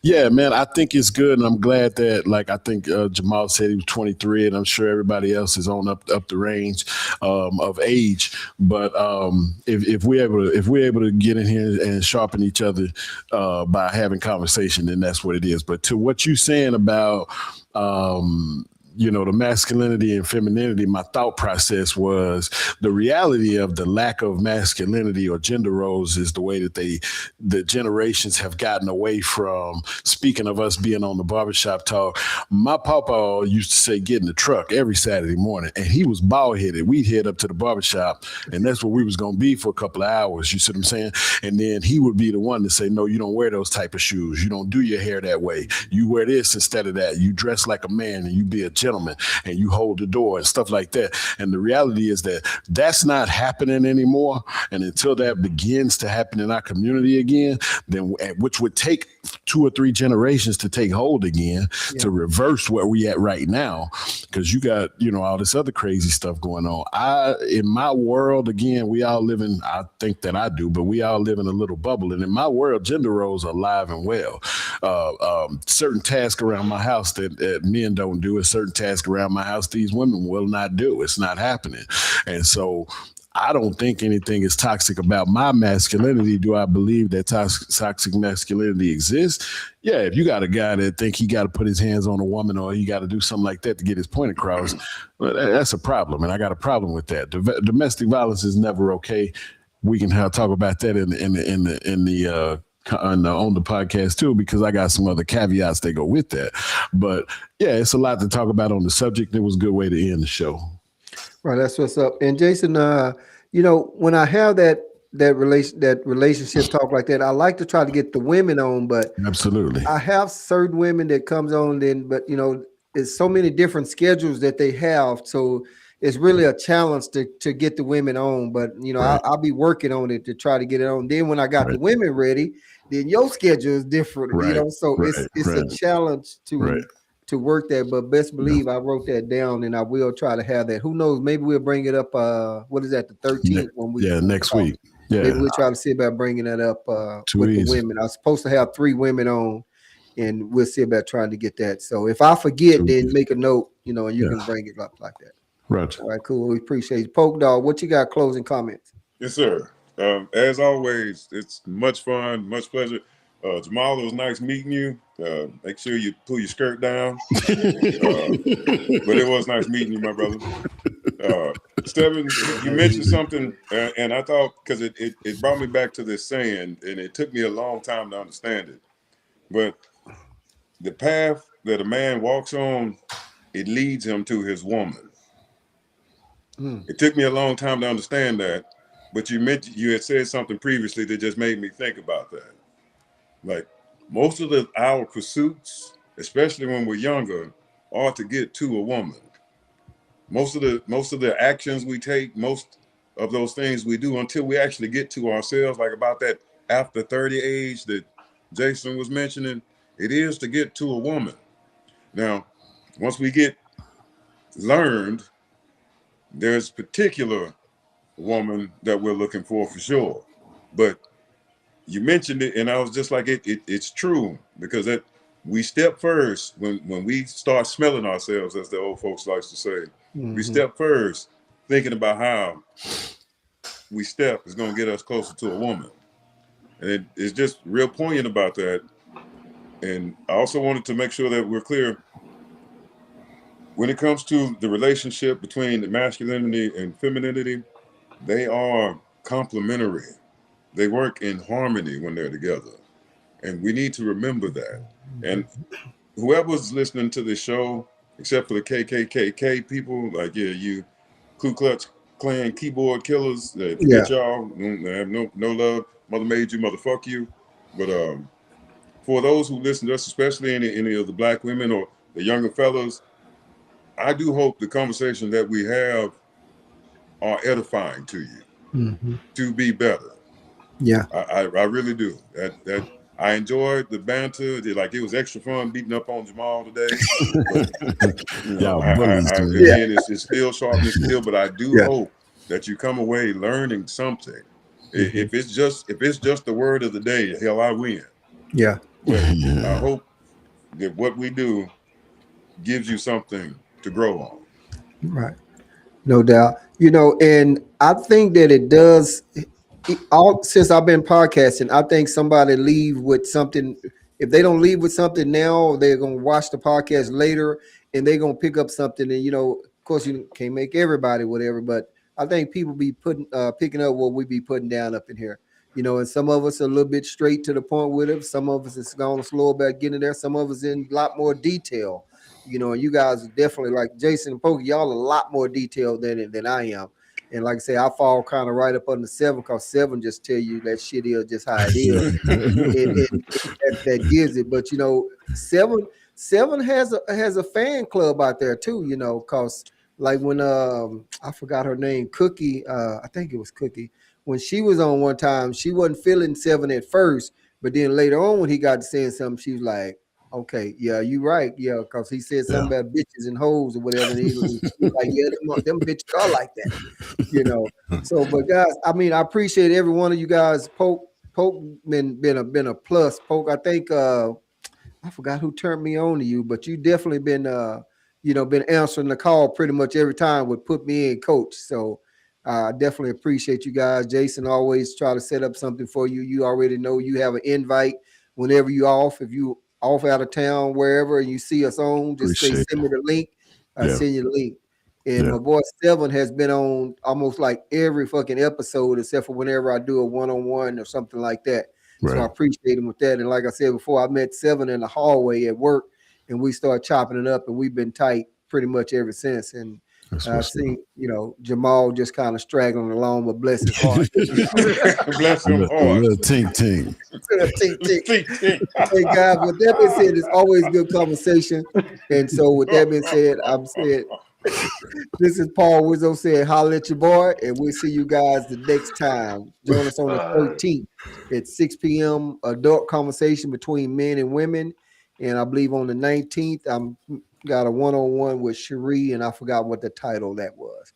yeah, man, I think it's good, and I'm glad that, like, I think Jamal said he was 23, and I'm sure everybody else is on up the range of age. But if we're able to get in here and sharpen each other by having conversation, then that's what it is. But to what you're saying about the masculinity and femininity, my thought process was the reality of the lack of masculinity or gender roles is the way that the generations have gotten away from. Speaking of us being on the barbershop talk, my papa used to say, get in the truck every Saturday morning, and he was bald headed. We'd head up to the barbershop, and that's where we was going to be for a couple of hours. You see what I'm saying? And then he would be the one to say, no, you don't wear those type of shoes. You don't do your hair that way. You wear this instead of that. You dress like a man, and you be a gentleman, and you hold the door and stuff like that. And the reality is that that's not happening anymore. And until that begins to happen in our community again, then which would take 2 or 3 generations to take hold again, to reverse where we at right now, because you got all this other crazy stuff going on. In my world, again, we all live in, I think that I do, but we all live in a little bubble. And in my world, gender roles are alive and well. Certain tasks around my house that men don't do, a certain task around my house these women will not do. It's not happening. And so I don't think anything is toxic about my masculinity. Do I believe that toxic masculinity exists? Yeah, if you got a guy that think he got to put his hands on a woman or he got to do something like that to get his point across, well, that's a problem, and I got a problem with that. Domestic violence is never okay. We can talk about that in the on the podcast too, because I got some other caveats that go with that. But yeah, it's a lot to talk about on the subject. It was a good way to end the show. Right, that's what's up. And Jason, when I have that relationship talk like that, I like to try to get the women on, but Absolutely. I have certain women that comes on then, but it's so many different schedules that they have. So it's really a challenge to get the women on. But Right. I'll be working on it to try to get it on. Then when I got the Right. women ready, then your schedule is different, Right. So Right. it's a Right. challenge Right. to work that. But best believe I wrote that down and I will try to have that. Who knows? Maybe we'll bring it up. What is that? The 13th when we next talk. week. Yeah. Maybe we'll try to see about bringing that up Too with easy. the women. I was supposed to have 3 women on, and we'll see about trying to get that. So if I forget, Too then easy. make a note, and you Yeah. can bring it up like that. Right. All right, cool. We appreciate you. Poke Dog, what you got closing comments? Yes, sir. As always, it's much fun, much pleasure. Jamal, it was nice meeting you. Make sure you pull your skirt down. But it was nice meeting you, my brother. Steven, you mentioned something, and I thought, because it brought me back to this saying, and it took me a long time to understand it. But the path that a man walks on, it leads him to his woman. It took me a long time to understand that, but you had said something previously that just made me think about that. Like most of our pursuits, especially when we're younger, are to get to a woman. Most of the actions we take, most of those things we do until we actually get to ourselves, like about that after 30 age that Jason was mentioning, it is to get to a woman. Now, once we get learned, there's particular woman that we're looking for sure. But you mentioned it, and I was just like, it's true, because that we step first when we start smelling ourselves, as the old folks likes to say. We step first, thinking about how we step is going to get us closer to a woman, and it's just real poignant about that. And I also wanted to make sure that we're clear when it comes to the relationship between the masculinity and femininity. They are complementary. They work in harmony when they're together. And we need to remember that. And whoever's listening to this show, except for the KKKK people, like, yeah, you Ku Klux Klan keyboard killers, forget y'all. I have no love. Mother made you, motherfuck you. But for those who listen to us, especially any of the black women or the younger fellas, I do hope the conversation that we have are edifying to you to be better. Yeah. I really do. That I enjoyed the banter. It was extra fun beating up on Jamal today. But, again, it's still sharp and steel. But I do hope that you come away learning something. If it's just the word of the day, hell, I win. Yeah. But I hope that what we do gives you something to grow on. Right. No doubt. And I think that it does. All since I've been podcasting, I think somebody leave with something. If they don't leave with something now, they're gonna watch the podcast later, and they're gonna pick up something. And of course, you can't make everybody whatever, but I think people be picking up what we be putting down up in here. And some of us are a little bit straight to the point with it. Some of us is going slow about getting there. Some of us in a lot more detail. And you guys are definitely like Jason and Pokey. Y'all a lot more detailed than I am. And like I say, I fall kind of right up on the 7 because 7 just tell you that shit is just how it is. and that gives it. But 7 has a fan club out there too, because like when I forgot her name, Cookie, I think it was Cookie. When she was on one time, she wasn't feeling 7 at first, but then later on when he got to saying something, she was like, okay, yeah, you right. Yeah, because he said something about bitches and hoes or whatever. And he was like, yeah, them bitches are like that, So, but guys, I mean, I appreciate every one of you guys. Poke been a plus. Poke, I think I forgot who turned me on to you, but you definitely been been answering the call pretty much every time would put me in, coach. So I definitely appreciate you guys. Jason always try to set up something for you. You already know you have an invite whenever you off. If you off out of town, wherever, and you see us on, just say send me the link. I send you the link. And my boy 7 has been on almost like every fucking episode, except for whenever I do a one-on-one or something like that. So I appreciate him with that. And like I said before, I met Seven in the hallway at work, and we started chopping it up, and we've been tight pretty much ever since. And I've seen, Jamal just kind of straggling along, but bless his heart. Bless him A hard. little tink tink. Tink, tink. Tink, tink. Hey guys, with that being said, it's always good conversation. And so with that being said, I'm saying this is Paul Wizzo saying holla at your boy, and we'll see you guys the next time. Join us on the 13th at 6 p.m. adult conversation between men and women. And I believe on the 19th, I'm got a one-on-one with Cherie, and I forgot what the title that was.